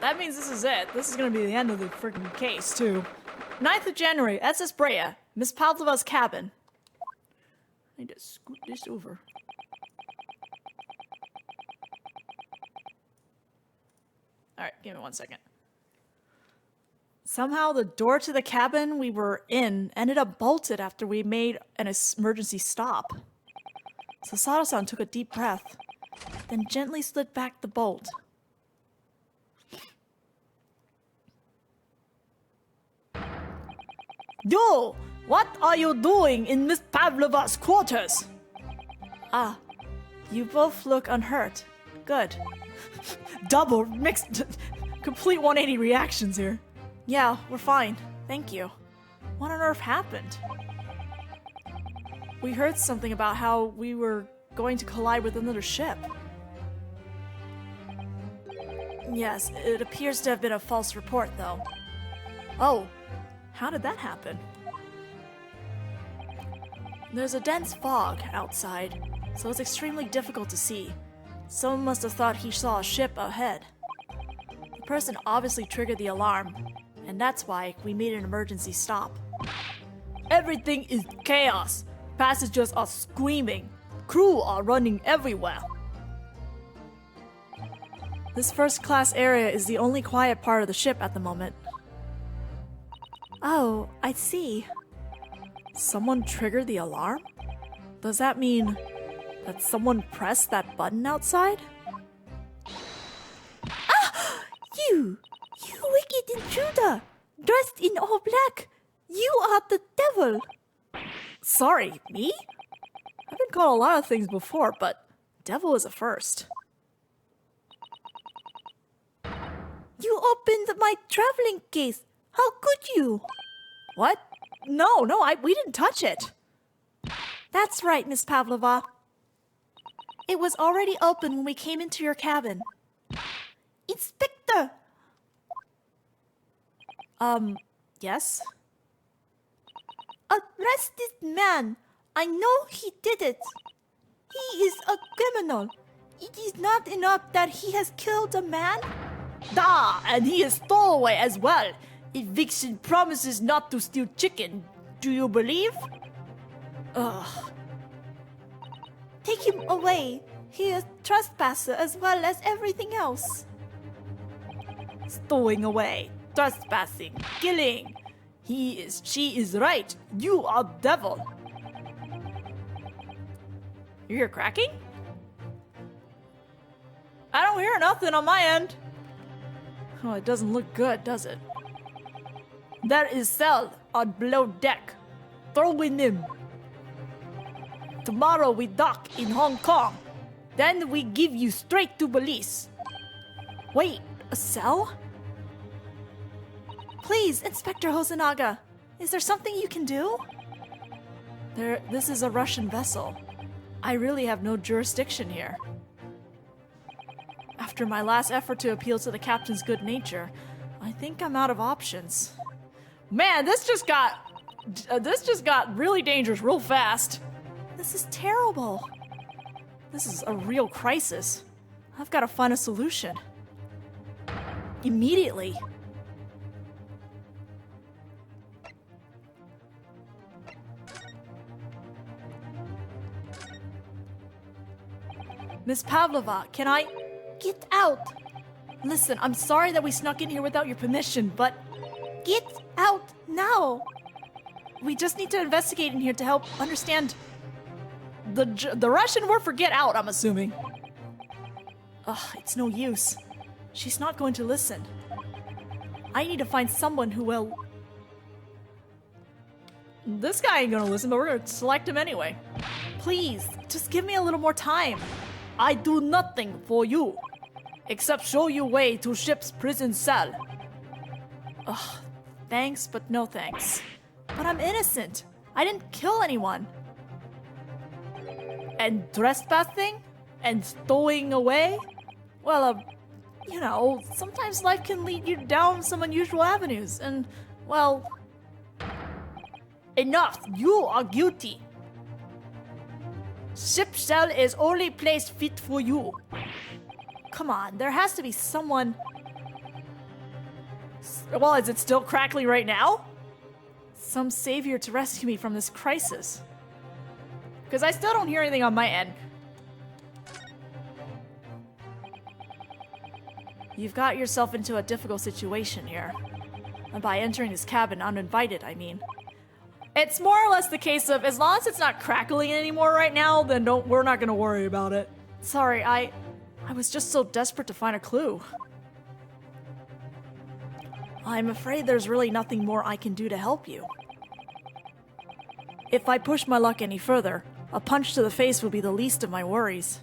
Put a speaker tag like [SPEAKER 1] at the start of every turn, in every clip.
[SPEAKER 1] that means this is it. This is gonna be the end of the freaking case, too. 9th of January, SS Brea, Miss Pavlova's cabin. I need to scoot this over. Alright, give me 1 second. Somehow the door to the cabin we were in ended up bolted after we made an emergency stop. Sasato-san took a deep breath, then gently slid back the bolt. Yo! What are you doing in Miss Pavlova's quarters? Ah, you both look unhurt. Good. Double, mixed, complete 180 reactions here. Yeah, we're fine. Thank you. What on earth happened? We heard something about how we were going to collide with another ship. Yes, it appears to have been a false report, though. Oh, how did that happen? There's a dense fog outside, so it's extremely difficult to see. Someone must have thought he saw a ship ahead. The person obviously triggered the alarm, and that's why we made an emergency stop. Everything is chaos. Passengers are screaming. Crew are running everywhere. This first-class area is the only quiet part of the ship at the moment. Oh, I see. Someone triggered the alarm? Does that mean that someone pressed that button outside? Ah! You wicked intruder! Dressed in all black! You are the devil! Sorry, me? I've been called a lot of things before, but devil is a first. You opened my traveling case! How could you? What? No, we didn't touch it. That's right, Miss Pavlova. It was already open when we came into your cabin. Inspector! Yes? Arrest this man. I know he did it. He is a criminal. It is not enough that he has killed a man. Da, and he is stowaway as well. Eviction promises not to steal chicken. Do you believe? Ugh. Take him away. He is trespasser as well as everything else. Stowing away, trespassing, killing. She is right. You are devil. You hear cracking? I don't hear nothing on my end. Oh, it doesn't look good, does it? There is cell on below deck. Throw in him. Tomorrow we dock in Hong Kong. Then we give you straight to police. Wait, a cell? Please, Inspector Hosonaga, is there something you can do? This is a Russian vessel. I really have no jurisdiction here. After my last effort to appeal to the captain's good nature, I think I'm out of options. Man, this just got really dangerous real fast. This is terrible. This is a real crisis. I've got to find a solution. Immediately. Miss Pavlova, can I... Get out! Listen, I'm sorry that we snuck in here without your permission, but... Get out now! We just need to investigate in here to help understand... The Russian word for get out, I'm assuming. Ugh, it's no use. She's not going to listen. I need to find someone who will... This guy ain't gonna listen, but we're gonna select him anyway. Please, just give me a little more time. I do nothing for you, except show you way to ship's prison cell. Ugh, thanks, but no thanks. But I'm innocent. I didn't kill anyone. And trespassing? And stowing away? Well, you know, sometimes life can lead you down some unusual avenues, and, well... Enough! You are guilty! Ship cell is only place fit for you. Come on, there has to be someone... Well, is it still crackly right now? Some savior to rescue me from this crisis. Because I still don't hear anything on my end. You've got yourself into a difficult situation here. And by entering this cabin uninvited, I mean. It's more or less the case of, as long as it's not crackling anymore right now, then we're not gonna worry about it. Sorry, I was just so desperate to find a clue. I'm afraid there's really nothing more I can do to help you. If I push my luck any further, a punch to the face will be the least of my worries.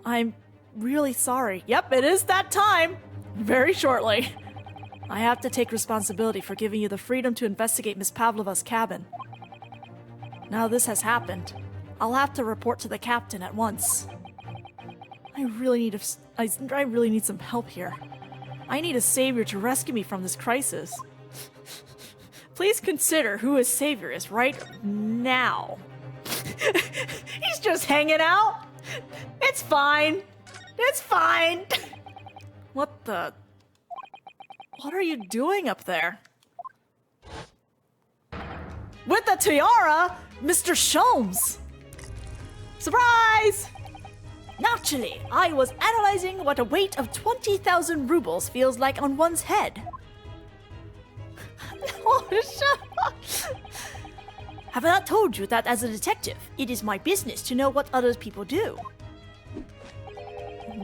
[SPEAKER 1] I'm really sorry. Yep, it is that time. Very shortly. I have to take responsibility for giving you the freedom to investigate Miss Pavlova's cabin. Now this has happened. I'll have to report to the captain at once. I really need some help here. I need a savior to rescue me from this crisis. Please consider who his savior is right now. He's just hanging out. It's fine. It's fine. What the? What are you doing up there? With the tiara, Mr. Sholmes. Surprise! Naturally, I was analyzing what a weight of 20,000 rubles feels like on one's head. Oh, shut up. Have I not told you that as a detective, it is my business to know what other people do?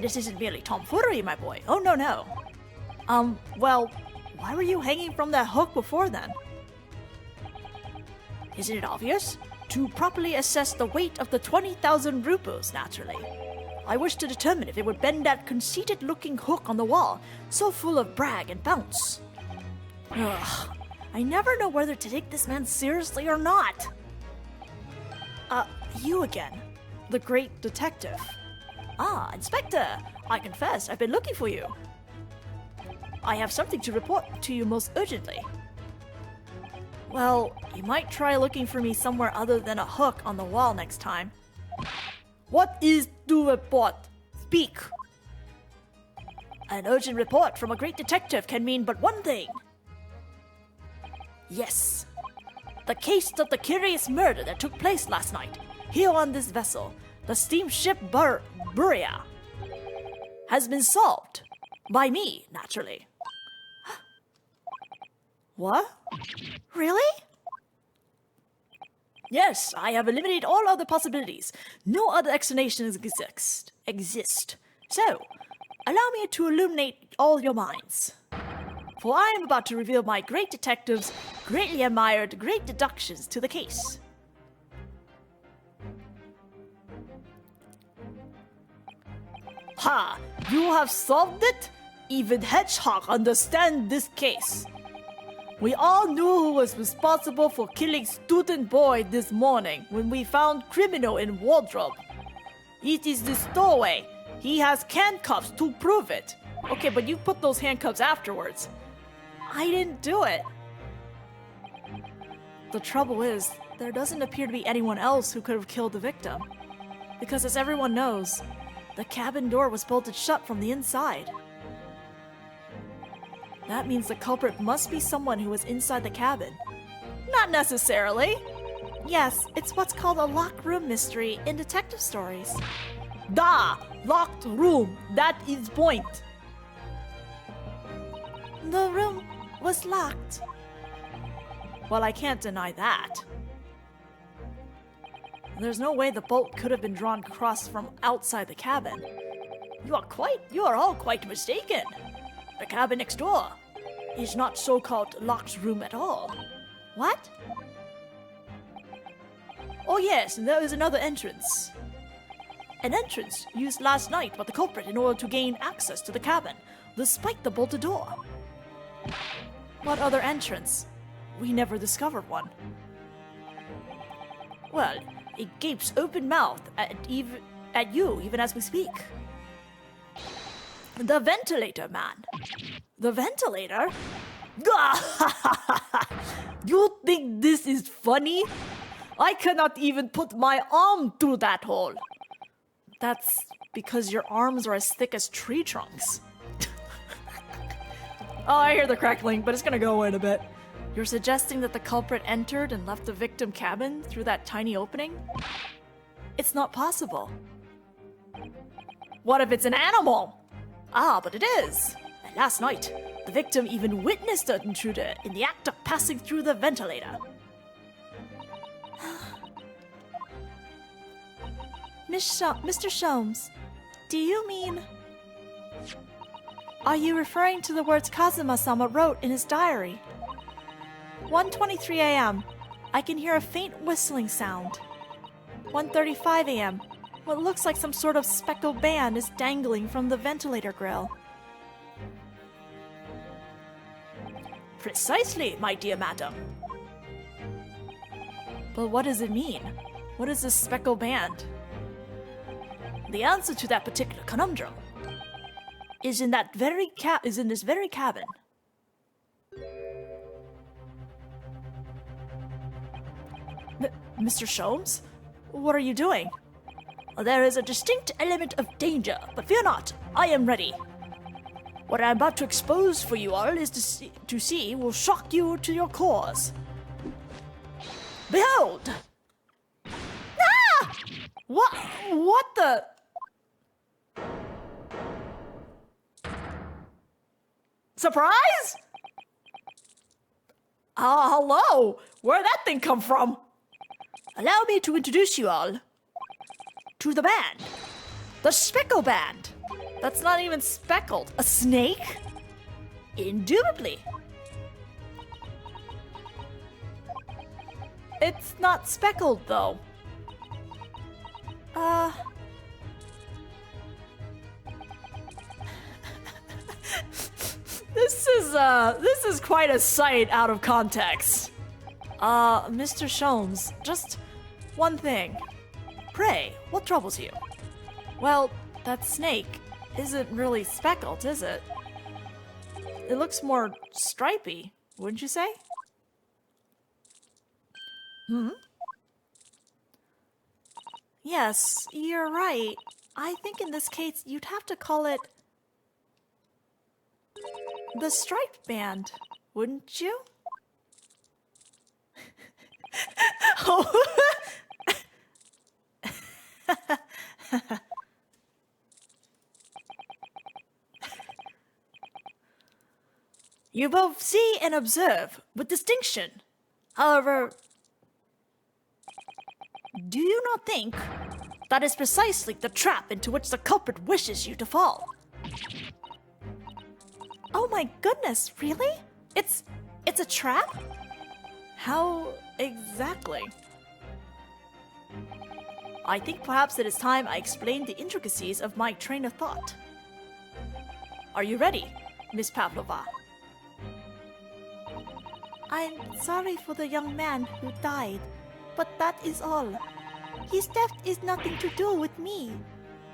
[SPEAKER 1] This isn't merely tomfoolery, my boy. Oh, no. Well, why were you hanging from that hook before then? Isn't it obvious? To properly assess the weight of the 20,000 rupees, naturally. I wish to determine if it would bend that conceited-looking hook on the wall, so full of brag and bounce. Ugh, I never know whether to take this man seriously or not. You again. The great detective. Ah, Inspector, I confess I've been looking for you. I have something to report to you most urgently. Well, you might try looking for me somewhere other than a hook on the wall next time. What is to report? Speak. An urgent report from a great detective can mean but one thing. Yes. The case of the curious murder that took place last night, here on this vessel, the steamship Buria, has been solved. By me, naturally. What? Really? Yes, I have eliminated all other possibilities. No other explanations exist. So, allow me to illuminate all your minds. For I am about to reveal my great detective's greatly admired great deductions to the case. Ha! You have solved it? Even Hedgehog understands this case. We all knew who was responsible for killing student boy this morning when we found criminal in wardrobe. It is the stowaway. He has handcuffs to prove it. Okay, but you put those handcuffs afterwards. I didn't do it. The trouble is, there doesn't appear to be anyone else who could have killed the victim. Because as everyone knows, the cabin door was bolted shut from the inside. That means the culprit must be someone who was inside the cabin. Not necessarily. Yes, it's what's called a locked room mystery in detective stories. Da! Locked room! That is point! The room was locked. Well, I can't deny that. There's no way the bolt could have been drawn across from outside the cabin. You are all quite mistaken. The cabin next door is not so-called locked room at all. What? Oh yes, and there is another entrance. An entrance used last night by the culprit in order to gain access to the cabin, despite the bolted door. What other entrance? We never discovered one. Well, it gapes open-mouthed at you even as we speak. The ventilator, man. The ventilator? You think this is funny? I cannot even put my arm through that hole. That's because your arms are as thick as tree trunks. Oh, I hear the crackling, but it's gonna go in a bit. You're suggesting that the culprit entered and left the victim cabin through that tiny opening? It's not possible. What if it's an animal? Ah, but it is. And last night, the victim even witnessed an intruder in the act of passing through the ventilator. Mr. Sholmes, do you mean... Are you referring to the words Kazuma-sama wrote in his diary? 1:23 a.m. I can hear a faint whistling sound. 1:35 a.m. What looks like some sort of speckled band is dangling from the ventilator grill. Precisely, my dear madam. But what does it mean? What is this speckled band? The answer to that particular conundrum is in this very cabin. Mr. Sholmes, what are you doing? There is a distinct element of danger, but fear not, I am ready. What I am about to expose for you all is to see will shock you to your cores. Behold! Ah! What the... Surprise? Hello! Where'd that thing come from? Allow me to introduce you all to the band. The Speckle Band. That's not even speckled. A snake? Indubitably. It's not speckled, though. This is quite a sight out of context. Mr. Sholmes, just one thing. Pray, what troubles you? Well, that snake isn't really speckled, is it? It looks more stripy, wouldn't you say? Yes, you're right. I think in this case, you'd have to call it the striped band, wouldn't you? Oh. You both see and observe with distinction. However, do you not think that is precisely the trap into which the culprit wishes you to fall? Oh my goodness, really? It's a trap? How exactly? I think perhaps it is time I explain the intricacies of my train of thought. Are you ready, Miss Pavlova? I'm sorry for the young man who died, but that is all. His death is nothing to do with me.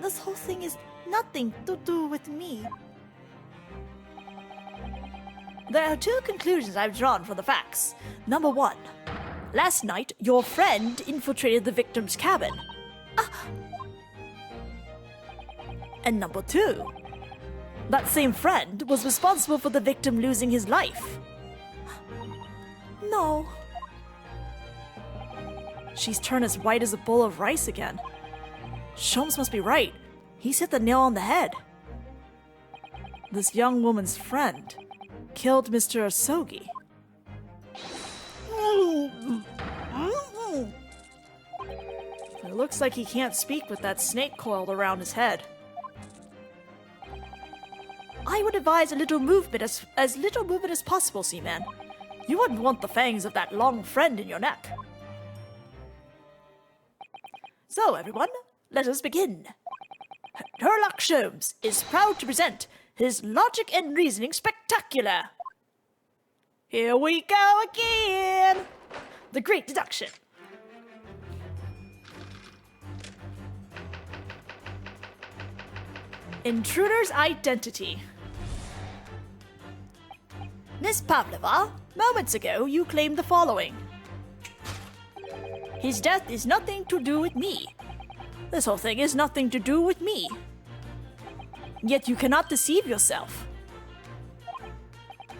[SPEAKER 1] This whole thing is nothing to do with me. There are two conclusions I've drawn from the facts. Number one, last night your friend infiltrated the victim's cabin. And number two, that same friend was responsible for the victim losing his life. No. She's turned as white as a bowl of rice again. Sholmes must be right. He's hit the nail on the head. This young woman's friend killed Mr. Asogi. It looks like he can't speak with that snake coiled around his head. I would advise a little movement as little movement as possible, Seaman. You wouldn't want the fangs of that long friend in your neck. So, everyone, let us begin. Sherlock Sholmes is proud to present his Logic and Reasoning Spectacular. Here we go again! The Great Deduction. Intruder's identity. Miss Pavlova, moments ago you claimed the following. His death is nothing to do with me. This whole thing is nothing to do with me. Yet you cannot deceive yourself.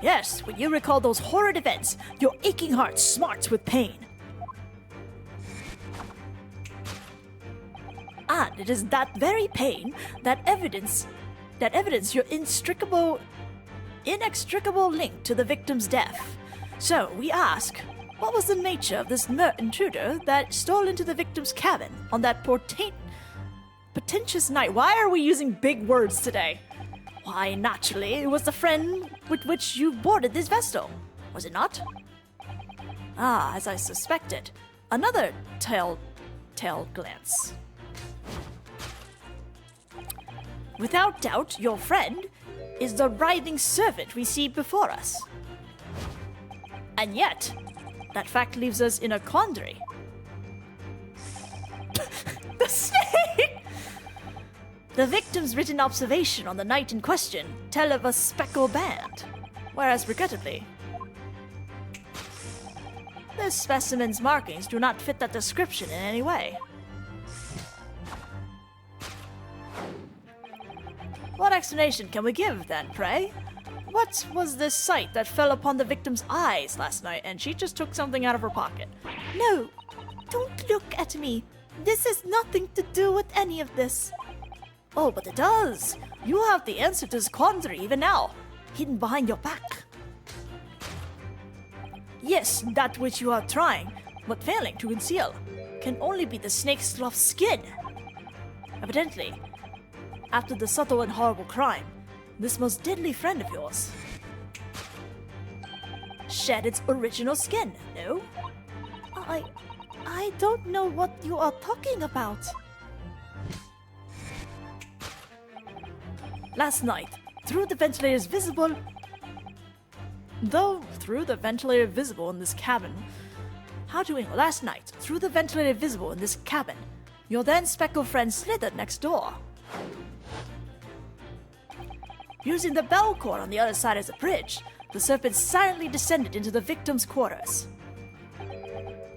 [SPEAKER 1] Yes, when you recall those horrid events, your aching heart smarts with pain. And it is that very pain that evidence your inextricable link to the victim's death. So we ask, what was the nature of this intruder that stole into the victim's cabin on that portentous night? Why are we using big words today? Why, naturally, it was the friend with which you boarded this vessel, was it not? Ah, as I suspected. Another telltale glance. Without doubt, your friend is the writhing servant we see before us. And yet, that fact leaves us in a quandary. The snake! The victim's written observation on the night in question tell of a speckled band, whereas regrettably, this specimen's markings do not fit that description in any way. What explanation can we give, then, pray? What was this sight that fell upon the victim's eyes last night, and she just took something out of her pocket?
[SPEAKER 2] No, don't look at me. This has nothing to do with any of this.
[SPEAKER 1] Oh, but it does. You have the answer to this quandary even now, hidden behind your back. Yes, that which you are trying, but failing to conceal, can only be the snake's sloughed skin. Evidently, after the subtle and horrible crime, this most deadly friend of yours shed its original skin, no?
[SPEAKER 2] I don't know what you are talking about.
[SPEAKER 1] Last night, through the ventilator visible in this cabin, last night, through the ventilator visible in this cabin, your then speckled friend slithered next door. Using the bell cord on the other side as a bridge, the serpent silently descended into the victim's quarters.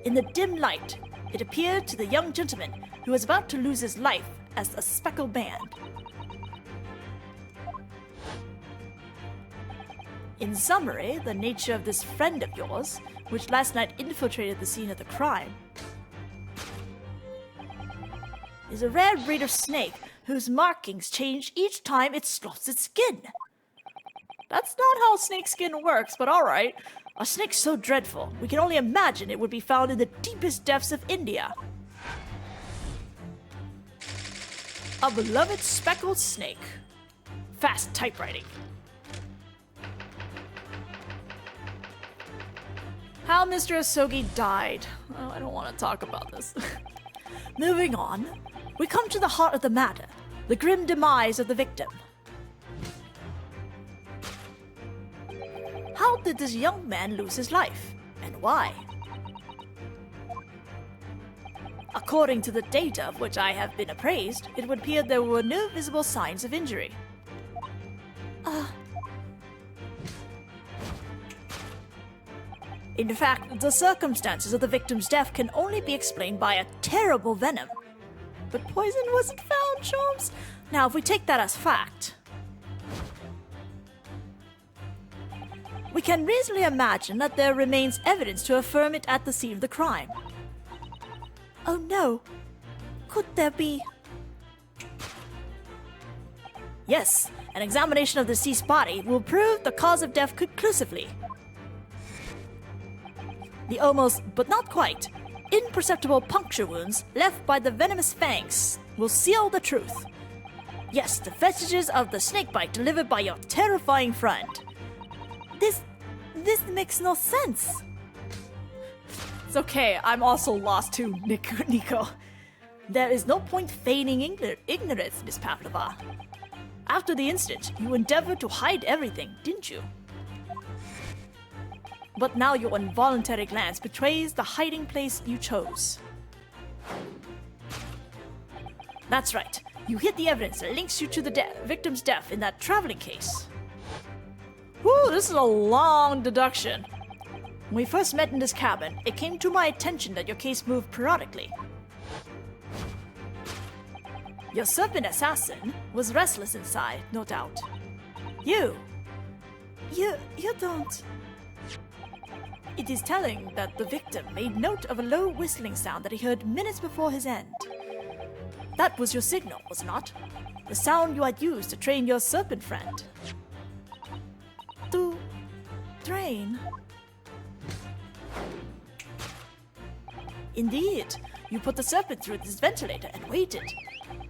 [SPEAKER 1] In the dim light, it appeared to the young gentleman who was about to lose his life as a speckled band. In summary, the nature of this friend of yours, which last night infiltrated the scene of the crime, is a rare breed of snake whose markings change each time it sloughs its skin. That's not how snake skin works, but alright. A snake so dreadful, we can only imagine it would be found in the deepest depths of India. A beloved speckled snake. Fast typewriting. How Mr. Asogi died. Oh, I don't want to talk about this. Moving on, we come to the heart of the matter, the grim demise of the victim. How did this young man lose his life, and why? According to the data of which I have been appraised, it would appear there were no visible signs of injury. In fact, the circumstances of the victim's death can only be explained by a terrible venom. But poison wasn't found, Sholmes. Now, if we take that as fact, we can reasonably imagine that there remains evidence to affirm it at the scene of the crime.
[SPEAKER 2] Oh no. Could there be?
[SPEAKER 1] Yes, an examination of the deceased body will prove the cause of death conclusively. The almost, but not quite, imperceptible puncture wounds left by the venomous fangs will seal the truth. Yes, the vestiges of the snakebite delivered by your terrifying friend.
[SPEAKER 2] This makes no sense.
[SPEAKER 1] It's okay, I'm also lost too, Nico. There is no point feigning ignorance, Miss Pavlova. After the incident, you endeavored to hide everything, didn't you? But now your involuntary glance betrays the hiding place you chose. That's right. You hid the evidence that links you to the victim's death in that traveling case. Whew, this is a long deduction. When we first met in this cabin, it came to my attention that your case moved periodically. Your serpent assassin was restless inside, no doubt. You
[SPEAKER 2] You don't...
[SPEAKER 1] It is telling that the victim made note of a low whistling sound that he heard minutes before his end. That was your signal, was not? The sound you had used to train your serpent friend.
[SPEAKER 2] To... train?
[SPEAKER 1] Indeed. You put the serpent through this ventilator and waited.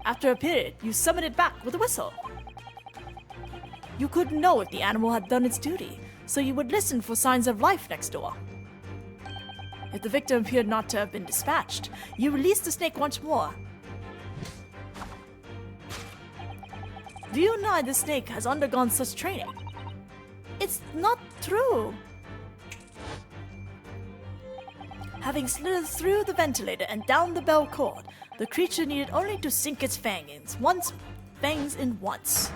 [SPEAKER 1] After a period, you summoned it back with a whistle. You couldn't know if the animal had done its duty, so you would listen for signs of life next door. If the victim appeared not to have been dispatched, you released the snake once more. Do you know the snake has undergone such training?
[SPEAKER 2] It's not true.
[SPEAKER 1] Having slid through the ventilator and down the bell cord, the creature needed only to sink its fangs in once,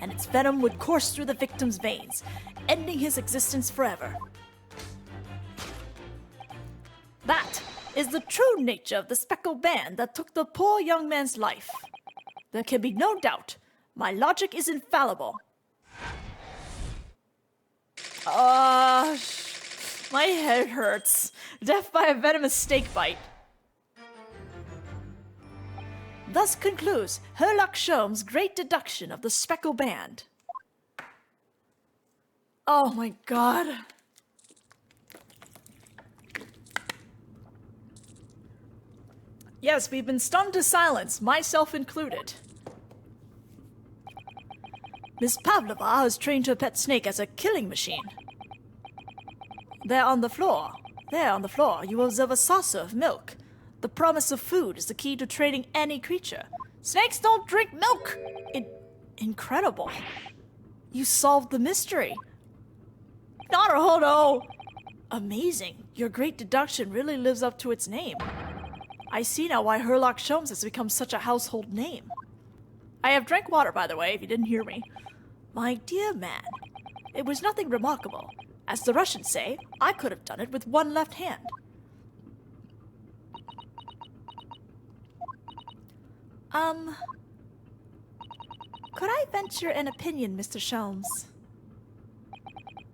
[SPEAKER 1] and its venom would course through the victim's veins, ending his existence forever. That is the true nature of the speckled band that took the poor young man's life. There can be no doubt. My logic is infallible. My head hurts. Death by a venomous snake bite. Thus concludes Sherlock Sholmes' great deduction of the speckled band. Oh my god. Yes, we've been stunned to silence, myself included. Miss Pavlova has trained her pet snake as a killing machine. There on the floor, you will observe a saucer of milk. The promise of food is the key to training any creature. Snakes don't drink milk! Incredible. You solved the mystery. Naruhodo! Amazing. Your great deduction really lives up to its name. I see now why Sherlock Sholmes has become such a household name. I have drank water, by the way, if you didn't hear me. My dear man, it was nothing remarkable. As the Russians say, I could have done it with one left hand.
[SPEAKER 2] Could I venture an opinion, Mr. Sholmes?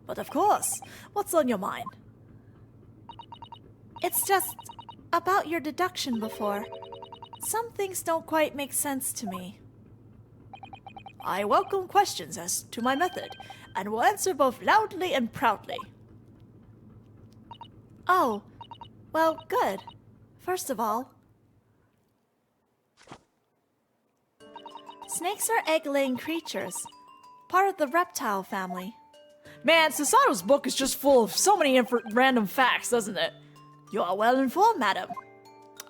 [SPEAKER 1] But of course. What's on your mind?
[SPEAKER 2] It's just about your deduction before. Some things don't quite make sense to me.
[SPEAKER 1] I welcome questions as to my method, and will answer both loudly and proudly.
[SPEAKER 2] Oh, well, good. First of all, snakes are egg-laying creatures, part of the reptile family.
[SPEAKER 1] Man, Sasato's book is just full of so many random facts, doesn't it? You are well informed, madam.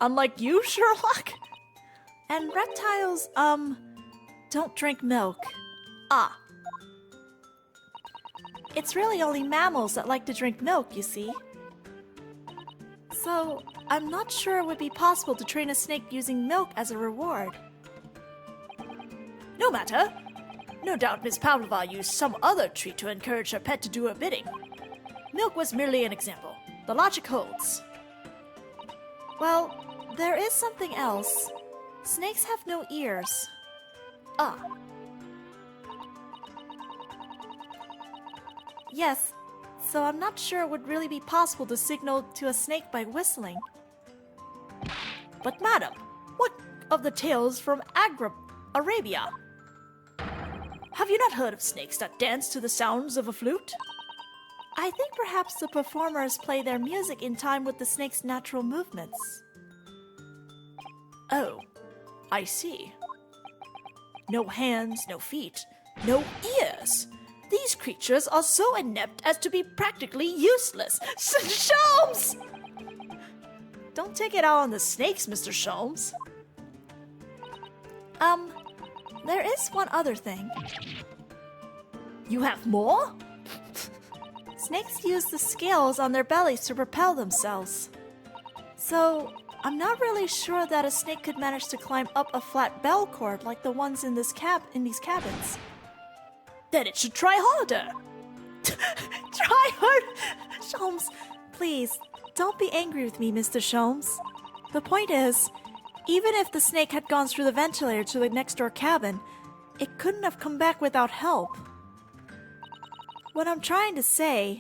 [SPEAKER 1] Unlike you, Sherlock.
[SPEAKER 2] And reptiles, don't drink milk.
[SPEAKER 1] Ah.
[SPEAKER 2] It's really only mammals that like to drink milk, you see. So, I'm not sure it would be possible to train a snake using milk as a reward.
[SPEAKER 1] No matter. No doubt Miss Pavlova used some other treat to encourage her pet to do her bidding. Milk was merely an example. The logic holds.
[SPEAKER 2] Well, there is something else. Snakes have no ears.
[SPEAKER 1] Ah.
[SPEAKER 2] Yes, so I'm not sure it would really be possible to signal to a snake by whistling.
[SPEAKER 1] But madam, what of the tales from Arabia? Have you not heard of snakes that dance to the sounds of a flute?
[SPEAKER 2] I think perhaps the performers play their music in time with the snake's natural movements.
[SPEAKER 1] Oh, I see. No hands, no feet, no ears. These creatures are so inept as to be practically useless. Sholmes! Don't take it out on the snakes, Mr. Sholmes.
[SPEAKER 2] There is one other thing.
[SPEAKER 1] You have more?
[SPEAKER 2] Snakes use the scales on their bellies to propel themselves. So, I'm not really sure that a snake could manage to climb up a flat bell cord like the ones in these cabins.
[SPEAKER 1] Then it should try harder.
[SPEAKER 2] Try hard? Sholmes, please, don't be angry with me, Mr. Sholmes. The point is, even if the snake had gone through the ventilator to the next door cabin, it couldn't have come back without help. What I'm trying to say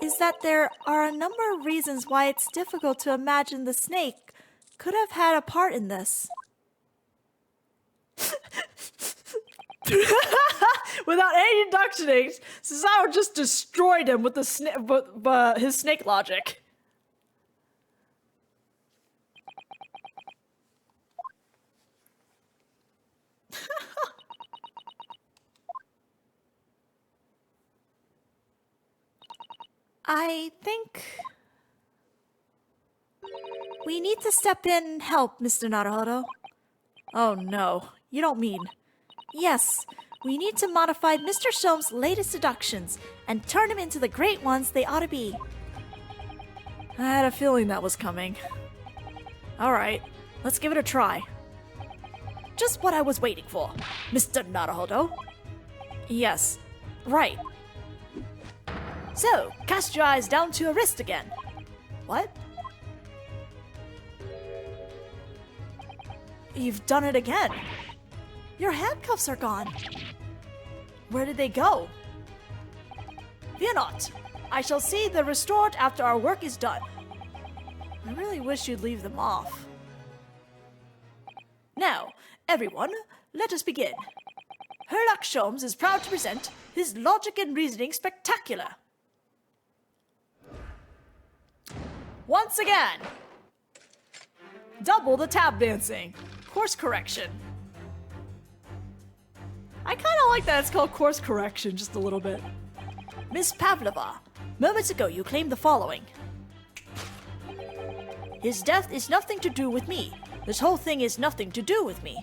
[SPEAKER 2] is that there are a number of reasons why it's difficult to imagine the snake could have had a part in this.
[SPEAKER 1] Without any deductioning, Cesaro just destroyed him with his snake logic.
[SPEAKER 2] I think we need to step in and help, Mr. Naruhodo.
[SPEAKER 1] Oh no, you don't mean...
[SPEAKER 2] Yes, we need to modify Mr. Shome's latest deductions and turn them into the great ones they ought to be.
[SPEAKER 1] I had a feeling that was coming. Alright, let's give it a try. Just what I was waiting for, Mr. Naruhodo. Yes, right. So, cast your eyes down to your wrist again. What? You've done it again.
[SPEAKER 2] Your handcuffs are gone.
[SPEAKER 1] Where did they go? Fear not. I shall see they're restored after our work is done. I really wish you'd leave them off. Now, everyone, let us begin. Herlock Sholmes is proud to present his Logic and Reasoning Spectacular. Once again, double the tap dancing. Course correction. I kind of like that it's called course correction, just a little bit. Miss Pavlova, moments ago you claimed the following. His death is nothing to do with me. This whole thing is nothing to do with me.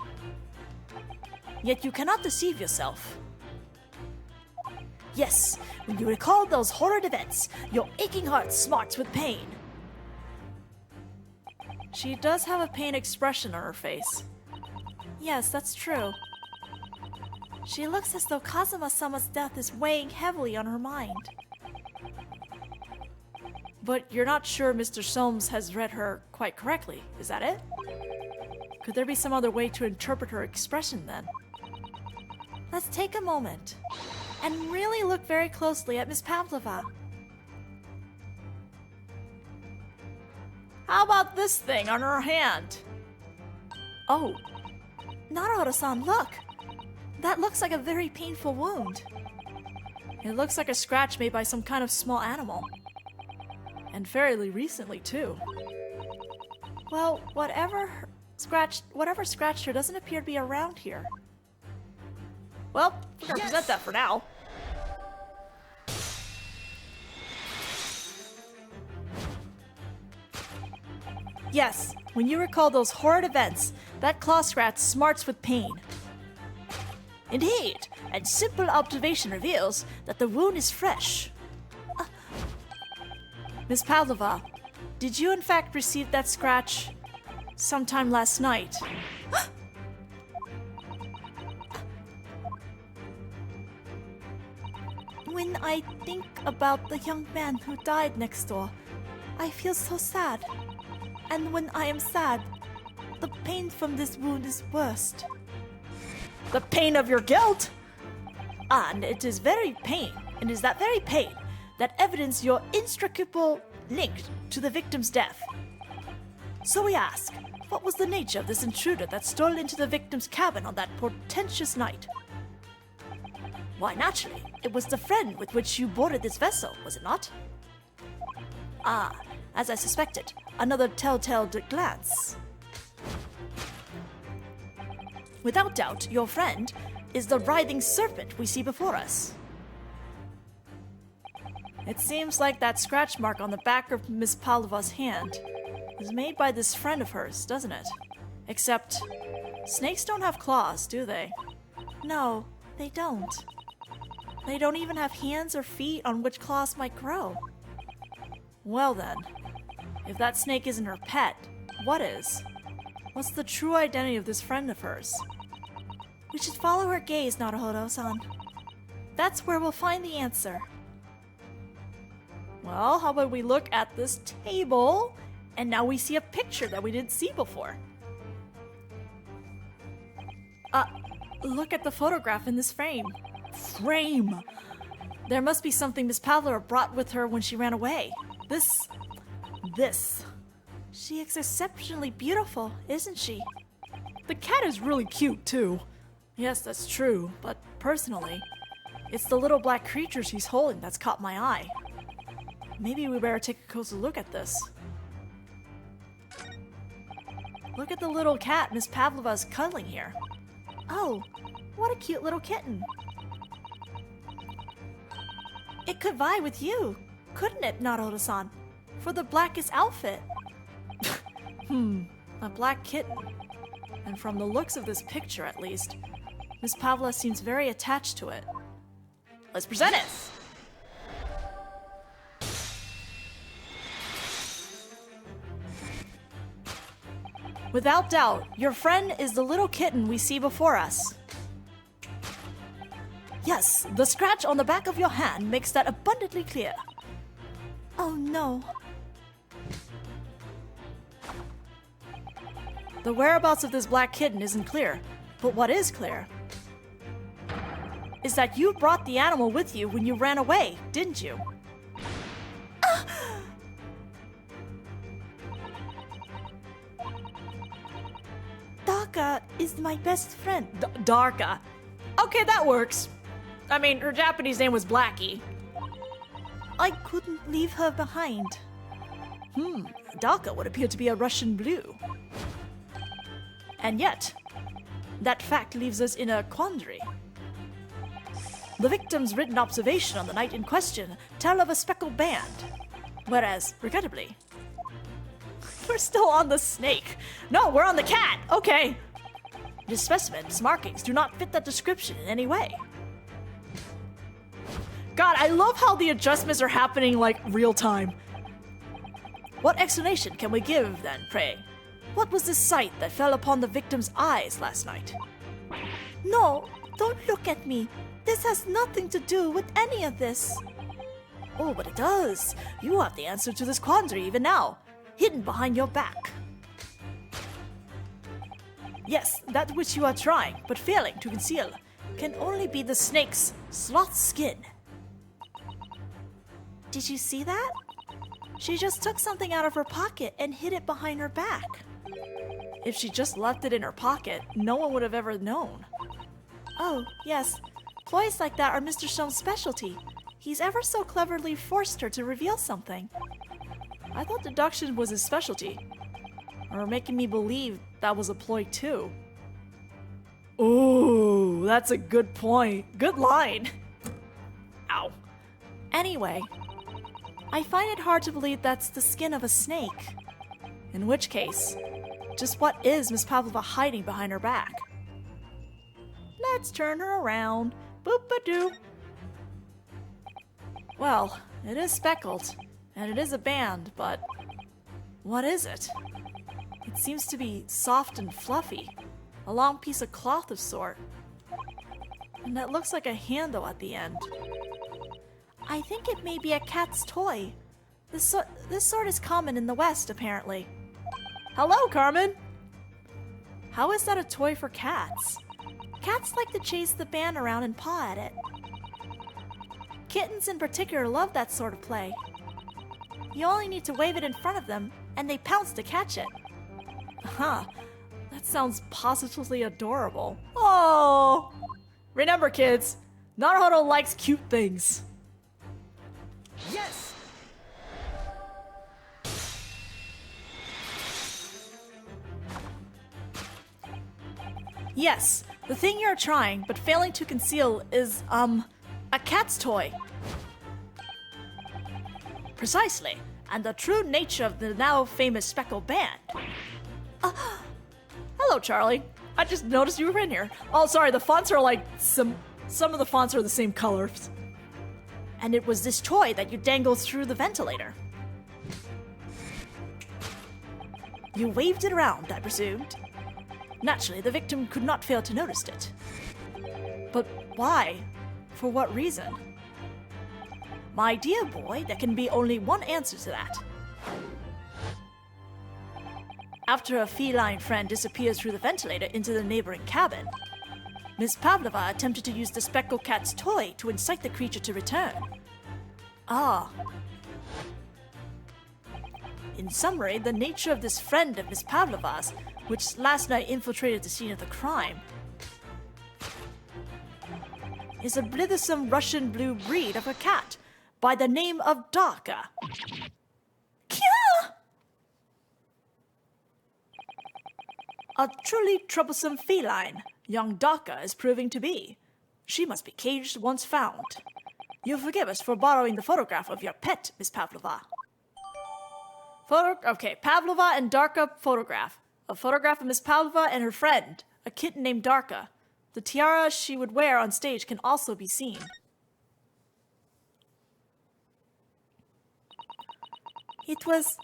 [SPEAKER 1] Yet you cannot deceive yourself. Yes, when you recall those horrid events, your aching heart smarts with pain. She does have a pain expression on her face.
[SPEAKER 2] Yes, that's true. She looks as though Kazuma-sama's death is weighing heavily on her mind.
[SPEAKER 1] But you're not sure Mr. Soames has read her quite correctly, is that it? Could there be some other way to interpret her expression then?
[SPEAKER 2] Let's take a moment and really look very closely at Miss Pavlova.
[SPEAKER 1] How about this thing on her hand? Oh.
[SPEAKER 2] Naruhodo-san, look! That looks like a very painful wound.
[SPEAKER 1] It looks like a scratch made by some kind of small animal. And fairly recently, too.
[SPEAKER 2] Well, whatever scratched her doesn't appear to be around here.
[SPEAKER 1] Well, we're gonna present that for now. Yes, when you recall those horrid events, that claw scratch smarts with pain. Indeed, and simple observation reveals that the wound is fresh. Miss Pavlova, did you in fact receive that scratch sometime last night?
[SPEAKER 2] When I think about the young man who died next door, I feel so sad. And when I am sad, the pain from this wound is worst.
[SPEAKER 1] The pain of your guilt? And it is very pain, and it is that very pain that evidence your inextricable link to the victim's death. So we ask, what was the nature of this intruder that stole into the victim's cabin on that portentous night? Why, naturally, it was the friend with which you boarded this vessel, was it not? Ah, as I suspected, another telltale glance. Without doubt, your friend is the writhing serpent we see before us. It seems like that scratch mark on the back of Miss Pavlova's hand was made by this friend of hers, doesn't it? Except, snakes don't have claws, do they?
[SPEAKER 2] No, they don't. They don't even have hands or feet on which claws might grow.
[SPEAKER 1] Well then, if that snake isn't her pet, what is? What's the true identity of this friend of hers?
[SPEAKER 2] We should follow her gaze, Naruhodo-san. That's where we'll find the answer.
[SPEAKER 1] Well, how about we look at this table, and now we see a picture that we didn't see before. Look at the photograph in this frame. frame.
[SPEAKER 2] There must be something Miss Pavlova brought with her when she ran away. This. She is exceptionally beautiful, isn't she?
[SPEAKER 1] The cat is really cute, too.
[SPEAKER 2] Yes, that's true, but personally, it's the little black creature she's holding that's caught my eye. Maybe we better take a closer look at this. Look at the little cat Miss Pavlova's cuddling here. Oh, what a cute little kitten. It could vie with you, couldn't it, Naruto-san? For the blackest outfit. A black kitten. And from the looks of this picture, at least, Miss Pavlova seems very attached to it.
[SPEAKER 1] Let's present it!
[SPEAKER 2] Without doubt, your friend is the little kitten we see before us. Yes, the scratch on the back of your hand makes that abundantly clear. Oh no. The whereabouts of this black kitten isn't clear, but what is clear is that you brought the animal with you when you ran away, didn't you? Daka is my best friend.
[SPEAKER 1] Darka. Okay, that works. I mean, her Japanese name was Blackie.
[SPEAKER 2] I couldn't leave her behind.
[SPEAKER 1] Darka would appear to be a Russian blue.
[SPEAKER 2] And yet, that fact leaves us in a quandary. The victim's written observation on the night in question tell of a speckled band, whereas, regrettably,
[SPEAKER 1] we're still on the snake. No, we're on the cat. Okay.
[SPEAKER 2] this specimen's markings do not fit that description in any way.
[SPEAKER 1] God, I love how the adjustments are happening like real time.
[SPEAKER 2] What explanation can we give, then, pray? What was this sight that fell upon the victim's eyes last night? No, don't look at me. This has nothing to do with any of this. Oh, but it does. You have the answer to this quandary even now, hidden behind your back. Yes, that which you are trying, but failing to conceal, can only be the snake's sloth skin. Did you see that? She just took something out of her pocket and hid it behind her back. If she just left it in her pocket, no one would have ever known. Oh, yes. Ploys like that are Mr. Stone's specialty. He's ever so cleverly forced her to reveal something. I thought deduction was his specialty. Or making me believe that was a ploy too.
[SPEAKER 1] Ooh, that's a good point. Good line. Ow.
[SPEAKER 2] Anyway, I find it hard to believe that's the skin of a snake. In which case, just what is Miss Pavlova hiding behind her back? Let's turn her around. Boop-a-doo. Well, it is speckled, and it is a band, but what is it? It seems to be soft and fluffy, a long piece of cloth of sort. And that looks like a handle at the end. I think it may be a cat's toy. This sort is common in the West, apparently. Hello, Carmen! How is that a toy for cats? Cats like to chase the band around and paw at it. Kittens in particular love that sort of play. You only need to wave it in front of them, and they pounce to catch it. Huh, that sounds positively adorable.
[SPEAKER 1] Oh! Remember, kids, Naruto likes cute things. Yes!
[SPEAKER 2] Yes, the thing you're trying but failing to conceal is, a cat's toy. Precisely, and the true nature of the now famous speckled band.
[SPEAKER 1] Hello, Charlie. I just noticed you were in here. Oh, sorry, the fonts are like some of the fonts are the same colors.
[SPEAKER 2] And it was this toy that you dangled through the ventilator. You waved it around, I presumed. Naturally, the victim could not fail to notice it. But why? For what reason? My dear boy, there can be only one answer to that. After a feline friend disappears through the ventilator into the neighboring cabin,
[SPEAKER 1] Miss Pavlova attempted to use the speckled cat's toy to incite the creature to return. Ah. In summary, the nature of this friend of Miss Pavlova's, which last night infiltrated the scene of the crime, is a blithesome Russian blue breed of a cat by the name of Darka.
[SPEAKER 2] Kya!
[SPEAKER 1] A truly troublesome feline, young Darka is proving to be. She must be caged once found. You'll forgive us for borrowing the photograph of your pet, Miss Pavlova. Okay, Pavlova and Darka photograph. A photograph of Miss Pavlova and her friend, a kitten named Darka. The tiara she would wear on stage can also be seen.
[SPEAKER 2] It was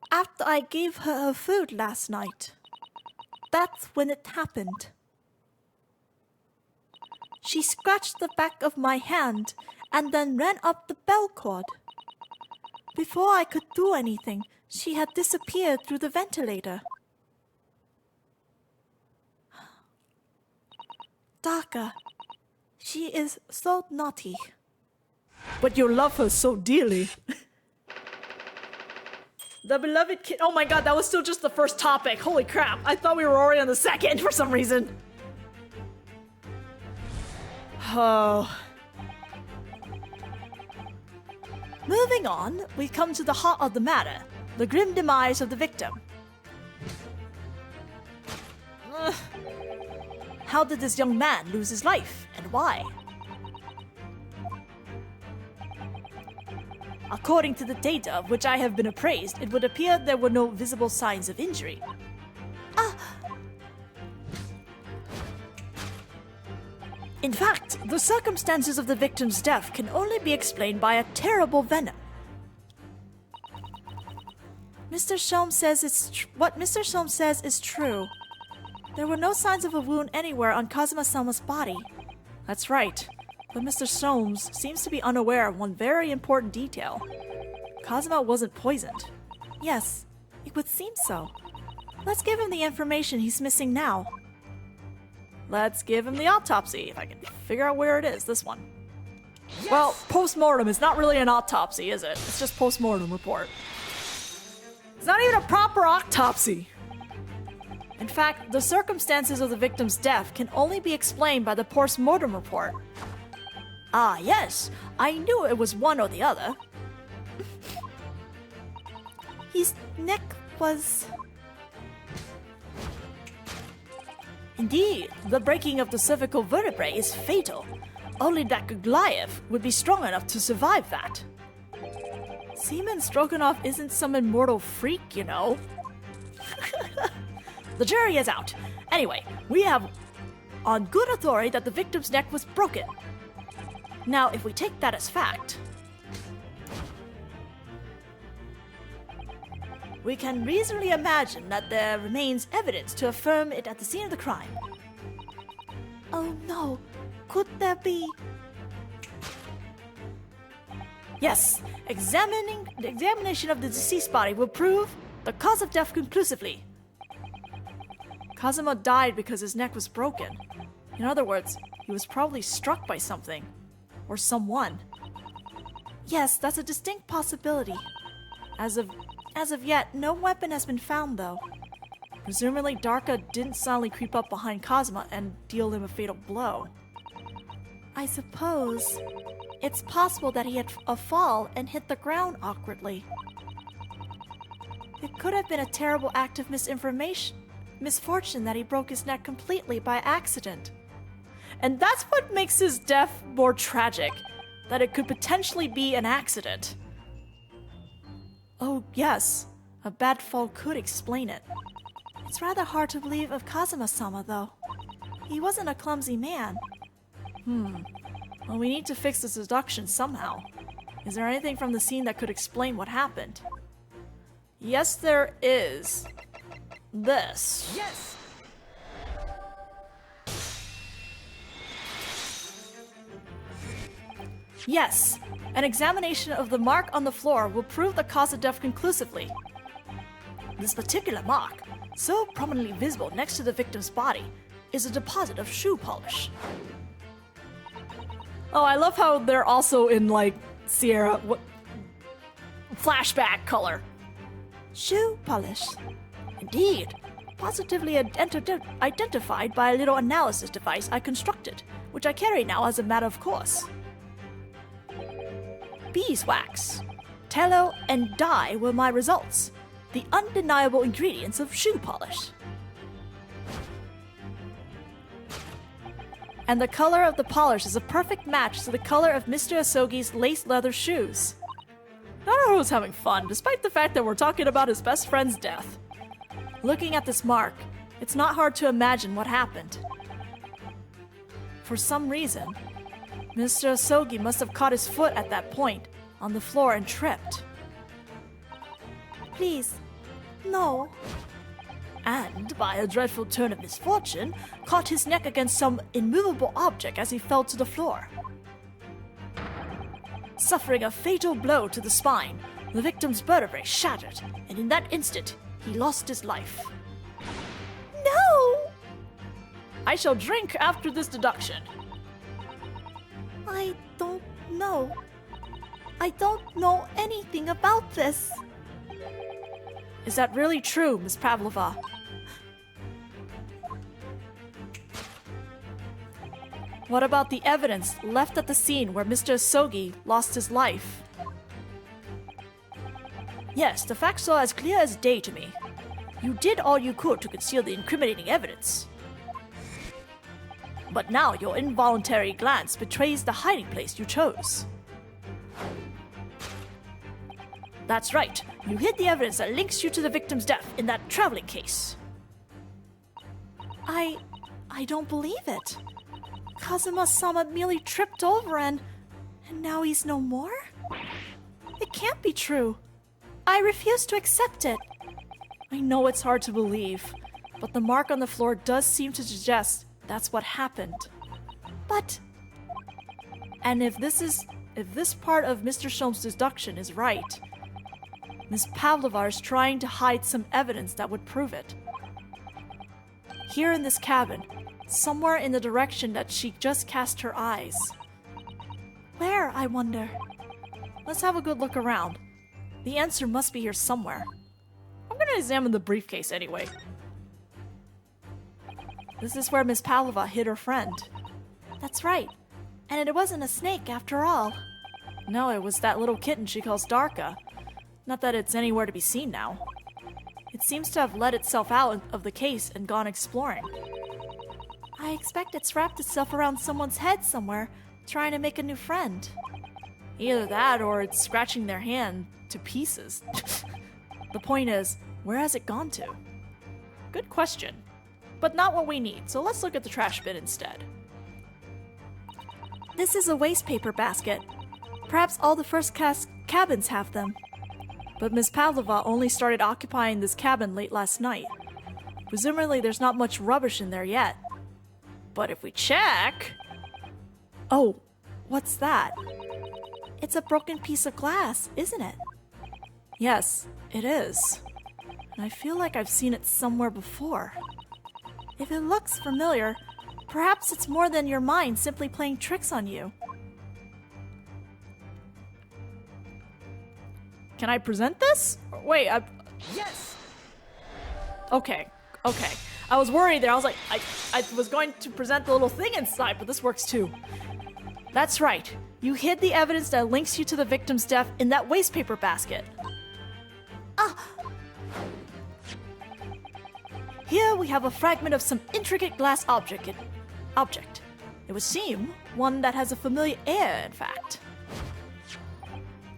[SPEAKER 2] after I gave her her food last night. That's when it happened. She scratched the back of my hand and then ran up the bell cord. Before I could do anything, she had disappeared through the ventilator. Darka, she is so naughty.
[SPEAKER 1] But you love her so dearly. The beloved kid. Oh my god, that was still just the first topic. Holy crap. I thought we were already on the second for some reason. Oh. Moving on, we come to the heart of the matter, the grim demise of the victim. Ugh. How did this young man lose his life, and why? According to the data of which I have been appraised, it would appear there were no visible signs of injury. In fact, the circumstances of the victim's death can only be explained by a terrible venom.
[SPEAKER 2] Mr. Sholmes says what Mr. Sholmes says is true. There were no signs of a wound anywhere on Kazuma-sama's body.
[SPEAKER 1] That's right, but Mr. Sholmes seems to be unaware of one very important detail. Kazuma wasn't poisoned.
[SPEAKER 2] Yes, it would seem so. Let's give him the information he's missing now.
[SPEAKER 1] Let's give him the autopsy, if I can figure out where it is, this one. Yes! Well, post-mortem is not really an autopsy, is it? It's just post-mortem report. It's not even a proper autopsy. In fact, the circumstances of the victim's death can only be explained by the post-mortem report. Ah, yes, I knew it was one or the other.
[SPEAKER 2] His neck was...
[SPEAKER 1] Indeed, the breaking of the cervical vertebrae is fatal. Only that Goliath would be strong enough to survive that. Seaman Stroganoff isn't some immortal freak, you know. The jury is out. Anyway, we have on good authority that the victim's neck was broken. Now, if we take that as fact, we can reasonably imagine that there remains evidence to affirm it at the scene of the crime.
[SPEAKER 2] Oh no, could there be...
[SPEAKER 1] Yes, the examination of the deceased body will prove the cause of death conclusively. Kazuma died because his neck was broken. In other words, he was probably struck by something. Or someone.
[SPEAKER 2] Yes, that's a distinct possibility. As of yet, no weapon has been found, though.
[SPEAKER 1] Presumably, Darka didn't suddenly creep up behind Kazuma and deal him a fatal blow.
[SPEAKER 2] I suppose it's possible that he had a fall and hit the ground awkwardly. It could have been a terrible act of misfortune that he broke his neck completely by accident.
[SPEAKER 1] And that's what makes his death more tragic, that it could potentially be an accident. Oh, yes, a bad fall could explain it.
[SPEAKER 2] It's rather hard to believe of Kazuma-sama, though. He wasn't a clumsy man.
[SPEAKER 1] Well, we need to fix the seduction somehow. Is there anything from the scene that could explain what happened? Yes, there is. This.
[SPEAKER 3] Yes!
[SPEAKER 1] Yes, an examination of the mark on the floor will prove the cause of death conclusively. This particular mark, so prominently visible next to the victim's body,
[SPEAKER 2] is a deposit of shoe polish. Oh, I love how they're also in, like, Sierra... flashback color.
[SPEAKER 1] Shoe polish.
[SPEAKER 2] Indeed. Positively identified by a little analysis device I constructed, which I carry now as a matter of course. Beeswax, tallow, and dye were my results, the undeniable ingredients of shoe polish. And the color of the polish is a perfect match to the color of Mr. Asogi's lace leather shoes. Naruto was having fun, despite the fact that we're talking about his best friend's death. Looking at this mark, it's not hard to imagine what happened. For some reason, Mr. Asogi must have caught his foot at that point on the floor and tripped.
[SPEAKER 1] Please, no.
[SPEAKER 2] And, by a dreadful turn of misfortune, caught his neck against some immovable object as he fell to the floor. Suffering a fatal blow to the spine, the victim's vertebrae shattered, and in that instant, he lost his life.
[SPEAKER 1] No!
[SPEAKER 2] I shall drink after this deduction.
[SPEAKER 1] I don't know. I don't know anything about this.
[SPEAKER 2] Is that really true, Miss Pavlova? What about the evidence left at the scene where Mr. Asogi lost his life? Yes, the facts are as clear as day to me. You did all you could to conceal the incriminating evidence. But now your involuntary glance betrays the hiding place you chose. That's right, you hid the evidence that links you to the victim's death in that traveling case.
[SPEAKER 1] I don't believe it. Kazuma-sama merely tripped over and now he's no more? It can't be true. I refuse to accept it.
[SPEAKER 2] I know it's hard to believe, but the mark on the floor does seem to suggest that's what happened.
[SPEAKER 1] But...
[SPEAKER 2] And if this part of Mr. Shom's deduction is right, Miss Pavlova is trying to hide some evidence that would prove it. Here in this cabin, somewhere in the direction that she just cast her eyes.
[SPEAKER 1] Where, I wonder?
[SPEAKER 2] Let's have a good look around. The answer must be here somewhere. I'm gonna examine the briefcase anyway. This is where Miss Pavlova hid her friend.
[SPEAKER 1] That's right. And it wasn't a snake after all.
[SPEAKER 2] No, it was that little kitten she calls Darka. Not that it's anywhere to be seen now. It seems to have let itself out of the case and gone exploring.
[SPEAKER 1] I expect it's wrapped itself around someone's head somewhere, trying to make a new friend.
[SPEAKER 2] Either that or it's scratching their hand to pieces. The point is, where has it gone to? Good question. But not what we need, so let's look at the trash bin instead.
[SPEAKER 1] This is a waste paper basket. Perhaps all the first cabins have them.
[SPEAKER 2] But Miss Pavlova only started occupying this cabin late last night. Presumably there's not much rubbish in there yet. But if we check... Oh, what's that?
[SPEAKER 1] It's a broken piece of glass, isn't it?
[SPEAKER 2] Yes, it is. And I feel like I've seen it somewhere before.
[SPEAKER 1] If it looks familiar, perhaps it's more than your mind simply playing tricks on you.
[SPEAKER 2] Can I present this? Wait,
[SPEAKER 1] Yes!
[SPEAKER 2] Okay. I was worried there. I was like, I was going to present the little thing inside, but this works too. That's right. You hid the evidence that links you to the victim's death in that waste paper basket. Here we have a fragment of some intricate glass object. It would seem one that has a familiar air, in fact.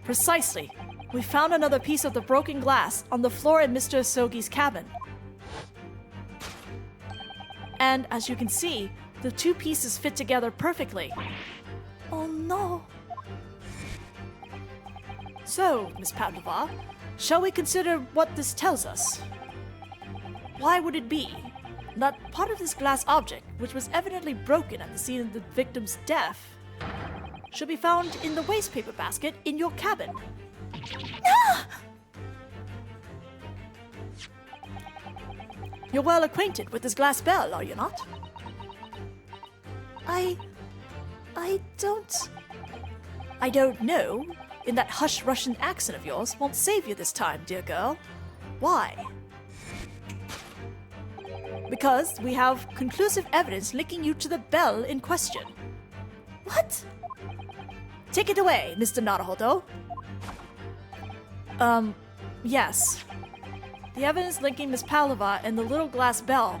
[SPEAKER 2] Precisely. We found another piece of the broken glass on the floor in Mr. Asogi's cabin. And as you can see, the two pieces fit together perfectly.
[SPEAKER 1] Oh no.
[SPEAKER 2] So, Miss Pavlova, shall we consider what this tells us? Why would it be that part of this glass object, which was evidently broken at the scene of the victim's death, should be found in the waste paper basket in your cabin?
[SPEAKER 1] No!
[SPEAKER 2] You're well acquainted with this glass bell, are you not? I don't...
[SPEAKER 1] I don't know. In that hush Russian accent of yours won't save you this time, dear girl. Why? Because we have conclusive evidence linking you to the bell in question.
[SPEAKER 2] What?
[SPEAKER 1] Take it away, Mr. Naruhodo. Yes. The evidence linking Miss Pavlova and the little glass bell,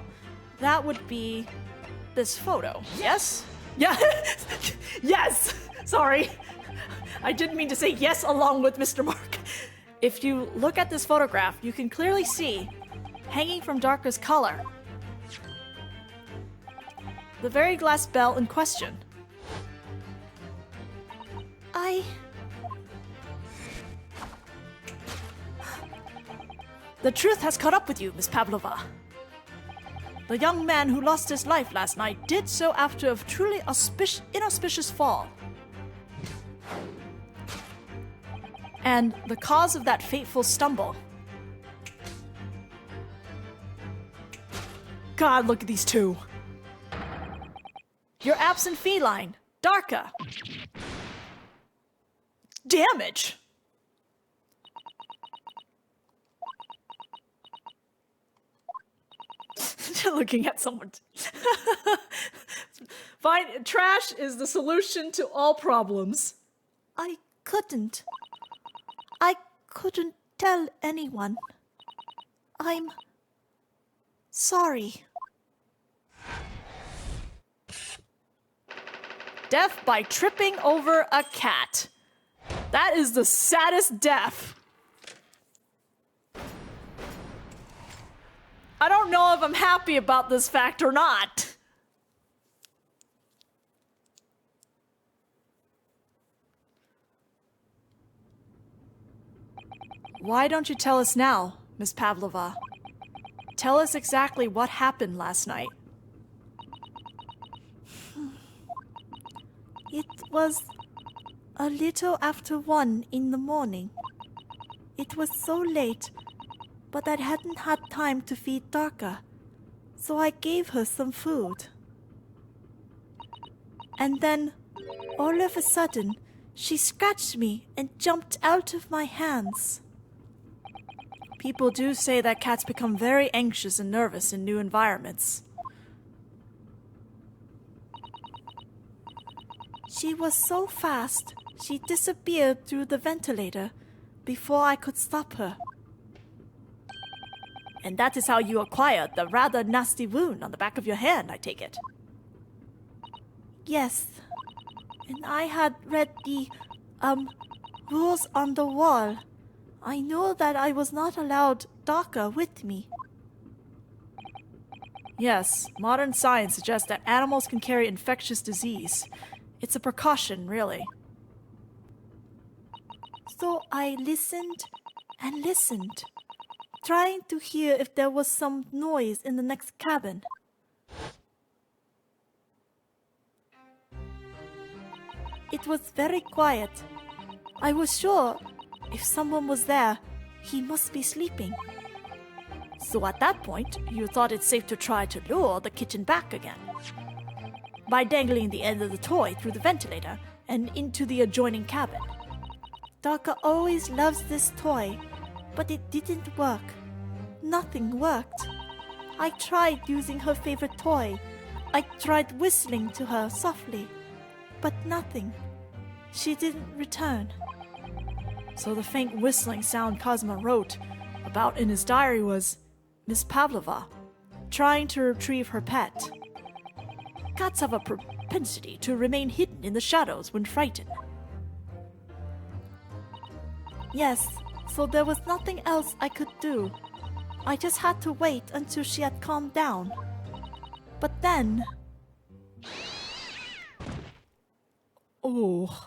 [SPEAKER 1] that would be this photo, yes? Yeah, yes! Sorry. I didn't mean to say yes along with Mr. Mark. If you look at this photograph, you can clearly see, hanging from Darka's collar, the very glass bell in question. The truth has caught up with you, Miss Pavlova. The young man who lost his life last night did so after a truly inauspicious fall. And the cause of that fateful stumble. God, look at these two. Your absent feline, Darka. Damage. Looking at someone. Fine, trash is the solution to all problems.
[SPEAKER 2] I couldn't tell anyone. I'm sorry.
[SPEAKER 1] Death by tripping over a cat. That is the saddest death. I don't know if I'm happy about this fact or not. Why don't you tell us now, Miss Pavlova? Tell us exactly what happened last night.
[SPEAKER 2] It was a little after 1 in the morning. It was so late, but I hadn't had time to feed Darka, so I gave her some food. And then, all of a sudden, she scratched me and jumped out of my hands.
[SPEAKER 1] People do say that cats become very anxious and nervous in new environments.
[SPEAKER 2] She was so fast, she disappeared through the ventilator before I could stop her.
[SPEAKER 1] And that is how you acquired the rather nasty wound on the back of your hand, I take it.
[SPEAKER 2] Yes. And I had read the, rules on the wall. I knew that I was not allowed Darka with me.
[SPEAKER 1] Yes, modern science suggests that animals can carry infectious disease. It's a precaution, really.
[SPEAKER 2] So I listened and listened, trying to hear if there was some noise in the next cabin. It was very quiet. I was sure if someone was there, he must be sleeping.
[SPEAKER 1] So at that point, you thought it safe to try to lure the kitten back again. By dangling the end of the toy through the ventilator and into the adjoining cabin.
[SPEAKER 2] Darka always loves this toy, but it didn't work. Nothing worked. I tried using her favorite toy. I tried whistling to her softly, but nothing. She didn't return.
[SPEAKER 1] So the faint whistling sound Cosmo wrote about in his diary was Miss Pavlova trying to retrieve her pet. Cats have a propensity to remain hidden in the shadows when frightened.
[SPEAKER 2] Yes, so there was nothing else I could do. I just had to wait until she had calmed down. But then...
[SPEAKER 1] Oh.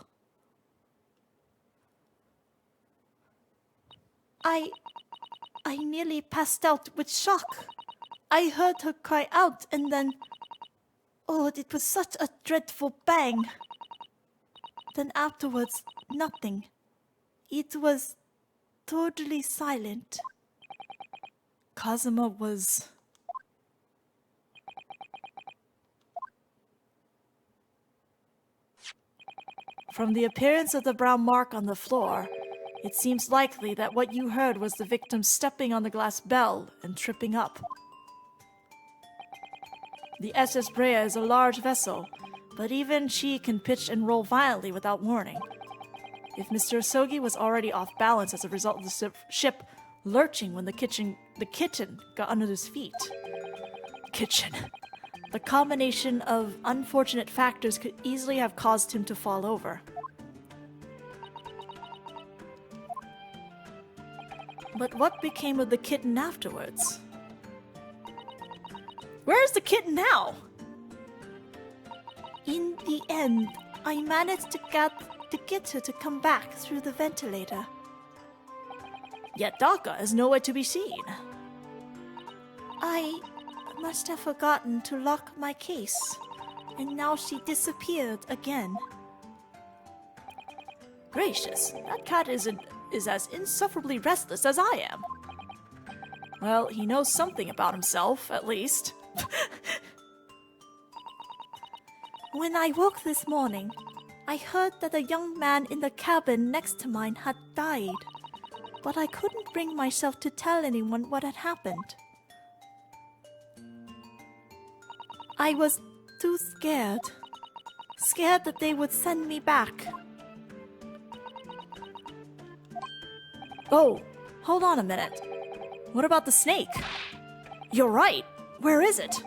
[SPEAKER 2] I nearly passed out with shock. I heard her cry out and then... Oh, it was such a dreadful bang. Then afterwards, nothing. It was totally silent.
[SPEAKER 1] Kazuma was...
[SPEAKER 2] From the appearance of the brown mark on the floor, it seems likely that what you heard was the victim stepping on the glass bell and tripping up. The SS Brea is a large vessel, but even she can pitch and roll violently without warning. If Mr. Asogi was already off balance as a result of the ship lurching when the kitten got under his feet. Kitchen. The combination of unfortunate factors could easily have caused him to fall over. But what became of the kitten afterwards? Where's the kitten now?
[SPEAKER 1] In the end, I managed to get her to come back through the ventilator.
[SPEAKER 2] Yet Daka is nowhere to be seen.
[SPEAKER 1] I must have forgotten to lock my case, and now she disappeared again.
[SPEAKER 2] Gracious, that cat is as insufferably restless as I am. Well, he knows something about himself, at least.
[SPEAKER 1] When I woke this morning, I heard that a young man in the cabin next to mine had died, but I couldn't bring myself to tell anyone what had happened. I was too scared. Scared that they would send me back.
[SPEAKER 2] Oh, hold on a minute. What about the snake? You're right. Where is it?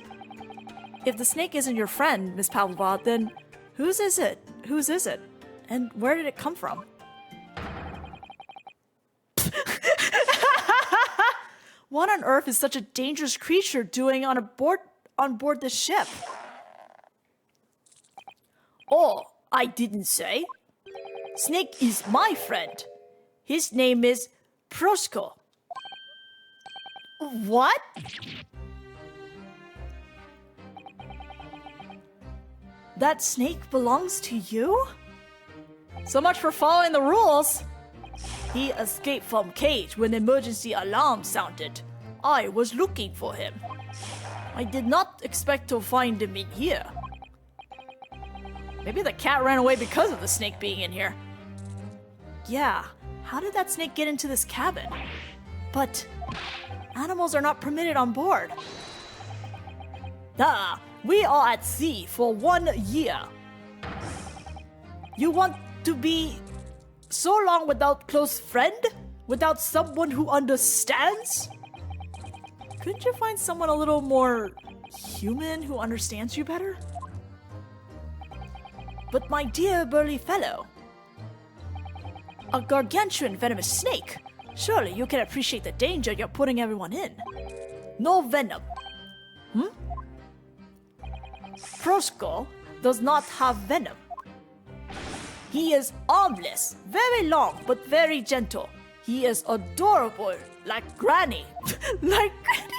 [SPEAKER 2] If the snake isn't your friend, Miss Pavlova, then whose is it? Whose is it? And where did it come from? What on earth is such a dangerous creature doing on board this ship? Oh, I didn't say. Snake is my friend. His name is Prosko. What? That snake belongs to you? So much for following the rules. He escaped from cage when emergency alarm sounded. I was looking for him. I did not expect to find him in here. Maybe the cat ran away because of the snake being in here. Yeah, how did that snake get into this cabin? But animals are not permitted on board. We are at sea for 1 year. You want to be so long without close friend? Without someone who understands? Couldn't you find someone a little more human who understands you better? But my dear burly fellow, a gargantuan venomous snake. Surely you can appreciate the danger you're putting everyone in. No venom. Prosko does not have venom. He is armless, very long but very gentle. He is adorable, like Granny. Like Granny.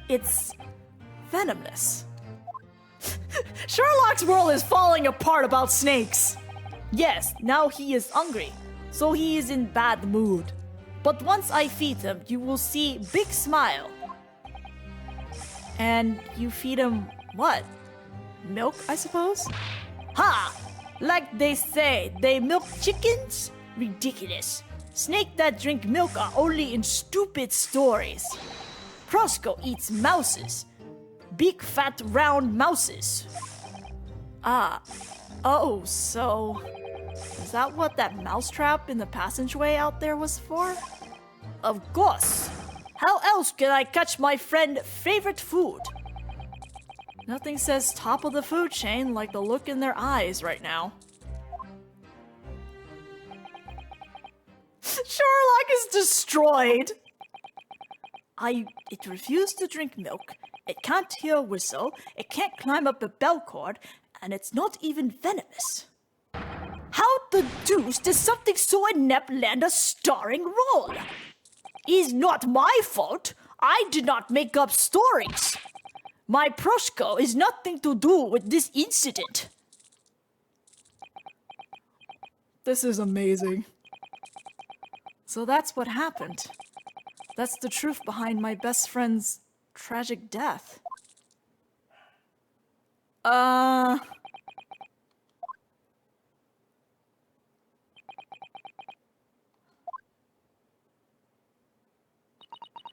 [SPEAKER 2] It's venomless. Sherlock's world is falling apart about snakes. Yes, now he is hungry, so he is in bad mood. But once I feed him, you will see big smile. And you feed him what? Milk, I suppose? Ha! Like they say, they milk chickens? Ridiculous. Snakes that drink milk are only in stupid stories. Prosko eats mouses. Big, fat, round mouses. Oh, so is that what that mousetrap in the passageway out there was for? Of course. How else can I catch my friend's favorite food? Nothing says top of the food chain like the look in their eyes right now. Sherlock is destroyed. It refused to drink milk. It can't hear a whistle. It can't climb up a bell cord. And it's not even venomous. How the deuce does something so inept land a starring role? It's not my fault. I did not make up stories. My Prosko is nothing to do with this incident. This is amazing. So that's what happened. That's the truth behind my best friend's tragic death.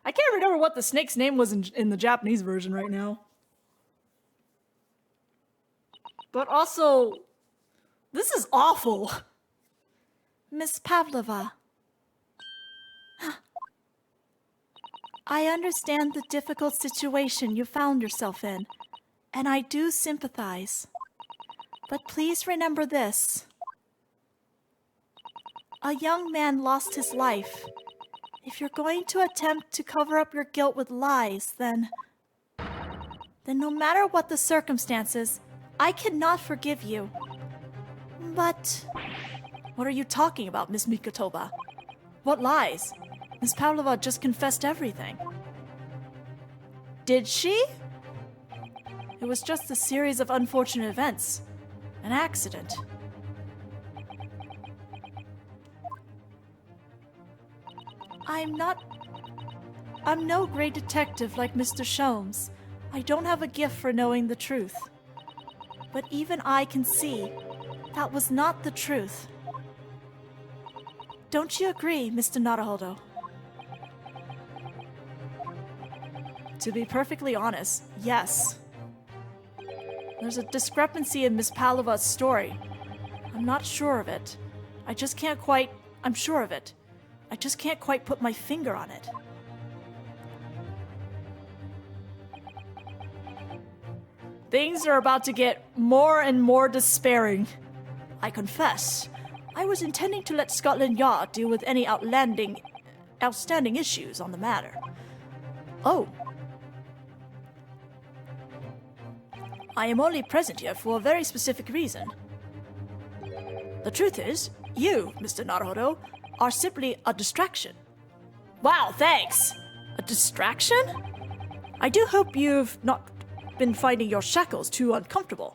[SPEAKER 1] I can't remember what the snake's name was in the Japanese version right now. But also, this is awful.
[SPEAKER 2] Miss Pavlova. I understand the difficult situation you found yourself in, and I do sympathize. But please remember this. A young man lost his life. If you're going to attempt to cover up your guilt with lies, then no matter what the circumstances, I cannot forgive you. But
[SPEAKER 1] what are you talking about, Miss Mikotoba? What lies? Miss Pavlova just confessed everything. Did she? It was just a series of unfortunate events. An accident.
[SPEAKER 2] I'm no great detective like Mr. Sholmes. I don't have a gift for knowing the truth. But even I can see that was not the truth. Don't you agree, Mr. Naruhodo?
[SPEAKER 1] To be perfectly honest, yes. There's a discrepancy in Miss Pavlova's story. I'm not sure of it. I'm sure of it. I just can't quite put my finger on it. Things are about to get more and more despairing. I confess, I was intending to let Scotland Yard deal with any outstanding issues on the matter. Oh. I am only present here for a very specific reason. The truth is, you, Mr. Naruhodo, are simply a distraction. Wow, thanks! A distraction? I do hope you've not been finding your shackles too uncomfortable.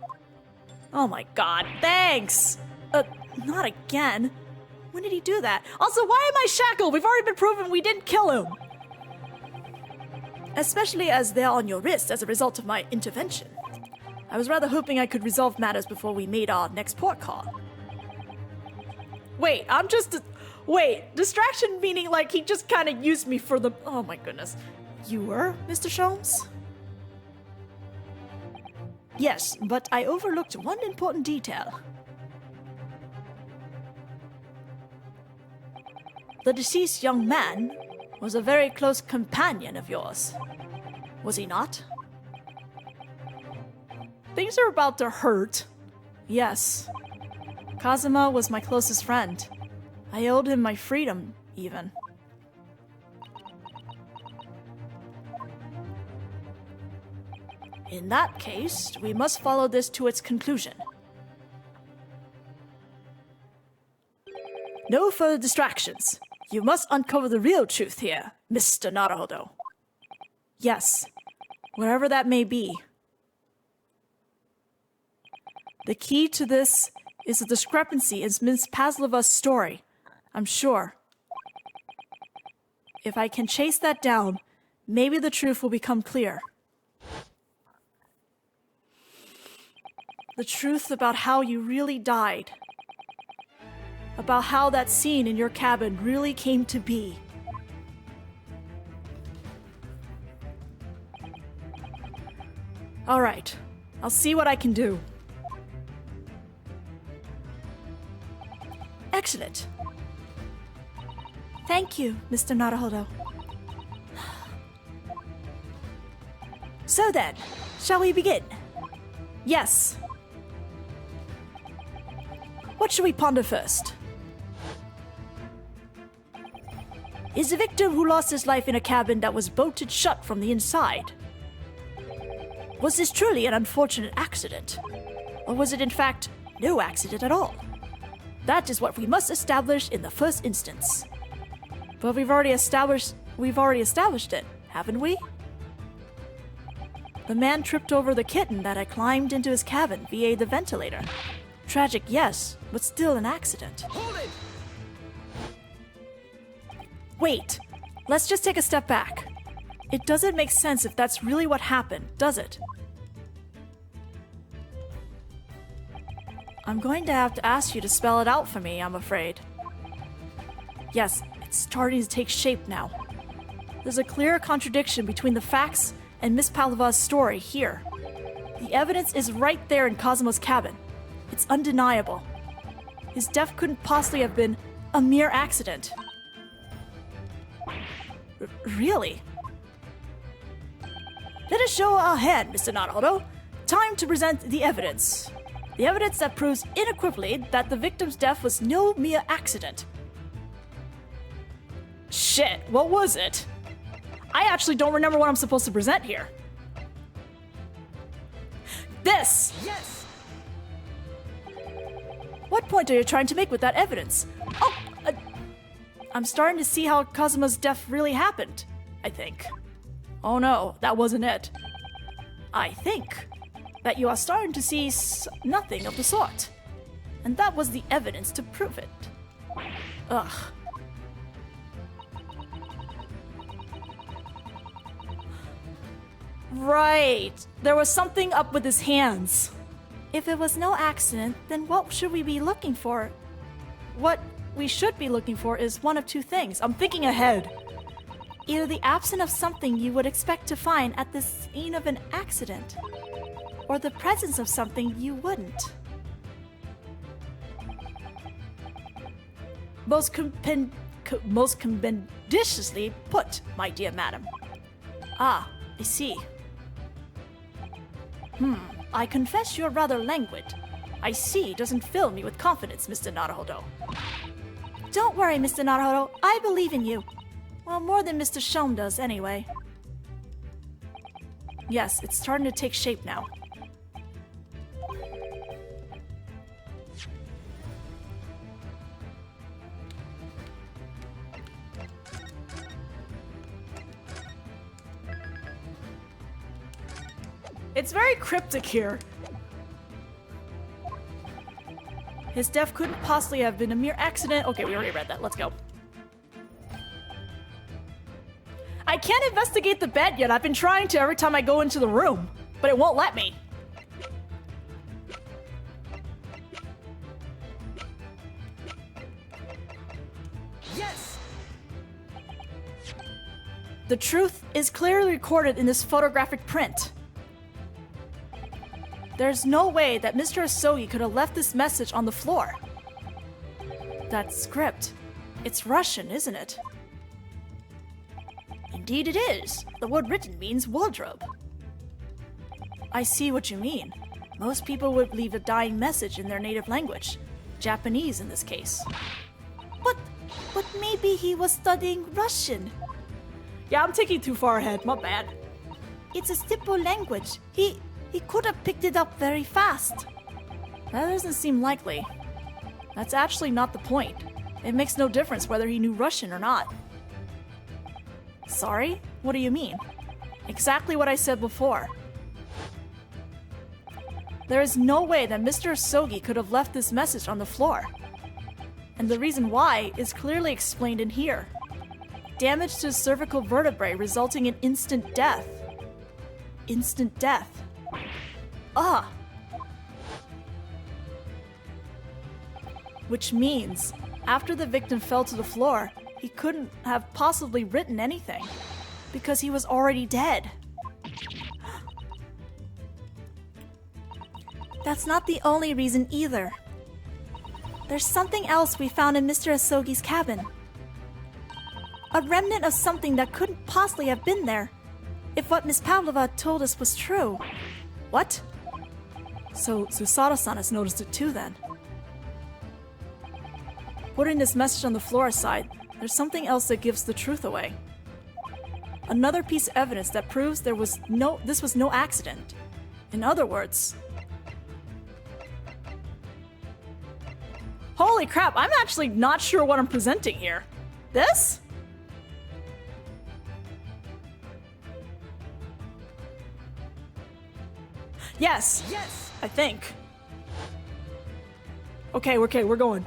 [SPEAKER 1] Oh my god, thanks! Not again. When did he do that? Also, why am I shackled? We've already been proven we didn't kill him! Especially as they're on your wrist as a result of my intervention. I was rather hoping I could resolve matters before we made our next port call. Wait, distraction meaning like he just kind of used me for the... Oh my goodness. You were, Mr. Sholmes? Yes, but I overlooked one important detail. The deceased young man was a very close companion of yours. Was he not? Things are about to hurt. Yes. Kazuma was my closest friend. I owed him my freedom, even. In that case, we must follow this to its conclusion. No further distractions. You must uncover the real truth here, Mr. Naruhodo. Yes, wherever that may be. The key to this is a discrepancy in Miss Pavlova's story, I'm sure. If I can chase that down, maybe the truth will become clear. The truth about how you really died. About how that scene in your cabin really came to be. All right, I'll see what I can do. Excellent.
[SPEAKER 2] Thank you, Mr. Naruhodo.
[SPEAKER 1] So then, shall we begin? Yes. What should we ponder first? Is the victim who lost his life in a cabin that was bolted shut from the inside? Was this truly an unfortunate accident? Or was it in fact no accident at all? That is what we must establish in the first instance. But we've already established it, haven't we? The man tripped over the kitten that had climbed into his cabin via the ventilator. Tragic, yes, but still an accident. Hold it! Wait, let's just take a step back. It doesn't make sense if that's really what happened, does it? I'm going to have to ask you to spell it out for me, I'm afraid. Yes, it's starting to take shape now.
[SPEAKER 2] There's a clear contradiction between the facts and Miss Pavlova's story here. The evidence is right there in Cosimo's cabin. It's undeniable. His death couldn't possibly have been a mere accident. Really? Let us show our hand, Mr. Naruto. Time to present the evidence. The evidence that proves unequivocally that the victim's death was no mere accident. Shit, what was it? I actually don't remember what I'm supposed to present here. This!
[SPEAKER 1] Yes!
[SPEAKER 2] What point are you trying to make with that evidence? Oh! I'm starting to see how Cosimo's death really happened, I think. Oh no, that wasn't it. I think that you are starting to see nothing of the sort. And that was the evidence to prove it. Ugh. Right. There was something up with his hands. If it was no accident, then what should we be looking for? What we should be looking for is one of two things. I'm thinking ahead. Either the absence of something you would expect to find at the scene of an accident, or the presence of something you wouldn't. Most compendiously put, my dear madam. Ah, I see. I confess you're rather languid. I see doesn't fill me with confidence, Mr. Naruhodo. Don't worry, Mr. Naruhodo. I believe in you. Well, more than Mr. Shom does, anyway. Yes, it's starting to take shape now. It's very cryptic here. His death couldn't possibly have been a mere accident. Okay, we already read that. Let's go. I can't investigate the bed yet. I've been trying to every time I go into the room, but it won't let me.
[SPEAKER 1] Yes!
[SPEAKER 2] The truth is clearly recorded in this photographic print. There's no way that Mr. Asogi could have left this message on the floor. That script. It's Russian, isn't it? Indeed it is. The word written means wardrobe. I see what you mean. Most people would leave a dying message in their native language. Japanese in this case.
[SPEAKER 1] But maybe he was studying Russian.
[SPEAKER 2] Yeah, I'm taking too far ahead. My bad.
[SPEAKER 1] It's a simple language. He could have picked it up very fast.
[SPEAKER 2] That doesn't seem likely. That's actually not the point. It makes no difference whether he knew Russian or not. Sorry? What do you mean? Exactly what I said before. There is no way that Mr. Asogi could have left this message on the floor. And the reason why is clearly explained in here. Damage to the cervical vertebrae resulting in instant death. Instant death. Ah! Which means, after the victim fell to the floor, he couldn't have possibly written anything, because he was already dead.
[SPEAKER 1] That's not the only reason either. There's something else we found in Mr. Asogi's cabin. A remnant of something that couldn't possibly have been there, if what Miss Pavlova told us was true.
[SPEAKER 2] What? So Susato-san has noticed it too then. Putting this message on the floor aside, there's something else that gives the truth away. Another piece of evidence that proves this was no accident. In other words... Holy crap, I'm actually not sure what I'm presenting here. This? Yes!
[SPEAKER 1] Yes!
[SPEAKER 2] I think. Okay, we're going.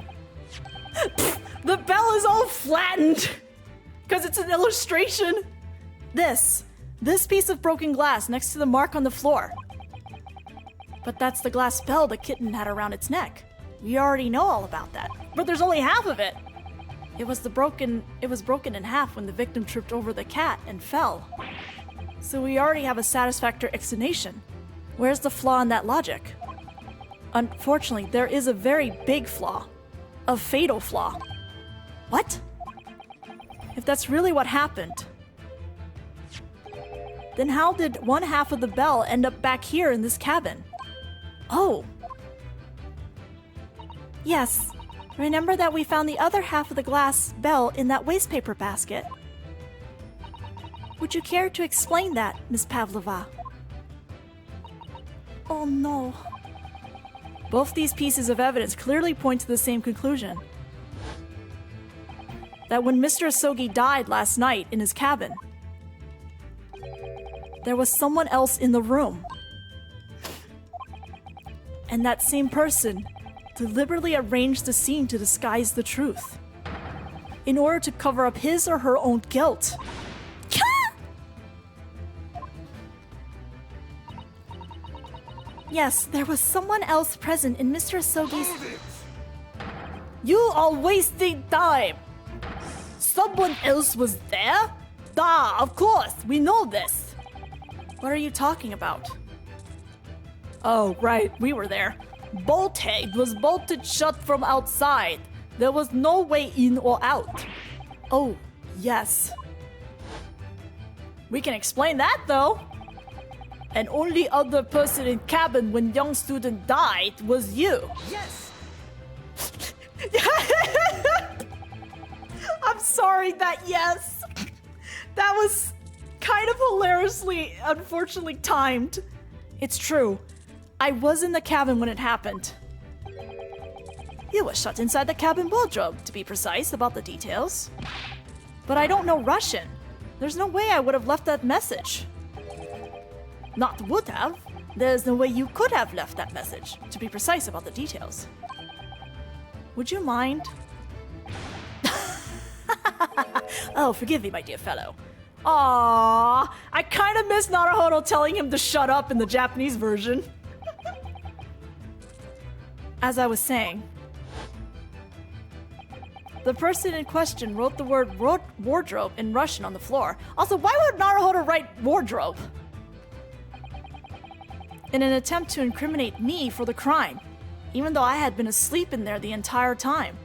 [SPEAKER 2] The bell is all flattened! Because it's an illustration! This piece of broken glass next to the mark on the floor. But that's the glass bell the kitten had around its neck. We already know all about that. But there's only half of it! It was broken in half when the victim tripped over the cat and fell. So we already have a satisfactory explanation. Where's the flaw in that logic? Unfortunately, there is a very big flaw. A fatal flaw. What? If that's really what happened, then how did one half of the bell end up back here in this cabin? Oh. Yes. Remember that we found the other half of the glass bell in that wastepaper basket. Would you care to explain that, Miss Pavlova? Oh no. Both these pieces of evidence clearly point to the same conclusion. That when Mr. Asogi died last night in his cabin, there was someone else in the room. And that same person deliberately arranged the scene to disguise the truth, in order to cover up his or her own guilt. Yes, there was someone else present in Mr. Asogi's...
[SPEAKER 1] You are wasting time! Someone else was there? Da, of course, we know this.
[SPEAKER 2] What are you talking about?
[SPEAKER 1] Oh, right, we were there. Bolthead was bolted shut from outside. There was no way in or out.
[SPEAKER 2] Oh, yes.
[SPEAKER 1] We can explain that, though. And only other person in cabin when young student died was you.
[SPEAKER 2] Yes!
[SPEAKER 1] I'm sorry that yes. That was kind of hilariously, unfortunately timed.
[SPEAKER 2] It's true. I was in the cabin when it happened.
[SPEAKER 1] You were shut inside the cabin wardrobe, to be precise about the details.
[SPEAKER 2] But I don't know Russian. There's no way I would have left that message.
[SPEAKER 1] Not would have. There's no way you could have left that message, to be precise about the details.
[SPEAKER 2] Would you mind?
[SPEAKER 1] Oh, forgive me, my dear fellow. Aww, I kind of miss Naruhodo telling him to shut up in the Japanese version.
[SPEAKER 2] As I was saying, the person in question wrote the word wardrobe in Russian on the floor.
[SPEAKER 1] Also, why would Naruhodo write wardrobe?
[SPEAKER 2] In an attempt to incriminate me for the crime, even though I had been asleep in there the entire time.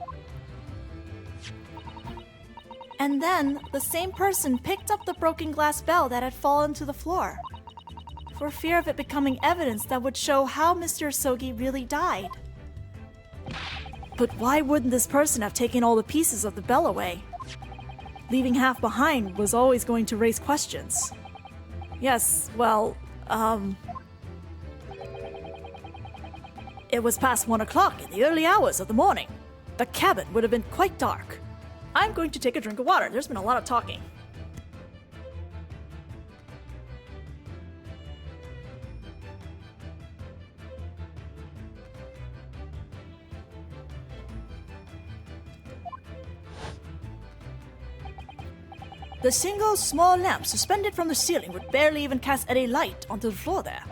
[SPEAKER 2] And then, the same person picked up the broken glass bell that had fallen to the floor, for fear of it becoming evidence that would show how Mr. Asogi really died. But why wouldn't this person have taken all the pieces of the bell away? Leaving half behind was always going to raise questions. Yes, well,
[SPEAKER 1] It was past 1 o'clock in the early hours of the morning. The cabin would have been quite dark. I'm going to take a drink of water. There's been a lot of talking. The single small lamp suspended from the ceiling would barely even cast any light onto the floor there.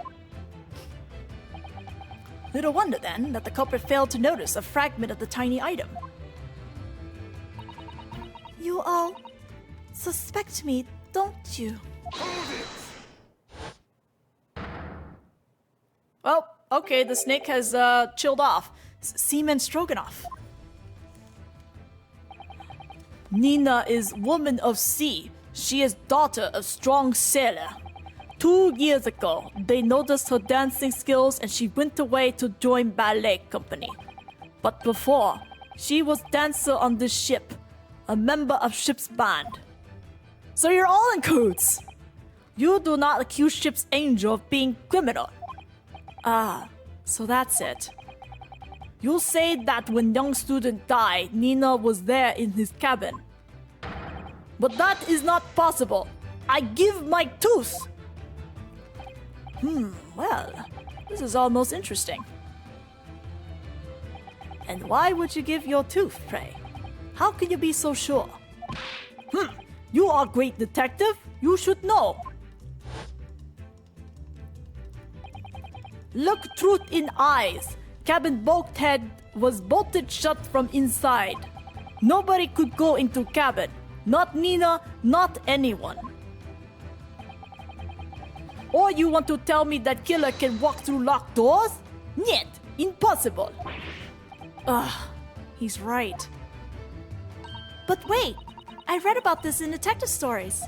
[SPEAKER 1] Little wonder, then, that the culprit failed to notice a fragment of the tiny item.
[SPEAKER 2] You all suspect me, don't you?
[SPEAKER 1] Well, okay, the snake has chilled off. Seaman Stroganoff. Nina is woman of sea. She is daughter of strong sailor. 2 years ago, they noticed her dancing skills and she went away to join ballet company. But before, she was dancer on this ship, a member of ship's band. So you're all in cahoots. You do not accuse ship's angel of being criminal.
[SPEAKER 2] Ah, so that's it.
[SPEAKER 1] You say that when young student died, Nina was there in his cabin. But that is not possible. I give my tooth.
[SPEAKER 2] Well, this is almost interesting.
[SPEAKER 1] And why would you give your tooth, pray? How can you be so sure? You are a great detective. You should know. Look truth in eyes. Cabin bulkhead was bolted shut from inside. Nobody could go into cabin. Not Nina, not anyone. Or you want to tell me that killer can walk through locked doors? Niet, impossible.
[SPEAKER 2] Ugh, he's right. But wait, I read about this in detective stories.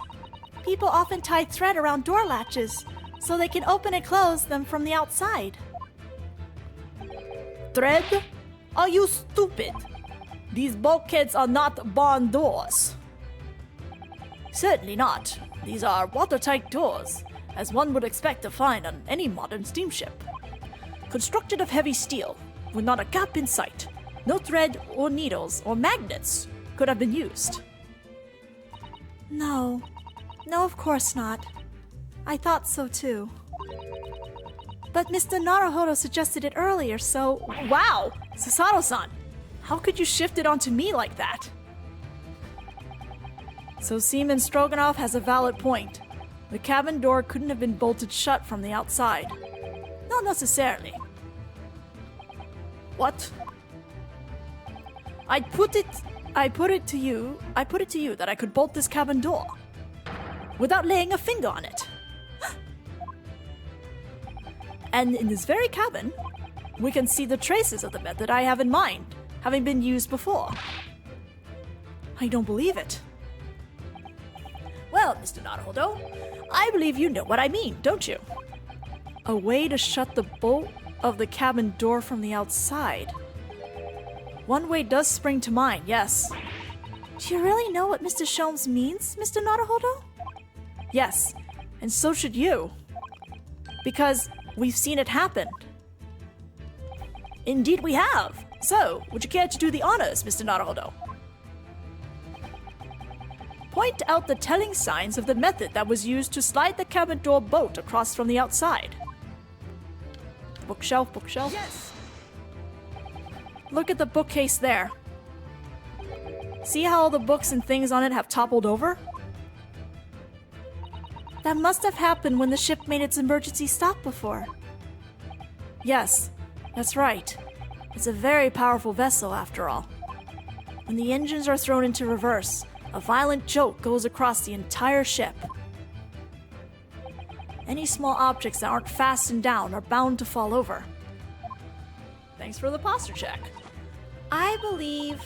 [SPEAKER 2] People often tie thread around door latches so they can open and close them from the outside.
[SPEAKER 1] Thread? Are you stupid? These bulkheads are not barn doors. Certainly not. These are watertight doors, as one would expect to find on any modern steamship. Constructed of heavy steel, with not a gap in sight, no thread or needles or magnets could have been used.
[SPEAKER 2] No, of course not. I thought so too. But Mr. Naruhodo suggested it earlier, so...
[SPEAKER 1] Wow! Susato-san! How could you shift it onto me like that? So Seaman Stroganoff has a valid point. The cabin door couldn't have been bolted shut from the outside. Not necessarily. What? I put it to you that I could bolt this cabin door without laying a finger on it. And in this very cabin, we can see the traces of the method I have in mind, having been used before. I don't believe it. Well, Mr. Naruhodo, I believe you know what I mean, don't you? A way to shut the bolt of the cabin door from the outside. One way does spring to mind, yes.
[SPEAKER 2] Do you really know what Mr. Sholmes means, Mr. Naruhodo?
[SPEAKER 1] Yes, and so should you. Because we've seen it happen. Indeed we have. So, would you care to do the honors, Mr. Naruhodo? Point out the telling signs of the method that was used to slide the cabin door bolt across from the outside. Bookshelf, bookshelf.
[SPEAKER 2] Yes!
[SPEAKER 1] Look at the bookcase there. See how all the books and things on it have toppled over?
[SPEAKER 2] That must have happened when the ship made its emergency stop before.
[SPEAKER 1] Yes, that's right. It's a very powerful vessel, after all. When the engines are thrown into reverse, a violent jolt goes across the entire ship. Any small objects that aren't fastened down are bound to fall over. Thanks for the posture check.
[SPEAKER 2] I believe...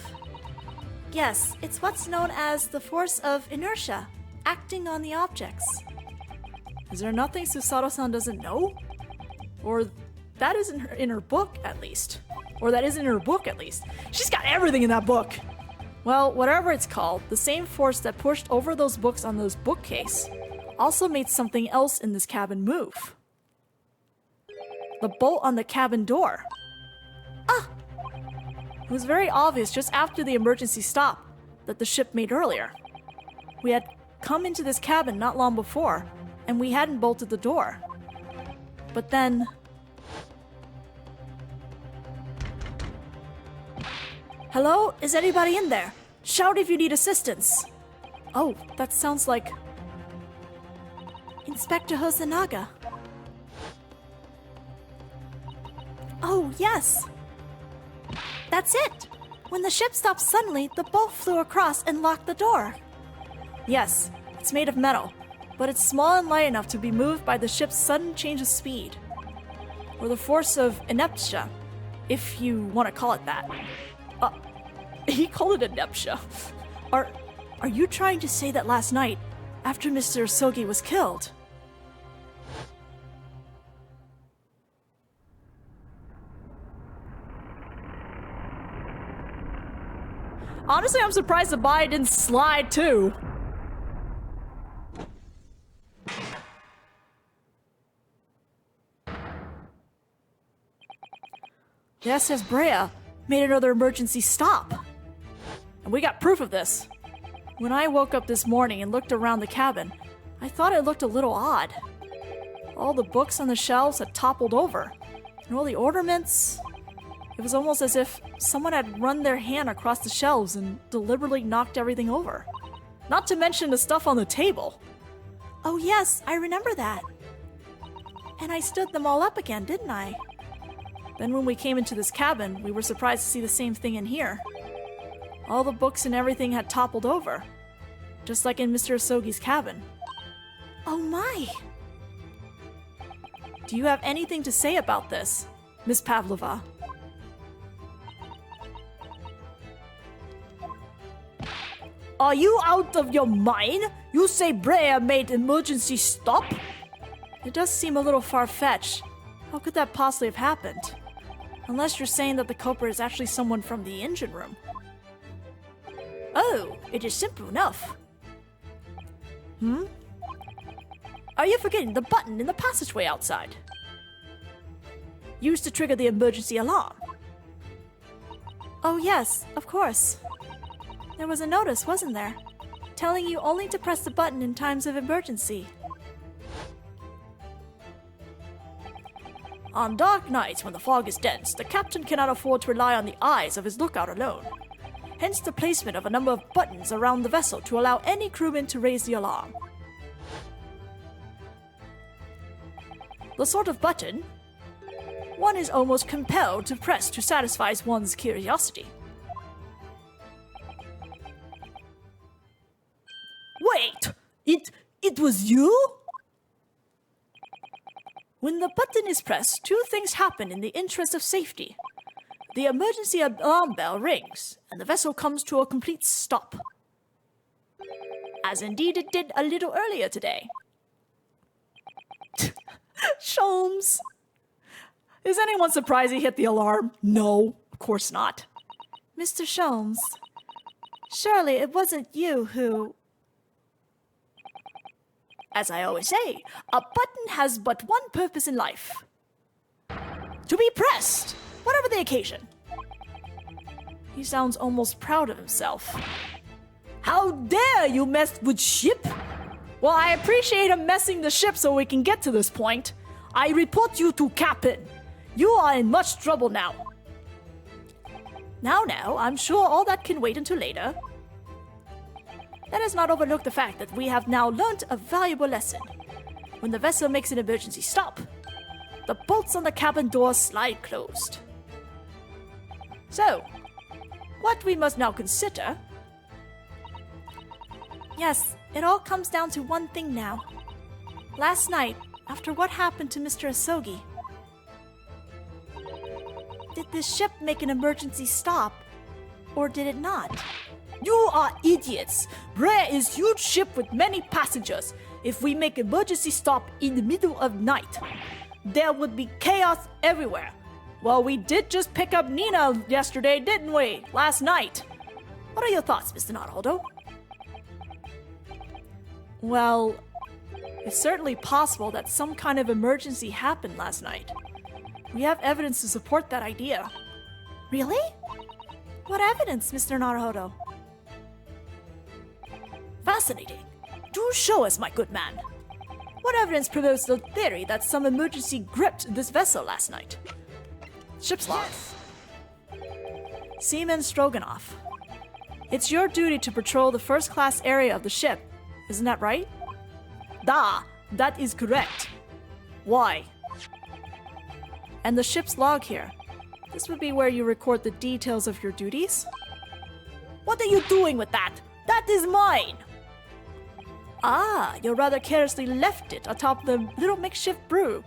[SPEAKER 2] Yes, it's what's known as the force of inertia, acting on the objects.
[SPEAKER 1] Is there nothing Susato-san doesn't know? Or that isn't in her book, at least. Or that isn't in her book, at least. She's got everything in that book! Well, whatever it's called, the same force that pushed over those books on those bookcase also made something else in this cabin move. The bolt on the cabin door. Ah! It was very obvious just after the emergency stop that the ship made earlier. We had come into this cabin not long before, and we hadn't bolted the door. But then... Hello? Is anybody in there? Shout if you need assistance. Oh, that sounds like...
[SPEAKER 2] Inspector Hosonaga. Oh, yes! That's it! When the ship stopped suddenly, the bolt flew across and locked the door.
[SPEAKER 1] Yes, it's made of metal, but it's small and light enough to be moved by the ship's sudden change of speed. Or the force of inertia, if you want to call it that. He called it inertia. Are you trying to say that last night, after Mr. Sogi was killed? Honestly, I'm surprised the body didn't slide too. The SS Brea made another emergency stop. And we got proof of this. When I woke up this morning and looked around the cabin, I thought it looked a little odd. All the books on the shelves had toppled over, and all the ornaments... It was almost as if someone had run their hand across the shelves and deliberately knocked everything over. Not to mention the stuff on the table.
[SPEAKER 2] Oh yes, I remember that. And I stood them all up again, didn't I?
[SPEAKER 1] Then when we came into this cabin, we were surprised to see the same thing in here.
[SPEAKER 2] All the books and everything had toppled over, just like in Mr. Asogi's cabin.
[SPEAKER 1] Oh my!
[SPEAKER 2] Do you have anything to say about this, Miss Pavlova?
[SPEAKER 1] Are you out of your mind? You say Brea made emergency stop?
[SPEAKER 2] It does seem a little far-fetched. How could that possibly have happened? Unless you're saying that the culprit is actually someone from the engine room.
[SPEAKER 1] Oh, it is simple enough. Are you forgetting the button in the passageway outside? Used to trigger the emergency alarm.
[SPEAKER 2] Oh yes, of course. There was a notice, wasn't there? Telling you only to press the button in times of emergency.
[SPEAKER 1] On dark nights when the fog is dense, the captain cannot afford to rely on the eyes of his lookout alone. Hence the placement of a number of buttons around the vessel to allow any crewman to raise the alarm. The sort of button one is almost compelled to press to satisfy one's curiosity. Wait! It was you? When the button is pressed, two things happen in the interest of safety. The emergency alarm bell rings, and the vessel comes to a complete stop. As indeed it did a little earlier today.
[SPEAKER 2] Sholmes! Is anyone surprised he hit the alarm? No, of course not. Mr. Sholmes, surely it wasn't you who...
[SPEAKER 1] As I always say, a button has but one purpose in life. To be pressed, whatever the occasion.
[SPEAKER 2] He sounds almost proud of himself.
[SPEAKER 1] How dare you mess with ship?
[SPEAKER 2] Well, I appreciate him messing the ship so we can get to this point.
[SPEAKER 1] I report you to Captain. You are in much trouble now. Now, I'm sure all that can wait until later. Let us not overlook the fact that we have now learnt a valuable lesson. When the vessel makes an emergency stop, the bolts on the cabin door slide closed. So, what we must now consider...
[SPEAKER 2] Yes, it all comes down to one thing now. Last night, after what happened to Mr. Asogi, did this ship make an emergency stop, or did it not?
[SPEAKER 1] You are idiots! Brea is huge ship with many passengers. If we make emergency stop in the middle of night, there would be chaos everywhere.
[SPEAKER 2] Well, we did just pick up Nina yesterday, didn't we? Last night.
[SPEAKER 1] What are your thoughts, Mr. Naruhodo?
[SPEAKER 2] Well, it's certainly possible that some kind of emergency happened last night. We have evidence to support that idea.
[SPEAKER 1] Really?
[SPEAKER 2] What evidence, Mr. Naruhodo?
[SPEAKER 1] Fascinating. Do show us, my good man. What evidence promotes the theory that some emergency gripped this vessel last night?
[SPEAKER 2] Ship's log. Seaman Stroganoff. It's your duty to patrol the first-class area of the ship. Isn't that right?
[SPEAKER 1] Da, that is correct. Why?
[SPEAKER 2] And the ship's log here. This would be where you record the details of your duties.
[SPEAKER 1] What are you doing with that? That is mine! Ah, you rather carelessly left it atop the little makeshift biru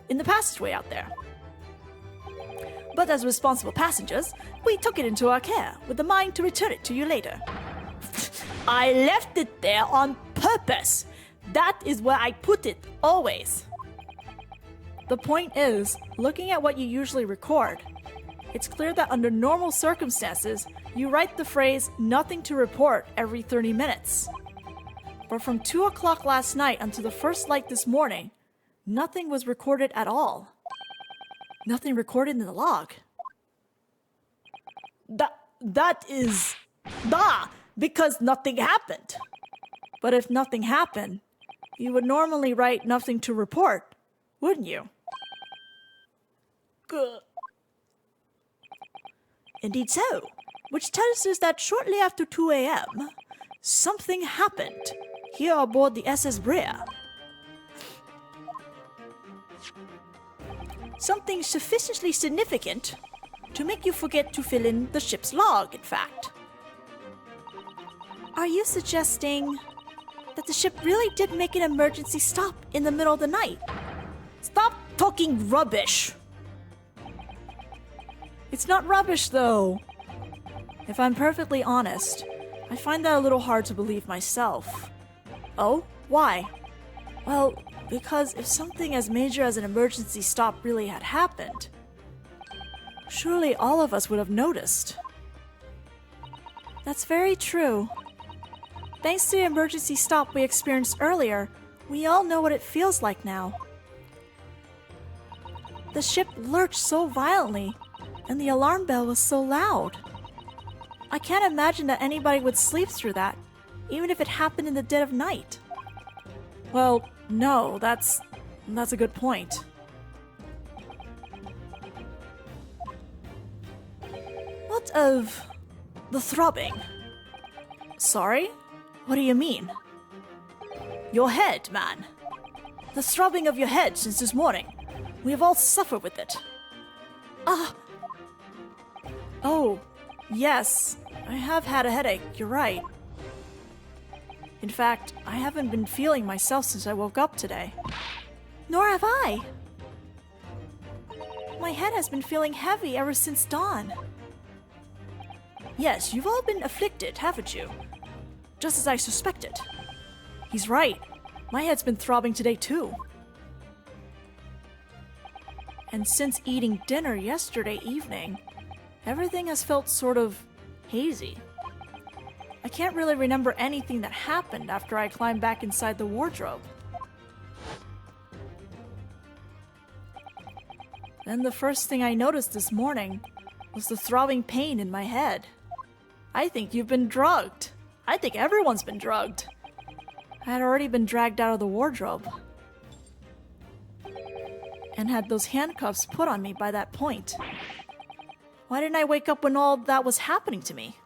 [SPEAKER 1] in the passageway out there. But as responsible passengers, we took it into our care with the mind to return it to you later. I left it there on purpose. That is where I put it, always.
[SPEAKER 2] The point is, looking at what you usually record, it's clear that under normal circumstances, you write the phrase, "nothing to report," every 30 minutes. But from 2 o'clock last night until the first light this morning, nothing was recorded at all. Nothing recorded in the log.
[SPEAKER 1] That is... because nothing happened.
[SPEAKER 2] But if nothing happened, you would normally write "nothing to report," wouldn't you?
[SPEAKER 1] Indeed so. Which tells us that shortly after 2 a.m., something happened here aboard the SS Brea. Something sufficiently significant To make you forget to fill in the ship's log, in fact.
[SPEAKER 2] Are you suggesting that the ship really did make an emergency stop in the middle of the night?
[SPEAKER 1] Stop talking rubbish!
[SPEAKER 2] It's not rubbish, though. If I'm perfectly honest, I find that a little hard to believe myself.
[SPEAKER 1] Oh? Why?
[SPEAKER 2] Well, because if something as major as an emergency stop really had happened, surely all of us would have noticed. That's very true. Thanks to the emergency stop we experienced earlier, we all know what it feels like now. The ship lurched so violently, and the alarm bell was so loud. I can't imagine that anybody would sleep through that, even if it happened in the dead of night.
[SPEAKER 1] Well, no, that's a good point.
[SPEAKER 2] What of the throbbing?
[SPEAKER 1] Sorry? What do you mean? Your head, man. The throbbing of your head since this morning. We have all suffered with it.
[SPEAKER 2] Oh, yes. I have had a headache, you're right. In fact, I haven't been feeling myself since I woke up today. Nor have I. My head has been feeling heavy ever since dawn.
[SPEAKER 1] Yes, you've all been afflicted, haven't you? Just as I suspected. He's right. My head's been throbbing today too.
[SPEAKER 2] And since eating dinner yesterday evening, everything has felt sort of hazy. I can't really remember anything that happened after I climbed back inside the wardrobe. Then the first thing I noticed this morning was the throbbing pain in my head.
[SPEAKER 1] I think you've been drugged. I think everyone's been drugged.
[SPEAKER 2] I had already been dragged out of the wardrobe and had those handcuffs put on me by that point. Why didn't I wake up when all that was happening to me?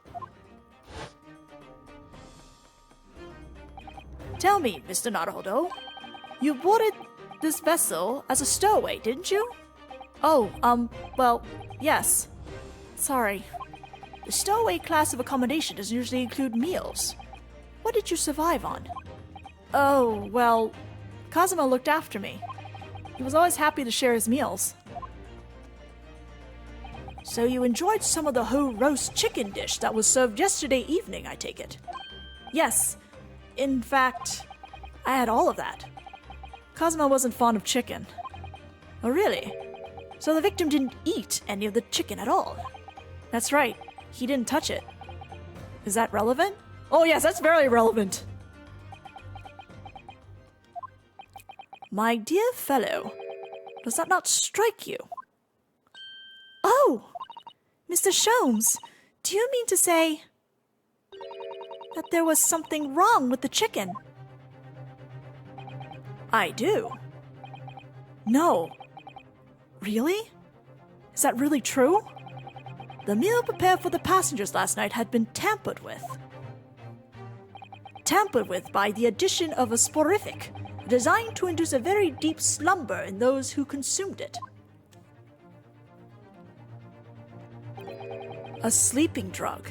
[SPEAKER 1] Tell me, Mr. Naruhodo, you boarded this vessel as a stowaway, didn't you?
[SPEAKER 2] Oh, well, yes. Sorry.
[SPEAKER 1] The stowaway class of accommodation doesn't usually include meals. What did you survive on?
[SPEAKER 2] Oh, well, Kazuma looked after me. He was always happy to share his meals.
[SPEAKER 1] So you enjoyed some of the whole roast chicken dish that was served yesterday evening, I take it?
[SPEAKER 2] Yes. In fact, I had all of that. Kazuma wasn't fond of chicken.
[SPEAKER 1] Oh, really? So the victim didn't eat any of the chicken at all?
[SPEAKER 2] That's right. He didn't touch it. Is that relevant?
[SPEAKER 1] Oh yes, that's very relevant. My dear fellow, does that not strike you?
[SPEAKER 2] Oh! Mr. Sholmes, do you mean to say that there was something wrong with the chicken?
[SPEAKER 1] I do.
[SPEAKER 2] No. Really? Is that really true?
[SPEAKER 1] The meal prepared for the passengers last night had been tampered with. Tampered with by the addition of a sporific, designed to induce a very deep slumber in those who consumed it.
[SPEAKER 2] A sleeping drug?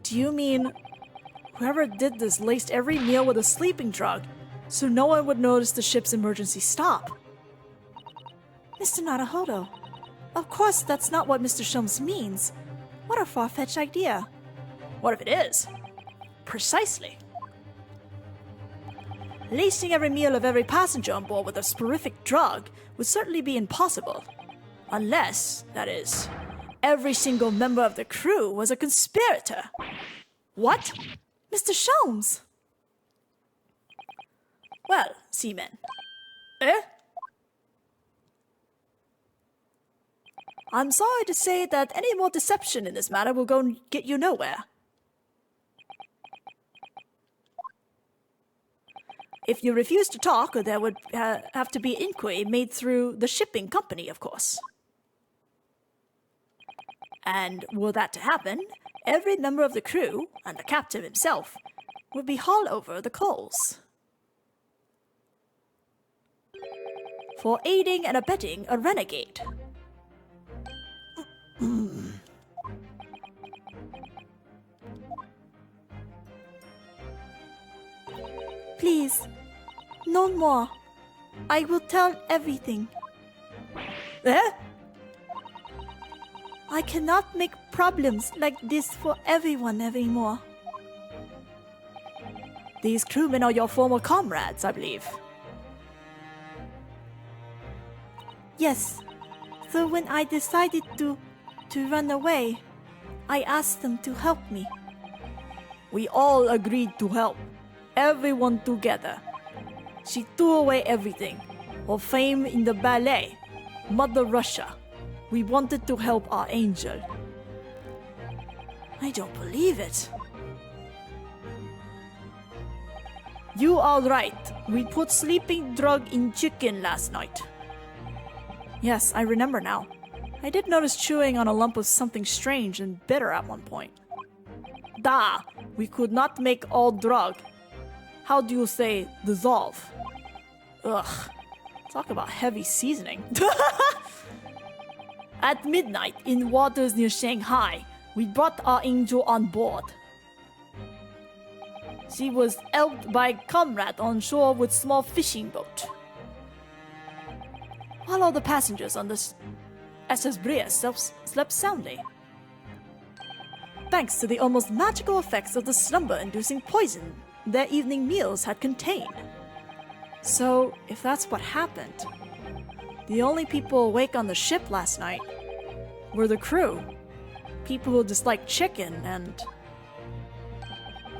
[SPEAKER 2] Do you mean whoever did this laced every meal with a sleeping drug so no one would notice the ship's emergency stop? Mr. Naruhodo, of course that's not what Mr. Sholmes means. What a far-fetched idea.
[SPEAKER 1] What if it is? Precisely. Lacing every meal of every passenger on board with a sporific drug would certainly be impossible. Unless, that is, every single member of the crew was a conspirator.
[SPEAKER 2] What? Mr. Sholmes?
[SPEAKER 1] Well, seamen. Eh? I'm sorry to say that any more deception in this matter will go and get you nowhere. If you refuse to talk, there would have to be inquiry made through the shipping company, of course. And were that to happen, every member of the crew, and the captain himself, would be hauled over the coals for aiding and abetting a renegade.
[SPEAKER 2] Please, no more. I will tell everything.
[SPEAKER 1] Eh?
[SPEAKER 2] I cannot make problems like this for everyone anymore.
[SPEAKER 1] These crewmen are your former comrades, I believe.
[SPEAKER 2] Yes. So when I decided to run away, I asked them to help me.
[SPEAKER 1] We all agreed to help. Everyone together. She threw away everything. Her fame in the ballet. Mother Russia. We wanted to help our angel.
[SPEAKER 2] I don't believe it.
[SPEAKER 1] You are right. We put sleeping drug in chicken last night.
[SPEAKER 2] Yes, I remember now. I did notice chewing on a lump of something strange and bitter at one point.
[SPEAKER 1] Da! We could not make all drug. How do you say dissolve? Ugh. Talk about heavy seasoning. At midnight, in waters near Shanghai, we brought our angel on board. She was helped by a comrade on shore with small fishing boat. While all the passengers on the SS Bria slept soundly. Thanks to the almost magical effects of the slumber-inducing poison their evening meals had contained.
[SPEAKER 2] So, if that's what happened, the only people awake on the ship last night were the crew, people who disliked chicken, and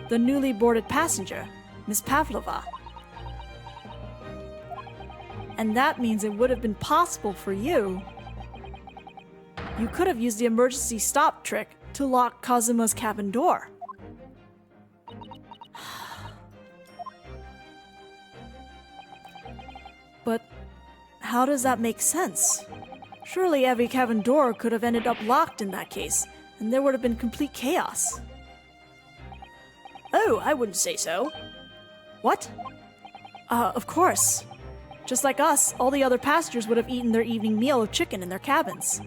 [SPEAKER 2] the newly boarded passenger, Miss Pavlova. And that means it would have been possible for you. You could have used the emergency stop trick to lock Kazuma's cabin door. But how does that make sense? Surely every cabin door could have ended up locked in that case, and there would have been complete chaos.
[SPEAKER 1] Oh, I wouldn't say so.
[SPEAKER 2] What? Of course. Just like us, all the other passengers would have eaten their evening meal of chicken in their cabins,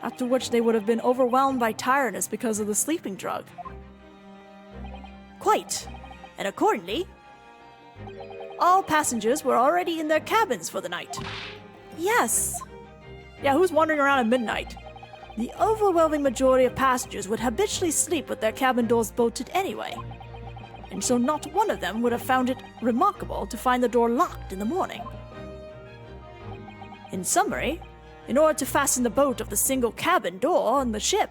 [SPEAKER 2] after which they would have been overwhelmed by tiredness because of the sleeping drug.
[SPEAKER 1] Quite. And accordingly, all passengers were already in their cabins for the night.
[SPEAKER 2] Yes.
[SPEAKER 1] Yeah, who's wandering around at midnight? The overwhelming majority of passengers would habitually sleep with their cabin doors bolted anyway. And so not one of them would have found it remarkable to find the door locked in the morning. In summary, in order to fasten the bolt of the single cabin door on the ship,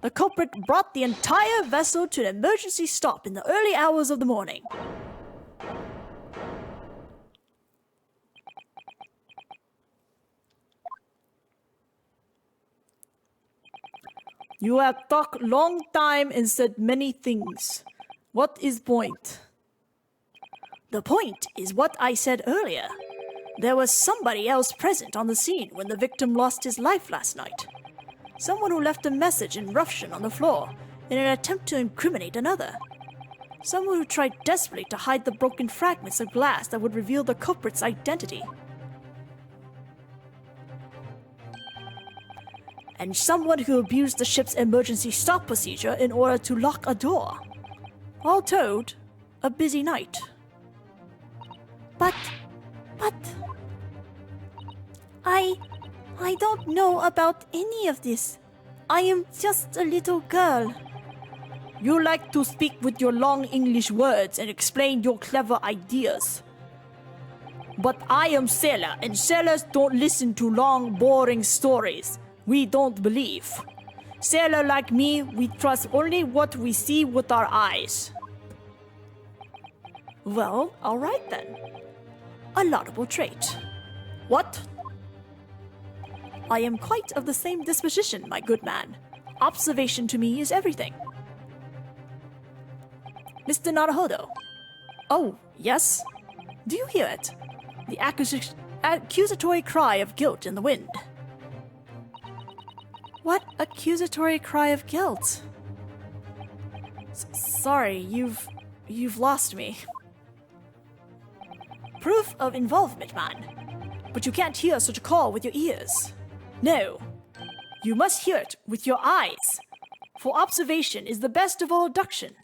[SPEAKER 1] the culprit brought the entire vessel to an emergency stop in the early hours of the morning. You have talked long time and said many things. What is point? The point is what I said earlier. There was somebody else present on the scene when the victim lost his life last night. Someone who left a message in Russian on the floor in an attempt to incriminate another. Someone who tried desperately to hide the broken fragments of glass that would reveal the culprit's identity. And someone who abused the ship's emergency stop procedure in order to lock a door. All told, a busy night.
[SPEAKER 2] But... I don't know about any of this. I am just a little girl.
[SPEAKER 1] You like to speak with your long English words and explain your clever ideas. But I am sailor, and sailors don't listen to long, boring stories. We don't believe. Sailor like me, we trust only what we see with our eyes.
[SPEAKER 2] Well, all right then.
[SPEAKER 1] A laudable trait. What? I am quite of the same disposition, my good man. Observation to me is everything. Mr. Naruhodo. Oh, yes? Do you hear it? The accusatory cry of guilt in the wind.
[SPEAKER 2] What accusatory cry of guilt? Sorry, you've lost me.
[SPEAKER 1] Proof of involvement, man. But you can't hear such a call with your ears. No. You must hear it with your eyes, for observation is the best of all deduction.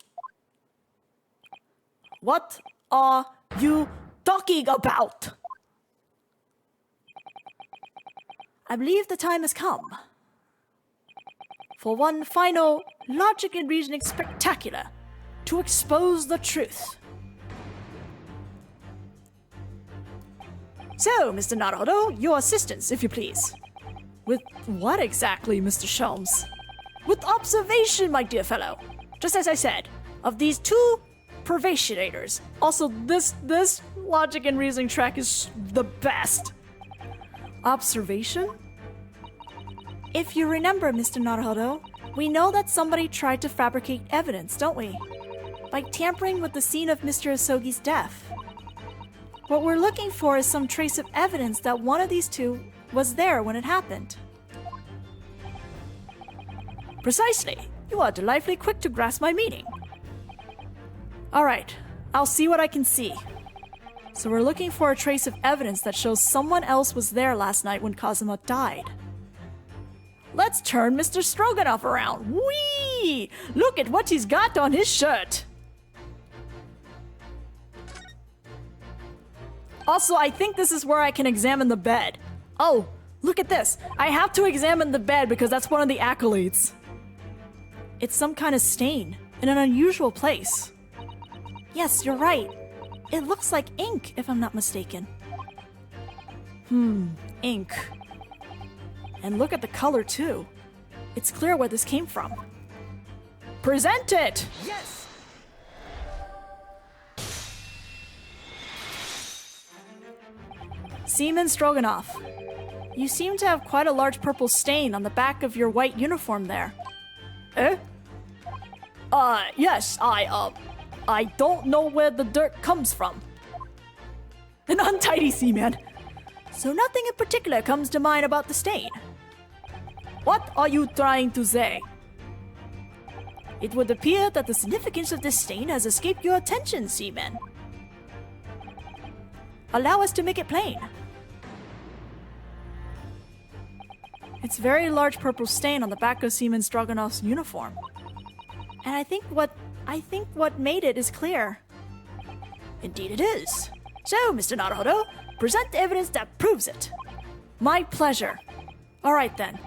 [SPEAKER 1] What are you talking about? I believe the time has come for one final logic and reasoning spectacular to expose the truth. So, Mr. Naruto, your assistance, if you please. With what exactly, Mr. Sholmes? With observation, my dear fellow. Just as I said, of these two Perfectionators. Also, this logic and reasoning track is the best. Observation? If you remember, Mr. Naruto, we know that somebody tried to fabricate evidence, don't we? By tampering with the scene of Mr. Asogi's death. What we're looking for is some trace of evidence that one of these two was there when it happened. Precisely. You are delightfully quick to grasp my meaning. Alright, I'll see what I can see. So we're looking for a trace of evidence that shows someone else was there last night when Kazuma died. Let's turn Mr. Stroganoff around. Whee! Look at what he's got on his shirt. Also, I think this is where I can examine the bed. Oh, look at this. I have to examine the bed because that's one of the accolades. It's some kind of stain in an unusual place. Yes, you're right. It looks like ink, if I'm not mistaken. Ink. And look at the color, too. It's clear where this came from. Present it!
[SPEAKER 3] Yes!
[SPEAKER 1] Seaman Stroganoff. You seem to have quite a large purple stain on the back of your white uniform there. Eh? Yes, I don't know where the dirt comes from. An untidy seaman. So nothing in particular comes to mind about the stain. What are you trying to say? It would appear that the significance of this stain has escaped your attention, seaman. Allow us to make it plain. It's a very large purple stain on the back of Seaman Stroganoff's uniform. And I think what made it is clear. Indeed it is. So, Mr. Naruto, present the evidence that proves it. My pleasure. Alright then.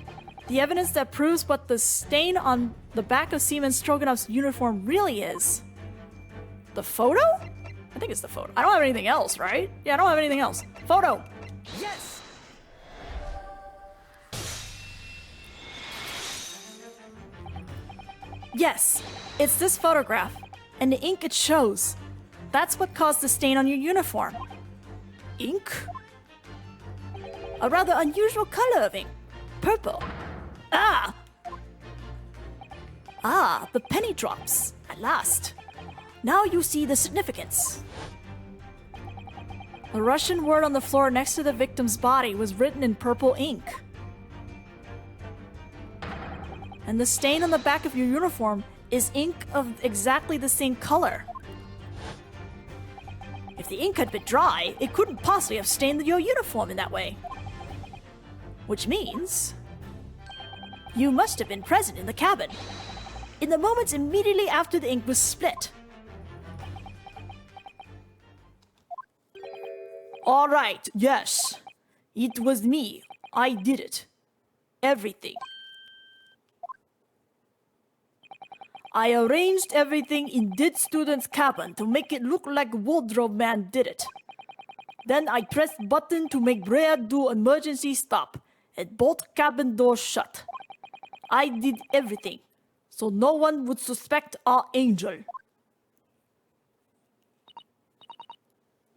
[SPEAKER 1] The evidence that proves what the stain on the back of Seaman Stroganoff's uniform really is. The photo? I think it's the photo. I don't have anything else, right? Yeah, I don't have anything else. Photo!
[SPEAKER 3] Yes!
[SPEAKER 1] Yes, it's this photograph, and the ink it shows. That's what caused the stain on your uniform. Ink? A rather unusual color of ink. Purple. Ah, the penny drops. At last. Now you see the significance. The Russian word on the floor next to the victim's body was written in purple ink. And the stain on the back of your uniform is ink of exactly the same color. If the ink had been dry, it couldn't possibly have stained your uniform in that way. Which means you must have been present in the cabin, in the moments immediately after the ink was split. All right, yes. It was me. I did it. Everything. I arranged everything in dead student's cabin to make it look like wardrobe man did it. Then I pressed button to make Brea do emergency stop and both cabin doors shut. I did everything, so no one would suspect our angel.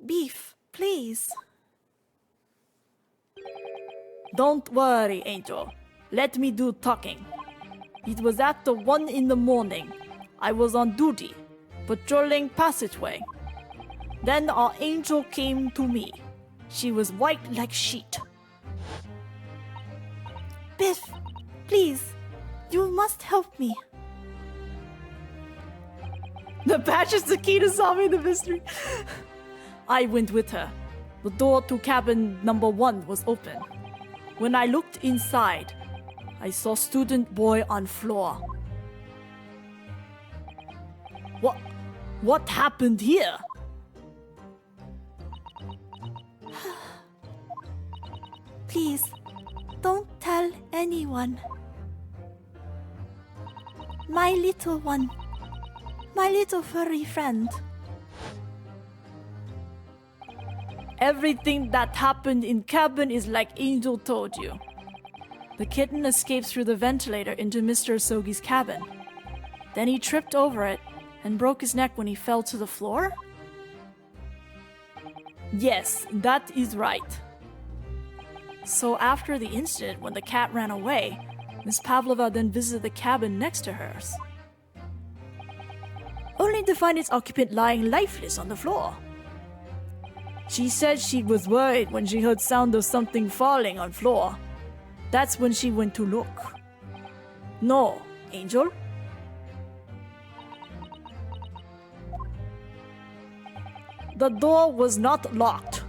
[SPEAKER 2] Beef, please.
[SPEAKER 1] Don't worry, Angel. Let me do talking. It was after 1 in the morning. I was on duty, patrolling passageway. Then our angel came to me. She was white like sheet.
[SPEAKER 2] Biff, please, you must help me.
[SPEAKER 1] The patch is the key to solving the mystery. I went with her. The door to cabin number 1 was open. When I looked inside, I saw student boy on floor. What happened here?
[SPEAKER 2] Please, don't tell anyone. My little one. My little furry friend.
[SPEAKER 1] Everything that happened in cabin is like Angel told you. The kitten escaped through the ventilator into Mr. Asogi's cabin. Then he tripped over it and broke his neck when he fell to the floor? Yes, that is right. So after the incident when the cat ran away, Miss Pavlova then visited the cabin next to hers, only to find its occupant lying lifeless on the floor. She said she was worried when she heard sound of something falling on floor. That's when she went to look. No, Angel? The door was not locked,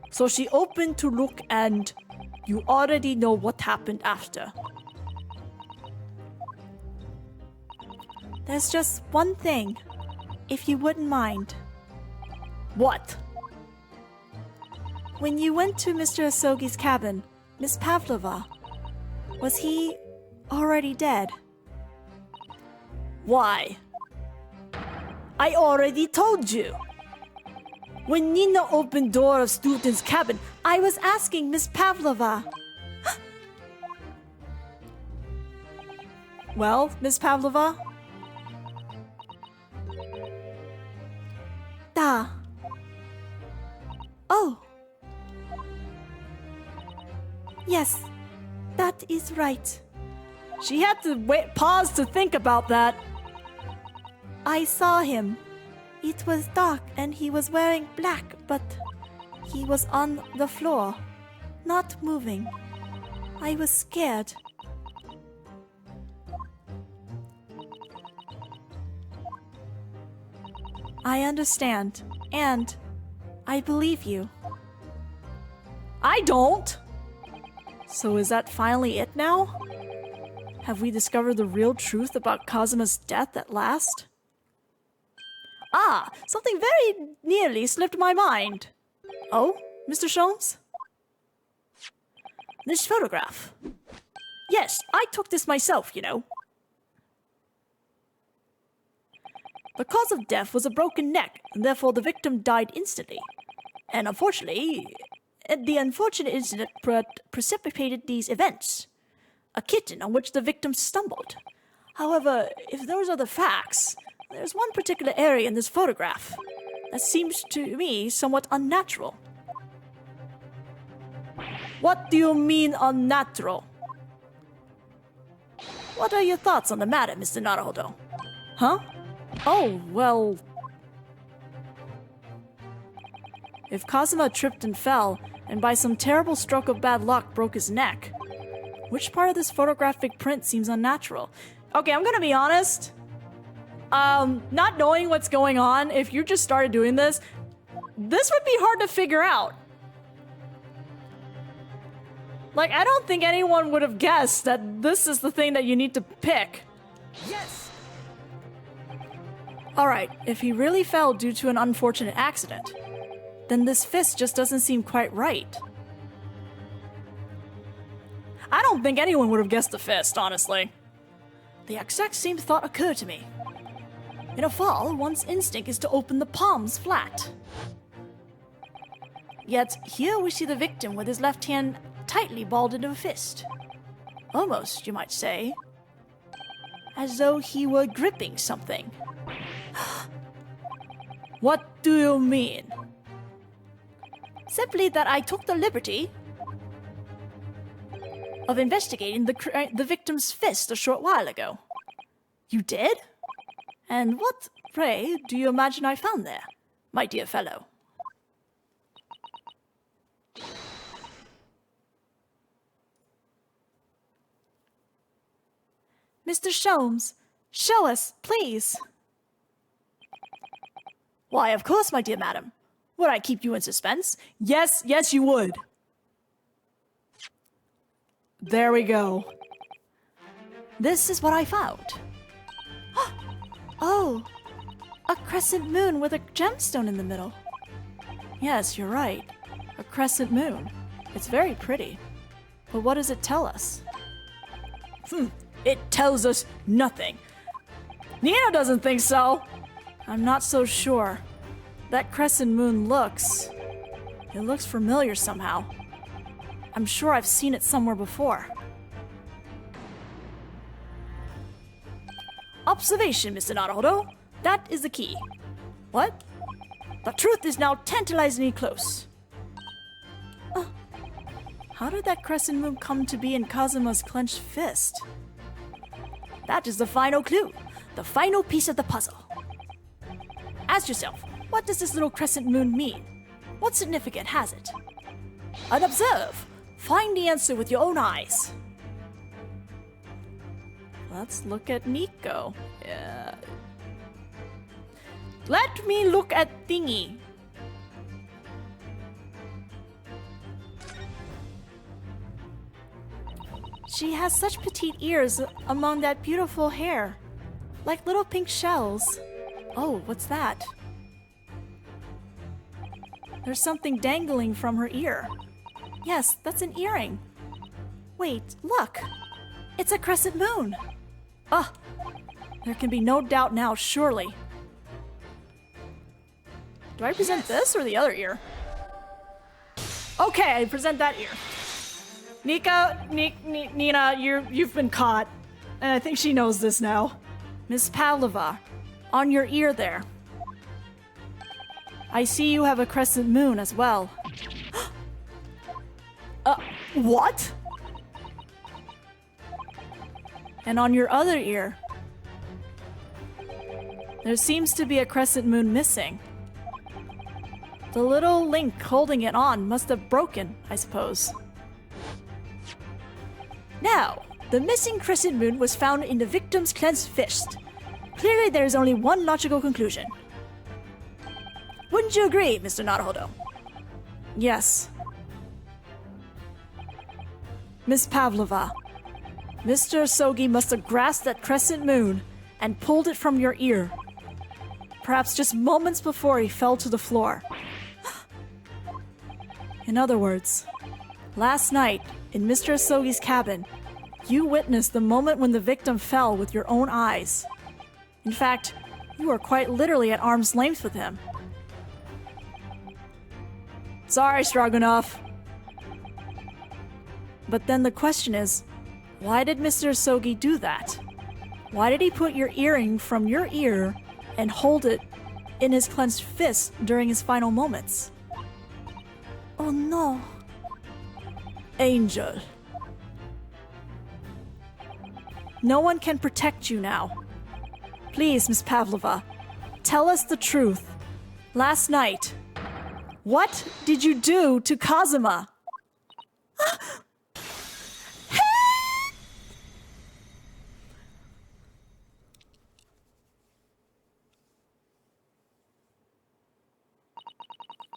[SPEAKER 1] so she opened to look and you already know what happened after.
[SPEAKER 2] There's just one thing, if you wouldn't mind.
[SPEAKER 1] What?
[SPEAKER 2] When you went to Mr. Asogi's cabin, Miss Pavlova, was he already dead?
[SPEAKER 1] Why? I already told you. When Nina opened door of student's cabin,
[SPEAKER 2] I was asking Miss Pavlova.
[SPEAKER 1] Well, Miss Pavlova?
[SPEAKER 2] Da. Oh. Yes, that is right.
[SPEAKER 1] She had to pause to think about that.
[SPEAKER 2] I saw him. It was dark and he was wearing black, but he was on the floor, not moving. I was scared. I understand, and I believe you.
[SPEAKER 1] I don't! So is that finally it now? Have we discovered the real truth about Kazuma's death at last? Ah, something very nearly slipped my mind. Oh, Mr. Sholmes? This photograph. Yes, I took this myself, you know. The cause of death was a broken neck, and therefore the victim died instantly. And unfortunately, the unfortunate incident precipitated these events. A kitten on which the victim stumbled. However, if those are the facts, there's one particular area in this photograph that seems to me somewhat unnatural. What do you mean unnatural? What are your thoughts on the matter, Mr. Naruhodo? Huh? Oh, well... If Kazuma tripped and fell, and by some terrible stroke of bad luck broke his neck, which part of this photographic print seems unnatural? Okay, I'm gonna be honest. Not knowing what's going on, if you just started doing this would be hard to figure out. Like, I don't think anyone would have guessed that this is the thing that you need to pick. Yes! Alright, if he really fell due to an unfortunate accident, then this fist just doesn't seem quite right. I don't think anyone would have guessed the fist, honestly. The exact same thought occurred to me. In a fall, one's instinct is to open the palms flat. Yet, here we see the victim with his left hand tightly balled into a fist. Almost, you might say, as though he were gripping something. What do you mean? Simply that I took the liberty of investigating the victim's fist a short while ago. You did? And what, pray, do you imagine I found there, my dear fellow?
[SPEAKER 2] Mr. Sholmes, show us, please.
[SPEAKER 1] Why, of course, my dear madam. Would I keep you in suspense? Yes, yes, you would. There we go.
[SPEAKER 2] This is what I found. Oh, a crescent moon with a gemstone in the middle. Yes, you're right. A crescent moon. It's very pretty. But what does it tell us?
[SPEAKER 1] It tells us nothing. Nina doesn't think so.
[SPEAKER 2] I'm not so sure. That crescent moon looks... It looks familiar somehow. I'm sure I've seen it somewhere before.
[SPEAKER 1] Observation, Mr. Naruhodo. That is the key. What? The truth is now tantalizingly close.
[SPEAKER 2] How did that crescent moon come to be in Kazuma's clenched fist?
[SPEAKER 1] That is the final clue. The final piece of the puzzle. Ask yourself, what does this little crescent moon mean? What significance has it? And observe. Find the answer with your own eyes.
[SPEAKER 2] Let's look at Nico.
[SPEAKER 1] Let me look at Thingy.
[SPEAKER 2] She has such petite ears among that beautiful hair. Like little pink shells. Oh, what's that? There's something dangling from her ear. Yes, that's an earring. Wait, look! It's a crescent moon! There can be no doubt now, surely.
[SPEAKER 1] Do I present this or the other ear? Okay, I present that ear. Nina, you've been caught. And I think she knows this now.
[SPEAKER 2] Miss Pavlova, on your ear there. I see you have a crescent moon as well.
[SPEAKER 1] What?
[SPEAKER 2] And on your other ear, there seems to be a crescent moon missing. The little link holding it on must have broken, I suppose.
[SPEAKER 1] Now, the missing crescent moon was found in the victim's clenched fist. Clearly, there is only one logical conclusion. Wouldn't you agree, Mr. Naruhodo?
[SPEAKER 2] Yes. Miss Pavlova, Mr. Asogi must have grasped that crescent moon and pulled it from your ear. Perhaps just moments before he fell to the floor. In other words, last night, in Mr. Asogi's cabin, you witnessed the moment when the victim fell with your own eyes. In fact, you were quite literally at arm's length with him.
[SPEAKER 1] Sorry, Stroganoff.
[SPEAKER 2] But then the question is, why did Mr. Asogi do that? Why did he put your earring from your ear and hold it in his clenched fist during his final moments? Oh no.
[SPEAKER 1] Angel.
[SPEAKER 2] No one can protect you now. Please, Miss Pavlova, tell us the truth. Last night, what did you do to Kazuma?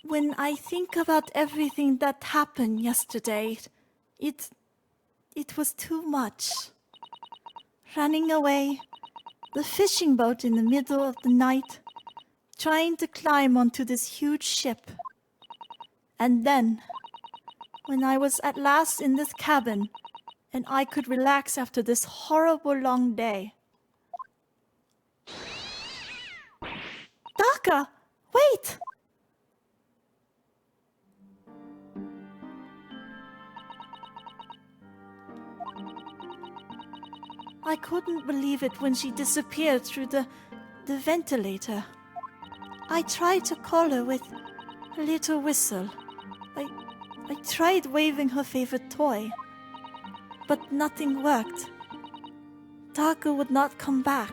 [SPEAKER 2] When I think about everything that happened yesterday, it was too much. Running away, the fishing boat in the middle of the night, trying to climb onto this huge ship. And then, when I was at last in this cabin, and I could relax after this horrible long day. Daka, wait! I couldn't believe it when she disappeared through the ventilator. I tried to call her with a little whistle. I tried waving her favorite toy, but nothing worked. Taka would not come back.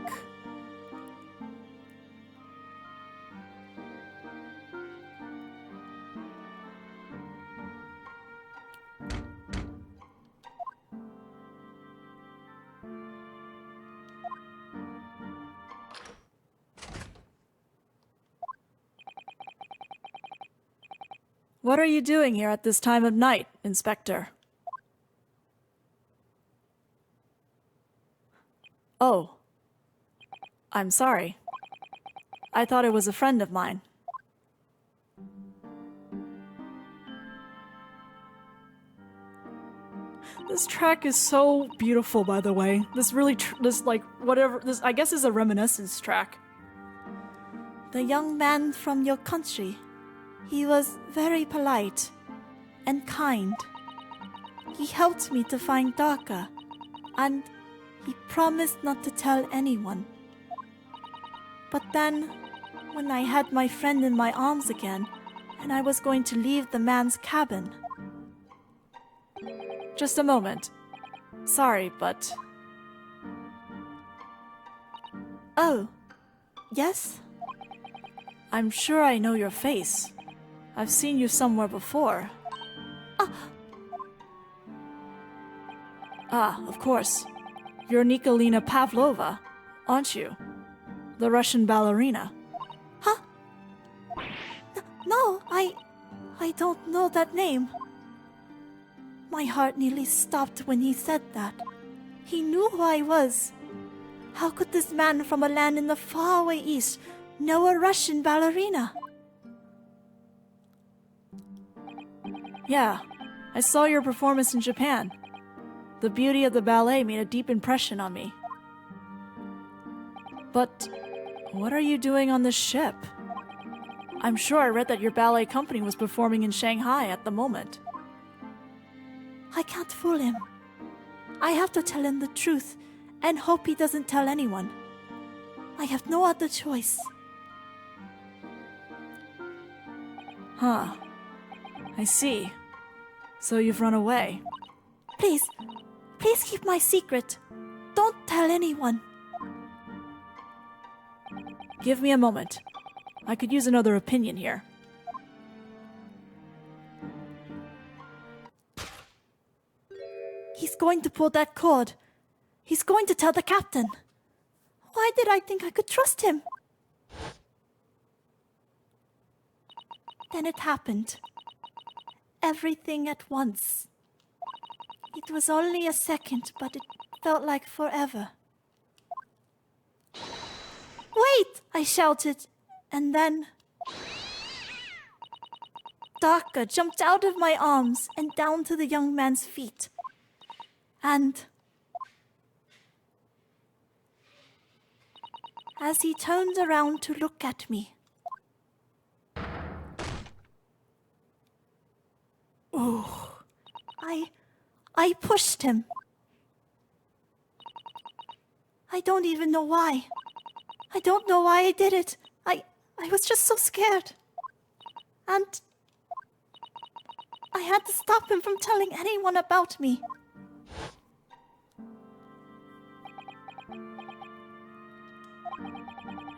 [SPEAKER 2] What are you doing here at this time of night, Inspector? Oh. I'm sorry. I thought it was a friend of mine. This track is so beautiful, by the way. I guess is a reminiscence track.
[SPEAKER 1] The young man from your country. He was very polite and kind. He helped me to find Daka, and he promised not to tell anyone. But then, when I had my friend in my arms again, and I was going to leave the man's cabin...
[SPEAKER 2] Just a moment. Sorry, but...
[SPEAKER 1] Oh, yes?
[SPEAKER 2] I'm sure I know your face. I've seen you somewhere before. Of course. You're Nikolina Pavlova, aren't you? The Russian ballerina.
[SPEAKER 1] Huh? No, I don't know that name. My heart nearly stopped when he said that. He knew who I was. How could this man from a land in the faraway east know a Russian ballerina?
[SPEAKER 2] Yeah, I saw your performance in Japan. The beauty of the ballet made a deep impression on me. But what are you doing on this ship? I'm sure I read that your ballet company was performing in Shanghai at the moment.
[SPEAKER 1] I can't fool him. I have to tell him the truth and hope he doesn't tell anyone. I have no other choice.
[SPEAKER 2] Huh. I see. So you've run away.
[SPEAKER 1] Please keep my secret. Don't tell anyone.
[SPEAKER 2] Give me a moment. I could use another opinion here.
[SPEAKER 1] He's going to pull that cord. He's going to tell the captain. Why did I think I could trust him? Then it happened. Everything at once. It was only a second, but it felt like forever. Wait! I shouted, and then... Daka jumped out of my arms and down to the young man's feet. And... as he turned around to look at me... Oh, I pushed him. I don't even know why. I don't know why I did it. I was just so scared. And I had to stop him from telling anyone about me.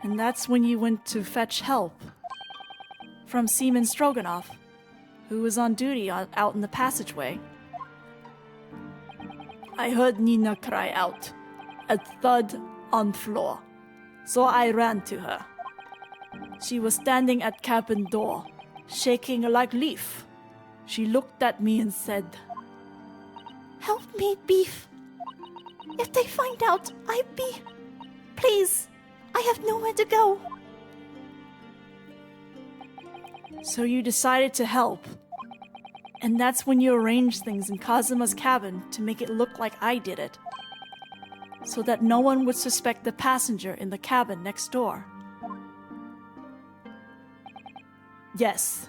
[SPEAKER 2] And that's when you went to fetch help from Seaman Stroganoff, who was on duty out in the passageway. I heard Nina cry out, a thud on floor, so I ran to her. She was standing at cabin door, shaking like leaf. She looked at me and said,
[SPEAKER 1] "Help me, Beef. If they find out, please, I have nowhere to go."
[SPEAKER 2] So you decided to help. And that's when you arranged things in Kazuma's cabin to make it look like I did it, so that no one would suspect the passenger in the cabin next door. Yes.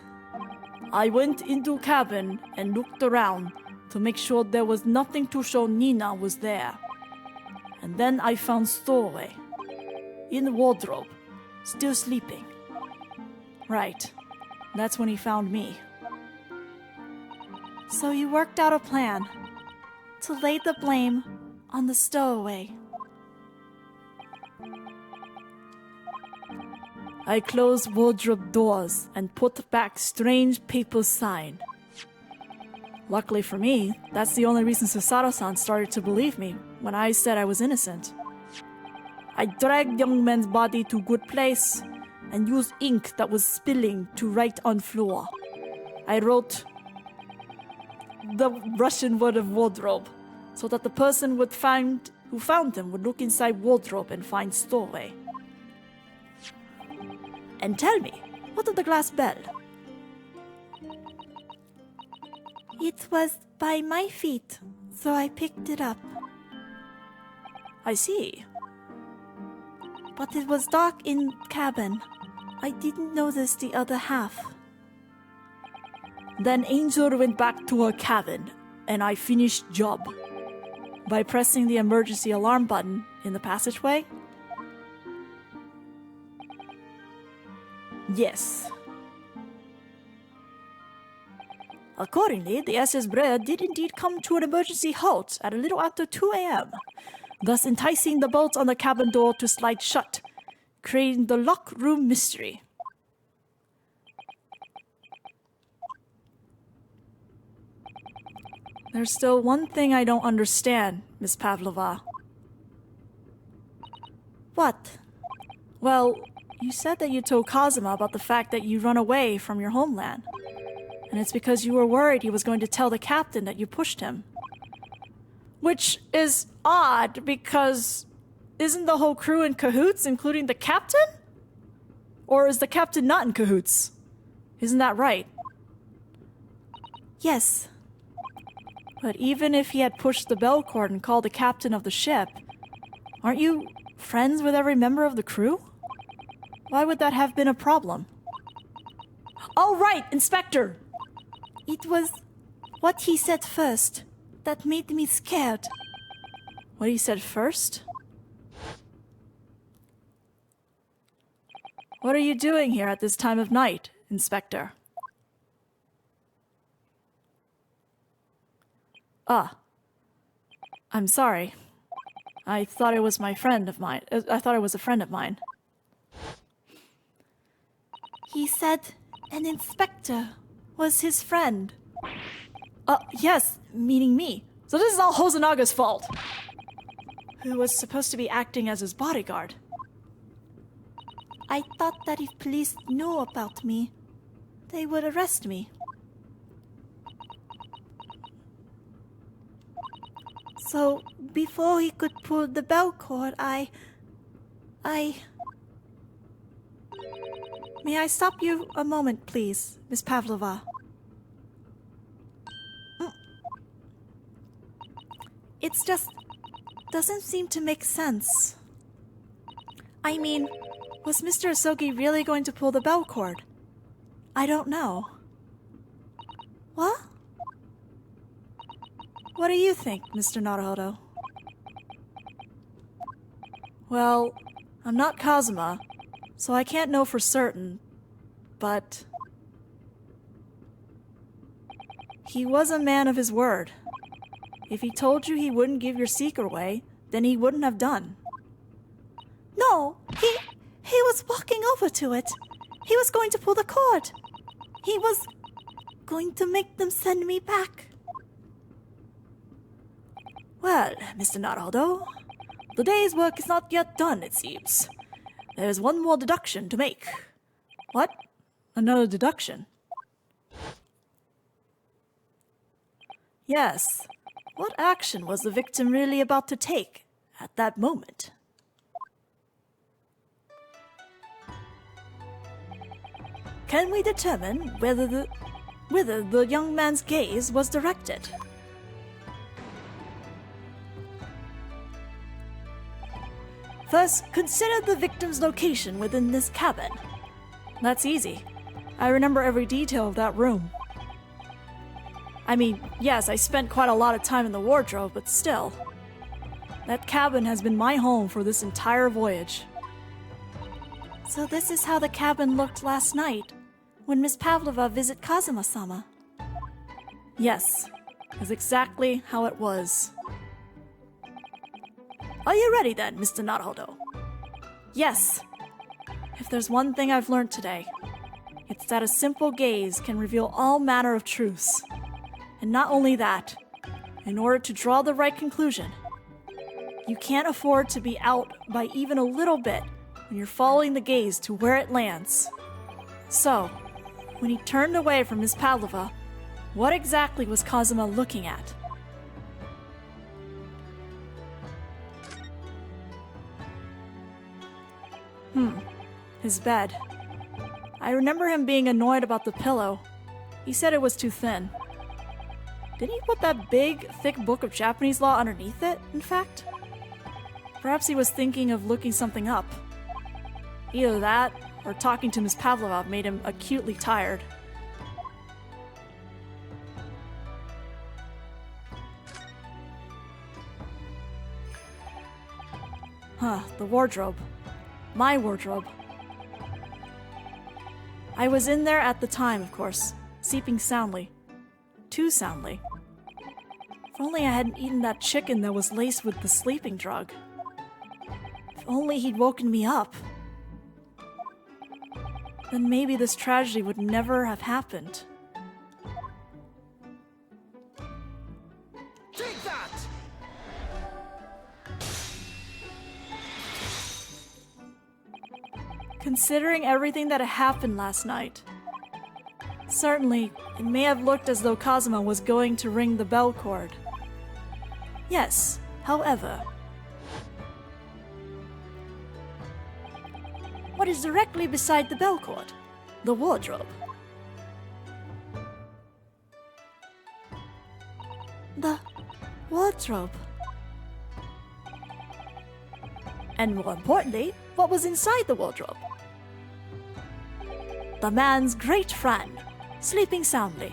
[SPEAKER 2] I went into cabin and looked around to make sure there was nothing to show Nina was there. And then I found Stowaway in the wardrobe, still sleeping. Right. That's when he found me.
[SPEAKER 1] So you worked out a plan to lay the blame on the stowaway.
[SPEAKER 2] I closed wardrobe doors and put back strange paper sign. Luckily for me, that's the only reason Susato-san started to believe me when I said I was innocent. I dragged young man's body to good place and used ink that was spilling to write on floor. I wrote the Russian word of wardrobe so that the person would find
[SPEAKER 1] who found them would look inside wardrobe and find stowaway. And tell me, what of the glass bell?
[SPEAKER 2] It was by my feet, so I picked it up.
[SPEAKER 1] I see.
[SPEAKER 2] But it was dark in cabin. I didn't notice the other half.
[SPEAKER 1] Then Angel went back to her cabin, and I finished job. By pressing the emergency alarm button in the passageway? Yes. Accordingly, the SS Brea did indeed come to an emergency halt at a little after 2 a.m., thus enticing the bolts on the cabin door to slide shut, creating the lock room mystery. There's still one thing I don't understand, Miss Pavlova.
[SPEAKER 2] What?
[SPEAKER 1] Well, you said that you told Kazuma about the fact that you run away from your homeland. And it's because you were worried he was going to tell the captain that you pushed him. Which is odd, because isn't the whole crew in cahoots, including the captain? Or is the captain not in cahoots? Isn't that right?
[SPEAKER 2] Yes.
[SPEAKER 1] But even if he had pushed the bell cord and called the captain of the ship, aren't you friends with every member of the crew? Why would that have been a problem? Oh, right, Inspector!
[SPEAKER 2] It was what he said first that made me scared.
[SPEAKER 1] What he said first? What are you doing here at this time of night, Inspector? I'm sorry. I thought it was a friend of mine.
[SPEAKER 2] He said an inspector was his friend.
[SPEAKER 1] Yes, meaning me. So this is all Hosanaga's fault. Who was supposed to be acting as his bodyguard.
[SPEAKER 2] I thought that if police knew about me, they would arrest me. So, before he could pull the bell cord, I... May I stop you a moment, please, Miss Pavlova? It's just... doesn't seem to make sense. I mean, was Mr. Asogi really going to pull the bell cord? I don't know. What?
[SPEAKER 1] What do you think, Mr. Naruhodo? Well, I'm not Kazuma, so I can't know for certain, but... he was a man of his word. If he told you he wouldn't give your secret away, then he wouldn't have done.
[SPEAKER 2] No, he was walking over to it. He was going to pull the cord. He was going to make them send me back.
[SPEAKER 1] Well, Mr. Naruhodo, the day's work is not yet done, it seems. There's one more deduction to make. What? Another deduction? Yes. What action was the victim really about to take at that moment? Can we determine whether the young man's gaze was directed? First, consider the victim's location within this cabin. That's easy. I remember every detail of that room. I mean, yes, I spent quite a lot of time in the wardrobe, but still. That cabin has been my home for this entire voyage.
[SPEAKER 2] So this is how the cabin looked last night, when Miss Pavlova visited Kazuma-sama.
[SPEAKER 1] Yes, that's exactly how it was. Are you ready then, Mr. Naruhodo? Yes. If there's one thing I've learned today, it's that a simple gaze can reveal all manner of truths. And not only that, in order to draw the right conclusion, you can't afford to be out by even a little bit when you're following the gaze to where it lands. So, when he turned away from Miss Pavlova, what exactly was Kazuma looking at?
[SPEAKER 2] His bed. I remember him being annoyed about the pillow. He said it was too thin. Didn't he put that big, thick book of Japanese law underneath it, in fact? Perhaps he was thinking of looking something up. Either that, or talking to Miss Pavlova made him acutely tired. The wardrobe. My wardrobe. I was in there at the time, of course, sleeping soundly. Too soundly. If only I hadn't eaten that chicken that was laced with the sleeping drug. If only he'd woken me up. Then maybe this tragedy would never have happened.
[SPEAKER 3] Take that!
[SPEAKER 2] Considering everything that happened last night, certainly it may have looked as though Kazuma was going to ring the bell cord. Yes, however, what is directly beside the bell cord? The wardrobe. The wardrobe. And more importantly, what was inside the wardrobe? The man's great friend, sleeping soundly.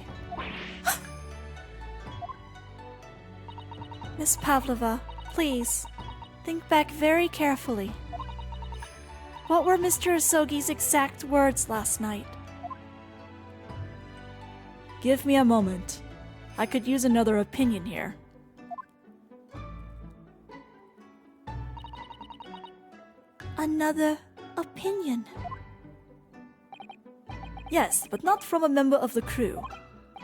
[SPEAKER 2] Miss Pavlova, please, think back very carefully. What were Mr. Asogi's exact words last night? Give me a moment. I could use another opinion here. Another opinion? Yes, but not from a member of the crew.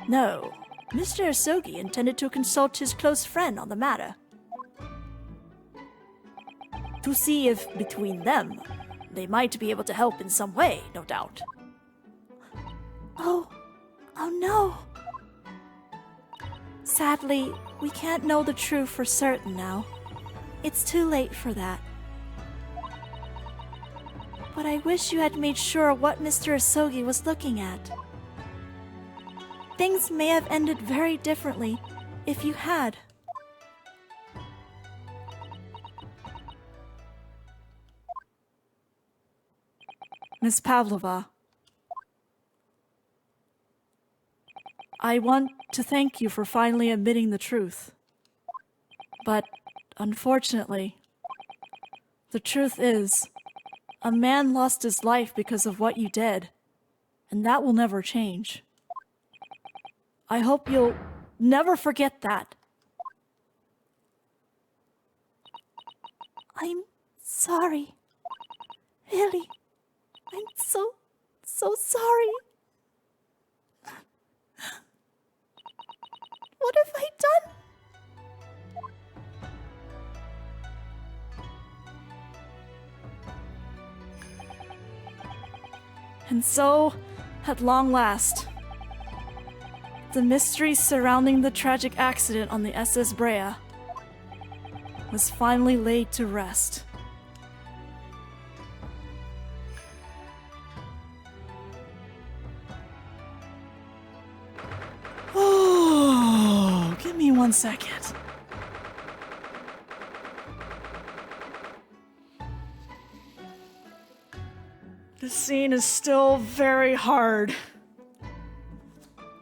[SPEAKER 2] No, Mr. Asogi intended to consult his close friend on the matter. To see if, between them, they might be able to help in some way, no doubt. Oh no. Sadly, we can't know the truth for certain now. It's too late for that. But I wish you had made sure what Mr. Asogi was looking at. Things may have ended very differently if you had. Miss Pavlova, I want to thank you for finally admitting the truth. But, unfortunately, the truth is, a man lost his life because of what you did, and that will never change. I hope you'll never forget that. I'm sorry. Really. I'm so sorry. What have I done? And so, at long last, the mystery surrounding the tragic accident on the SS Brea was finally laid to rest. Oh, give me 1 second. This scene is still very hard.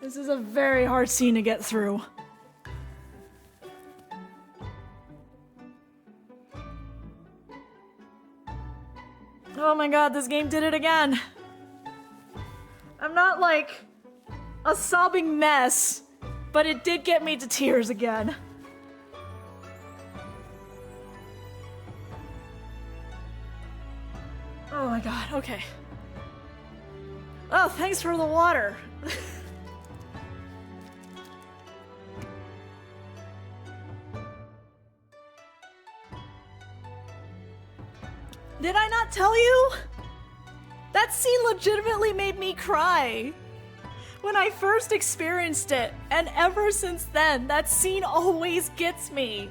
[SPEAKER 2] This is a very hard scene to get through. Oh my god, this game did it again. I'm not like a sobbing mess, but it did get me to tears again. Oh my god, okay. Oh, thanks for the water. Did I not tell you? That scene legitimately made me cry when I first experienced it, and ever since then, that scene always gets me.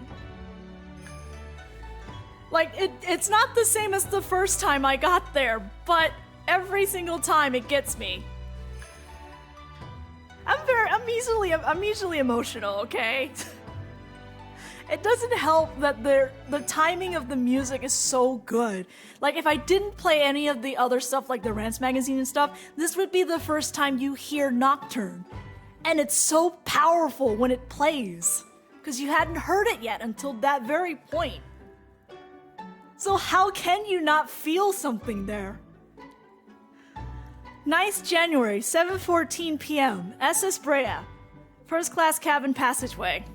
[SPEAKER 1] Like, it's not the same as the first time I got there, but every single time it gets me. I'm easily emotional, okay? It doesn't help that the timing of the music is so good. Like, if I didn't play any of the other stuff, like the Rance magazine and stuff, this would be the first time you hear Nocturne. And it's so powerful when it plays, because you hadn't heard it yet until that very point. So how can you not feel something there? Nice January, 7:14 p.m., SS Brea. First class cabin passageway.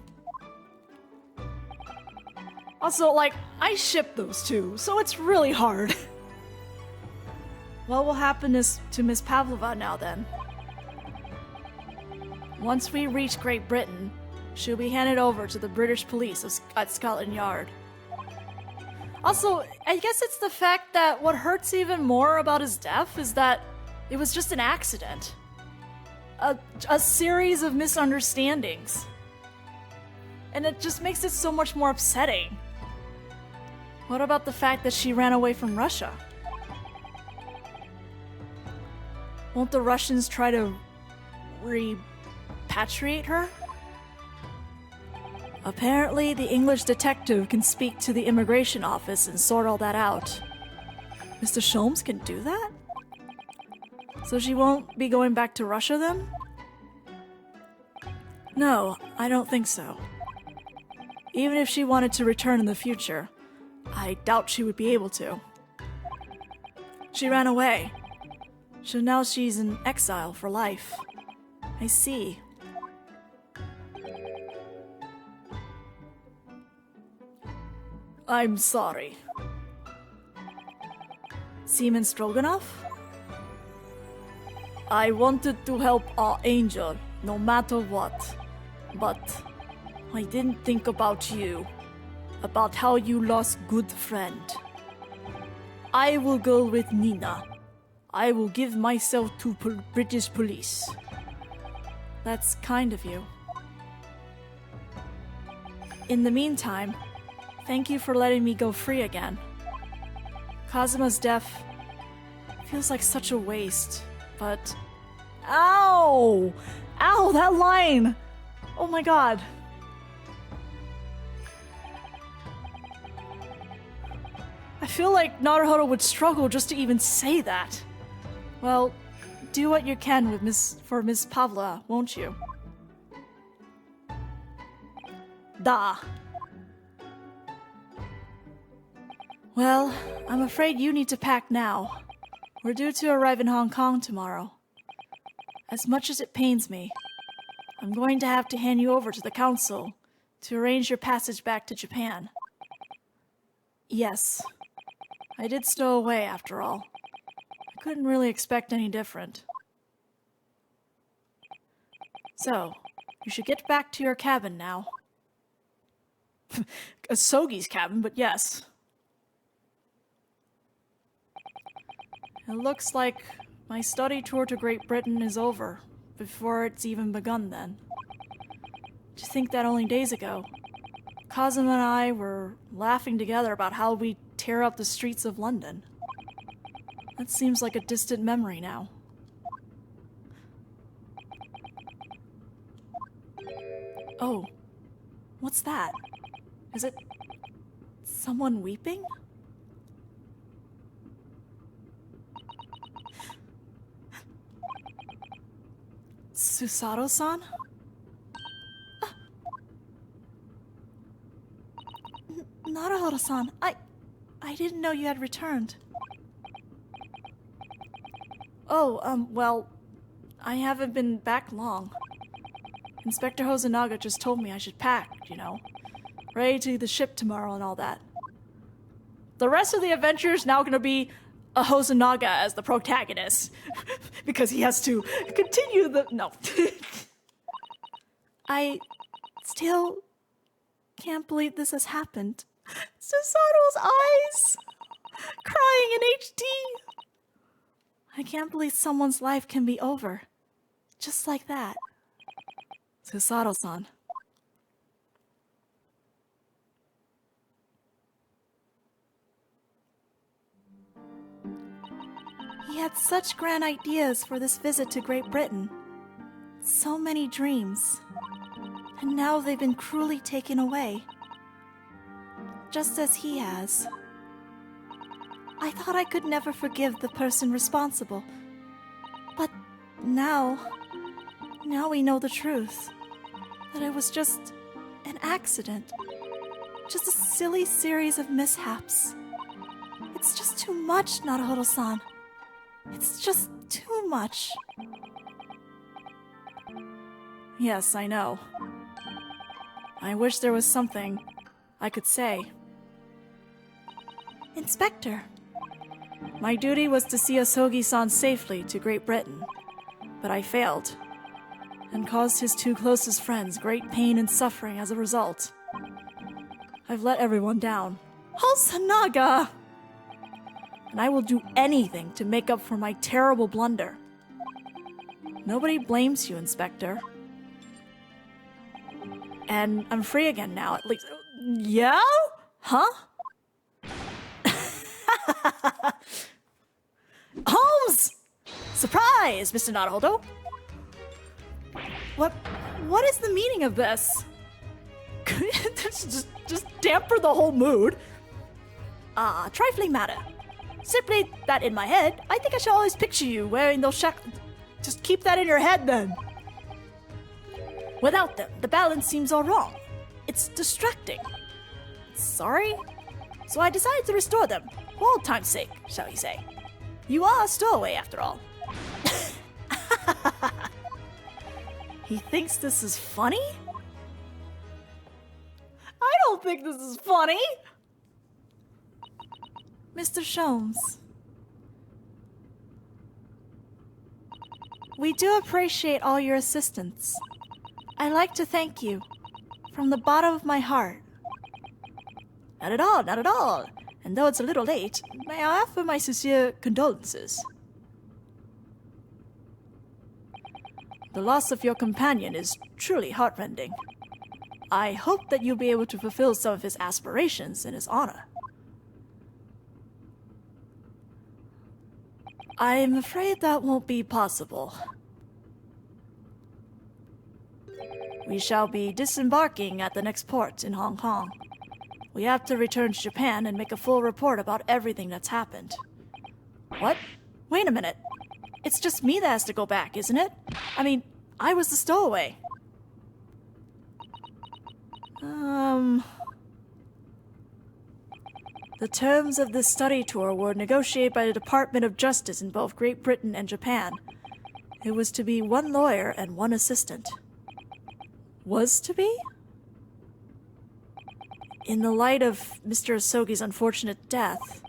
[SPEAKER 1] Also, like, I ship those two, so it's really hard. What will happen to Miss Pavlova now, then? Once we reach Great Britain, she'll be handed over to the British police at Scotland Yard. Also, I guess it's the fact that what hurts even more about his death is that it was just an accident. A series of misunderstandings. And it just makes it so much more upsetting. What about the fact that she ran away from Russia? Won't the Russians try to repatriate her? Apparently, the English detective can speak to the immigration office and sort all that out. Mr. Sholmes can do that? So she won't be going back to Russia then? No, I don't think so. Even if she wanted to return in the future, I doubt she would be able to. She ran away. So now she's in exile for life. I see. I'm sorry. Seaman Stroganoff? I wanted to help our angel, no matter what. But I didn't think about you. About how you lost good friend. I will go with Nina. I will give myself to British police. That's kind of you. In the meantime, thank you for letting me go free again. Kazuma's death feels like such a waste, but... Ow! Ow, that line! Oh my god. I feel like Naruhodo would struggle just to even say that. Well, do what you can with for Miss Pavla, won't you? Da. Well, I'm afraid you need to pack now. We're due to arrive in Hong Kong tomorrow. As much as it pains me, I'm going to have to hand you over to the council to arrange your passage back to Japan. Yes. I did stow away, after all. I couldn't really expect any different. So, you should get back to your cabin now. A Sogi's cabin, but yes. It looks like my study tour to Great Britain is over, before it's even begun then. To think that only days ago, Kazuma and I were laughing together about how we tear up the streets of London. That seems like a distant memory now. Oh, what's that? Is it someone weeping? Susato-san? Naruhodo-san, I didn't know you had returned. Oh, well, I haven't been back long. Inspector Hosonaga just told me I should pack, you know. Ready to the ship tomorrow and all that. The rest of the adventure is now gonna be a Hosonaga as the protagonist. Because he has to continue the... No. I still can't believe this has happened. Susato's eyes! Crying in HD! I can't believe someone's life can be over. Just like that. Susato-san.
[SPEAKER 2] had such grand ideas for this visit to Great Britain. So many dreams. And now they've been cruelly taken away. Just as he has. I thought I could never forgive the person responsible. But now we know the truth. That it was just an accident. Just a silly series of mishaps. It's just too much, Naruhodo-san. It's just too much.
[SPEAKER 1] Yes, I know. I wish there was something I could say.
[SPEAKER 2] Inspector.
[SPEAKER 1] My duty was to see Asogi-san safely to Great Britain, but I failed, and caused his two closest friends great pain and suffering as a result. I've let everyone down.
[SPEAKER 2] Sanaga!
[SPEAKER 1] And I will do anything to make up for my terrible blunder. Nobody blames you, Inspector. And I'm free again now, at least.
[SPEAKER 2] Yeah?
[SPEAKER 1] Huh?
[SPEAKER 2] Holmes!
[SPEAKER 1] Surprise, Mr. Naruhodo!
[SPEAKER 2] What is the meaning of this?
[SPEAKER 1] just damper the whole mood.
[SPEAKER 2] Trifling matter.
[SPEAKER 1] Simply that in my head, I think I shall always picture you wearing those shackles. Just keep that in your head then. Without them, the balance seems all wrong. It's distracting. Sorry? So I decided to restore them, for old time's sake, shall we say. You are a stowaway, after all. He thinks this is funny?
[SPEAKER 2] I don't think this is funny!
[SPEAKER 1] Mr. Sholmes, we do appreciate all your assistance. I'd like to thank you from the bottom of my heart. Not at all, not at all. And though it's a little late, may I offer my sincere condolences. The loss of your companion is truly heartrending. I hope that you'll be able to fulfill some of his aspirations in his honor. I'm afraid that won't be possible. We shall be disembarking at the next port in Hong Kong. We have to return to Japan and make a full report about everything that's happened. What? Wait a minute. It's just me that has to go back, isn't it? I mean, I was the stowaway. The terms of this study tour were negotiated by the Department of Justice in both Great Britain and Japan. It was to be one lawyer and one assistant. Was to be? In the light of Mr. Asogi's unfortunate death,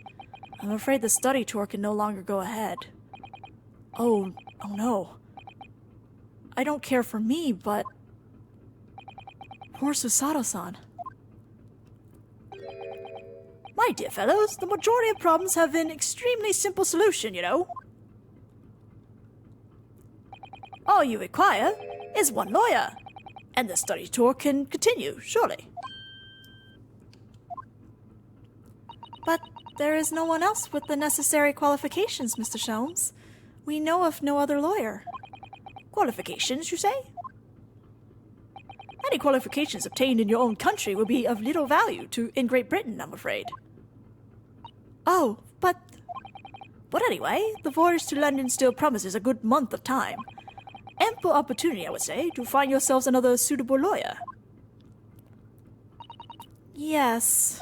[SPEAKER 1] I'm afraid the study tour can no longer go ahead. Oh no. I don't care for me, but... poor Susato-san. My dear fellows, the majority of problems have an extremely simple solution, you know. All you require is one lawyer, and the study tour can continue, surely. But there is no one else with the necessary qualifications, Mr. Sholmes. We know of no other lawyer. Qualifications, you say? Any qualifications obtained in your own country will be of little value in Great Britain, I'm afraid. Oh, but anyway, the voyage to London still promises a good month of time. Ample opportunity, I would say, to find yourselves another suitable lawyer. Yes.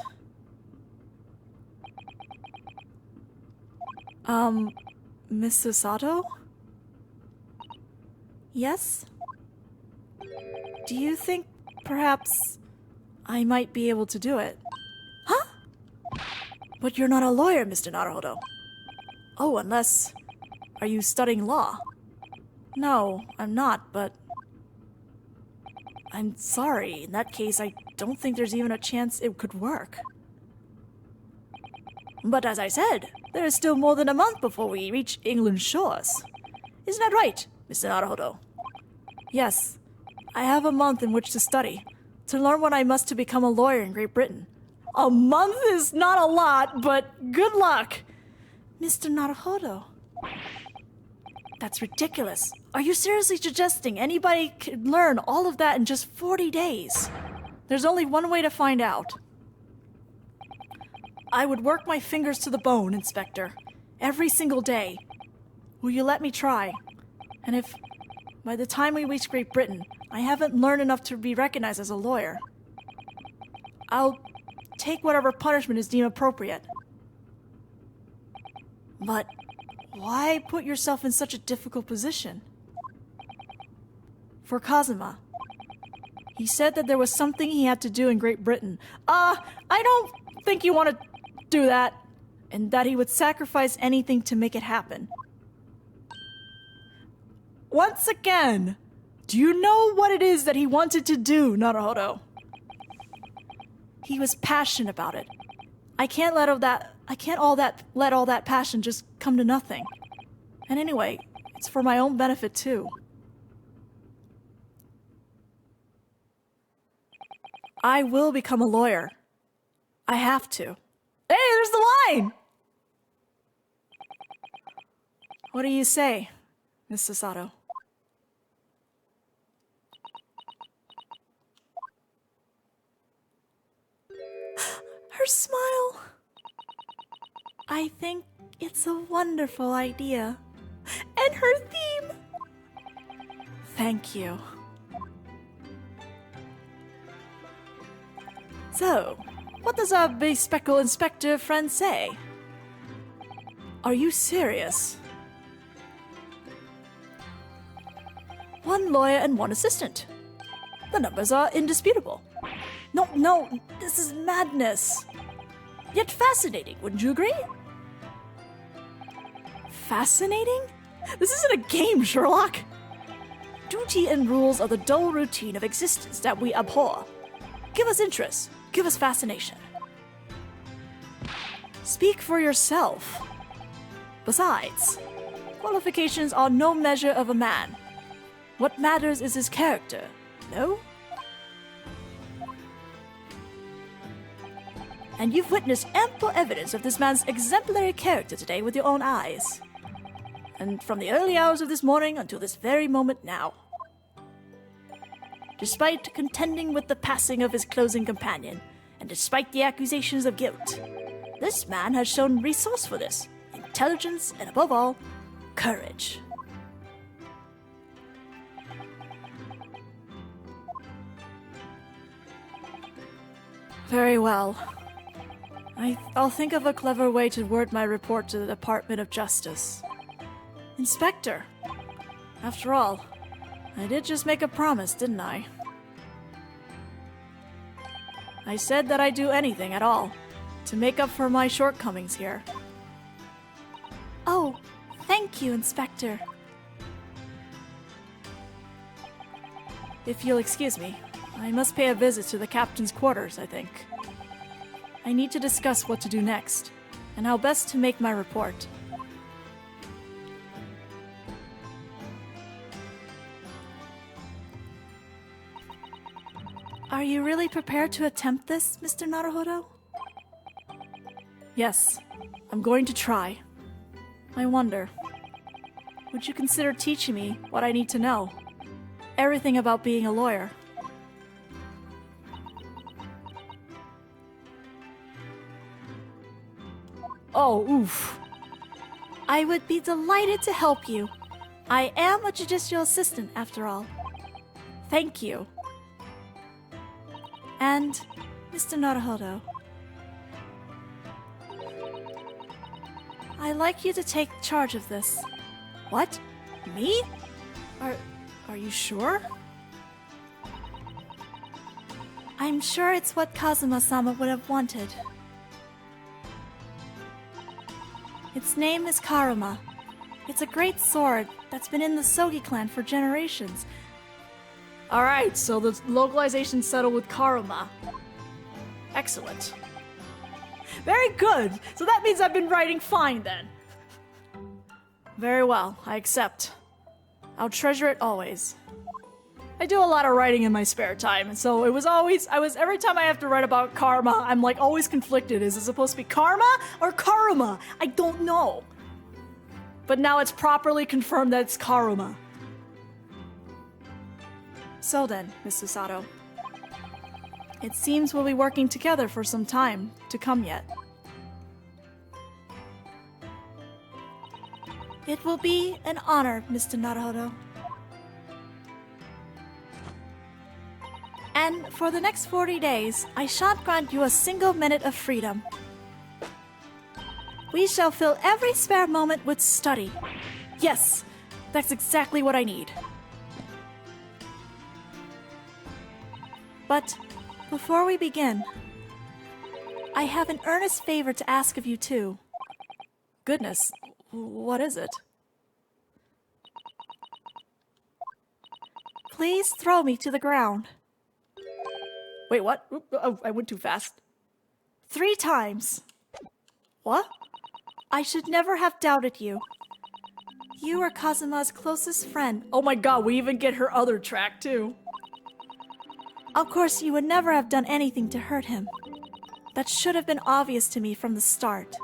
[SPEAKER 1] Miss Susato? Yes? Do you think perhaps I might be able to do it? Huh? But you're not a lawyer, Mr. Naruhodo. Oh, unless... Are you studying law? No, I'm not, but... I'm sorry. In that case, I don't think there's even a chance it could work. But as I said, there is still more than a month before we reach England's shores. Isn't that right, Mr. Naruhodo? Yes. I have a month in which to study, to learn what I must to become a lawyer in Great Britain. A month is not a lot, but good luck! Mr. Naruhodo,
[SPEAKER 2] That's ridiculous. Are you seriously suggesting anybody could learn all of that in just 40 days? There's only one way to find out. I would work my fingers to the bone, Inspector. Every single day. Will you let me try? And if, by the time we reach Great Britain, I haven't learned enough to be recognized as a lawyer, I'll take whatever punishment is deemed appropriate. But why put yourself in such a difficult position? For Kazuma. He said that there was something he had to do in Great Britain. I don't think you want to do that. And that he would sacrifice anything to make it happen. Once again, do you know what it is that he wanted to do, Naruhodo? He was passionate about it. I can't let all that passion just come to nothing. And anyway, it's for my own benefit too. I will become a lawyer. I have to. Hey, there's the line! What do you say, Miss Sasato? Her smile. I think it's a wonderful idea. And her theme. Thank you. So, what does our bespectacled inspector friend say? Are you serious? One lawyer and one assistant. The numbers are indisputable. No, this is madness. Yet fascinating, wouldn't you agree? Fascinating? This isn't a game, Sherlock. Duty and rules are the dull routine of existence that we abhor. Give us interest. Give us fascination. Speak for yourself. Besides, qualifications are no measure of a man. What matters is his character, no? And you've witnessed ample evidence of this man's exemplary character today with your own eyes. And from the early hours of this morning until this very moment now. Despite contending with the passing of his closing companion, and despite the accusations of guilt, this man has shown resourcefulness, intelligence, and above all, courage. Very well. I'll think of a clever way to word my report to the Department of Justice. Inspector, after all, I did just make a promise, didn't I? I said that I'd do anything at all to make up for my shortcomings here. Oh, thank you, Inspector. If you'll excuse me, I must pay a visit to the captain's quarters, I think. I need to discuss what to do next, and how best to make my report. Are you really prepared to attempt this, Mr. Naruhodo? Yes, I'm going to try. I wonder, would you consider teaching me what I need to know? Everything about being a lawyer. Oh, oof. I would be delighted to help you. I am a judicial assistant, after all. Thank you. And, Mr. Naruhodo, I'd like you to take charge of this. What? Me? Are you sure? I'm sure it's what Kazuma-sama would have wanted. Its name is Karuma. It's a great sword that's been in the Sogi clan for generations. Alright, so the localization settled with Karuma. Excellent. Very good! So that means I've been writing fine then. Very well, I accept. I'll treasure it always. I do a lot of writing in my spare time, and so every time I have to write about karma, I'm like always conflicted. Is it supposed to be karma or karuma? I don't know.
[SPEAKER 1] But now it's properly confirmed that it's Karuma. So then, Miss Susato, it seems we'll be working together for some time to come yet. It will be an honor, Mr. Naruhodo. And for the next 40 days, I shan't grant you a single minute of freedom. We shall fill every spare moment with study. Yes, that's exactly what I need. But before we begin, I have an earnest favor to ask of you too. Goodness, what is it? Please throw me to the ground. Wait, what? Oh, I went too fast. 3 times. What? I should never have doubted you. You are Kazuma's closest friend. Oh my god, we even get her other track too. Of course, you would never have done anything to hurt him. That should have been obvious to me from the start.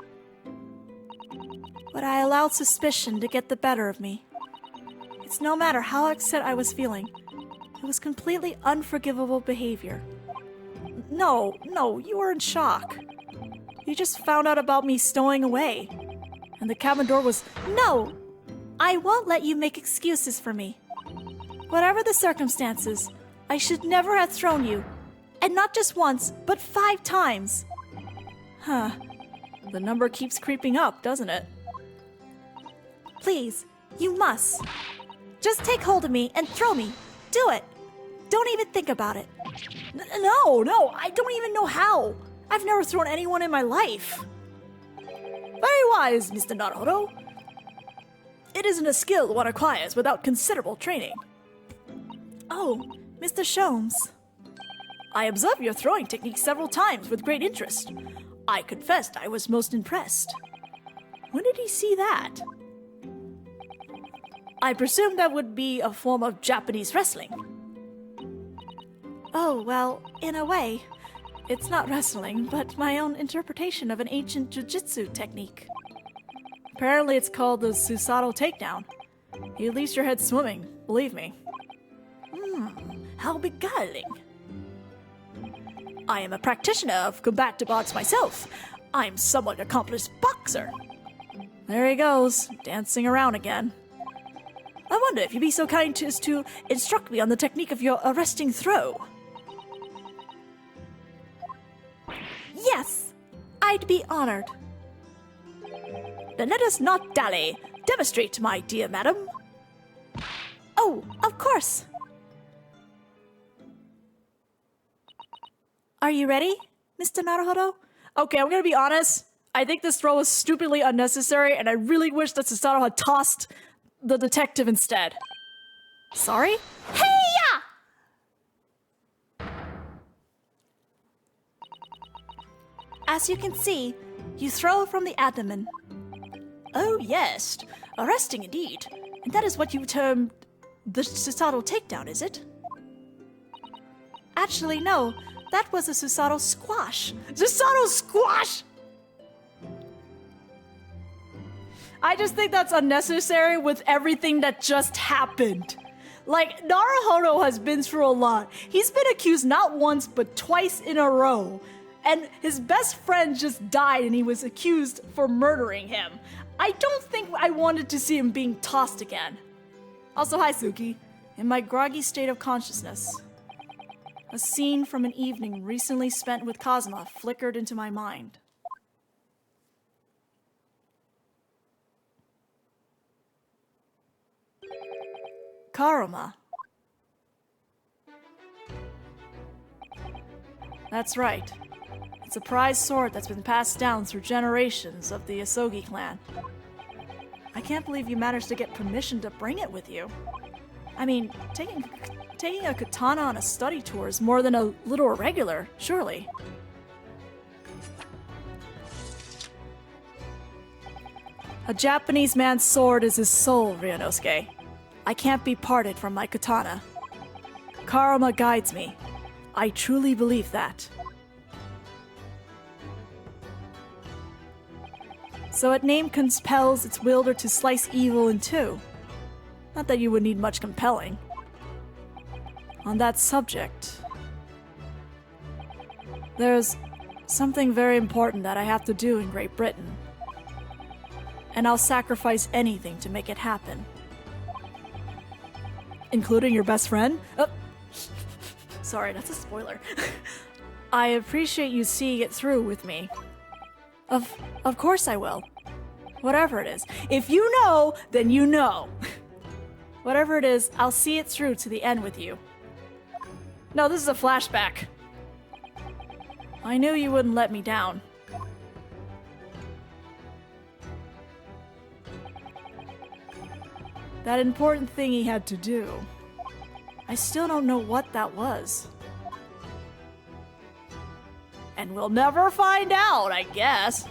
[SPEAKER 1] But I allowed suspicion to get the better of me. It's no matter how upset I was feeling. It was completely unforgivable behavior. No, you were in shock. You just found out about me stowing away. And the cabin door was... No! I won't let you make excuses for me. Whatever the circumstances, I should never have thrown you. And not just once, but 5 times. Huh. The number keeps creeping up, doesn't it? Please, you must. Just take hold of me and throw me. Do it. Don't even think about it. No, I don't even know how. I've never thrown anyone in my life. Very wise, Mr. Naruhodo. It isn't a skill one acquires without considerable training. Oh, Mr. Sholmes. I observed your throwing technique several times with great interest. I confessed I was most impressed. When did he see that? I presume that would be a form of Japanese wrestling. Oh, well, in a way. It's not wrestling, but my own interpretation of an ancient jujitsu technique. Apparently it's called the Susato takedown. You leaves your head swimming, believe me. How beguiling. I am a practitioner of combative arts myself. I'm somewhat accomplished boxer. There he goes, dancing around again. I wonder if you'd be so kind as to instruct me on the technique of your arresting throw. Yes, I'd be honored. Then let us not dally. Demonstrate, my dear madam. Oh, of course. Are you ready, Mr. Naruhodo? Okay, I'm gonna be honest. I think this throw was stupidly unnecessary, and I really wish that Susato had tossed the detective instead. Sorry? Hey-ya! As you can see, you throw from the abdomen. Oh yes, arresting indeed. And that is what you termed the Susato takedown, is it? Actually, no. That was a Susato squash. Susato squash! I just think that's unnecessary with everything that just happened. Like, Naruhodo has been through a lot. He's been accused not once, but twice in a row. And his best friend just died and he was accused for murdering him. I don't think I wanted to see him being tossed again. Also, hi Suki. In my groggy state of consciousness, a scene from an evening recently spent with Kazuma flickered into my mind. Karuma. That's right. It's a prized sword that's been passed down through generations of the Asogi clan. I can't believe you managed to get permission to bring it with you. I mean, taking a katana on a study tour is more than a little irregular, surely. A Japanese man's sword is his soul, Ryunosuke. I can't be parted from my katana. Karuma guides me. I truly believe that.
[SPEAKER 2] So its name compels its wielder to slice evil in two. Not that you would need much compelling. On that subject, there's something very important that I have to do in Great Britain. And I'll sacrifice anything to make it happen. Including your best friend? Oh. Sorry, that's a spoiler. I appreciate you seeing it through with me. Of course I will. Whatever it is. If you know, then you know. Whatever it is, I'll see it through to the end with you. No, this is a flashback. I knew you wouldn't let me down. That important thing he had to do. I still don't know what that was. And we'll never find out, I guess.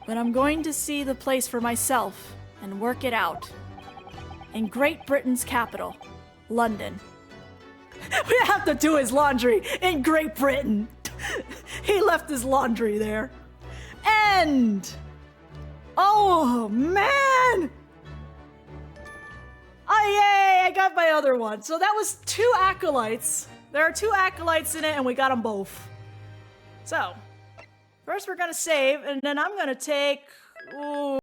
[SPEAKER 2] But I'm going to see the place for myself and work it out. In Great Britain's capital, London. We have to do his laundry in Great Britain. He left his laundry there. And... oh, man! Oh, yay! I got my other one. So that was 2 acolytes. There are 2 acolytes in it, and we got them both. So, first we're gonna save, and then I'm gonna take... ooh,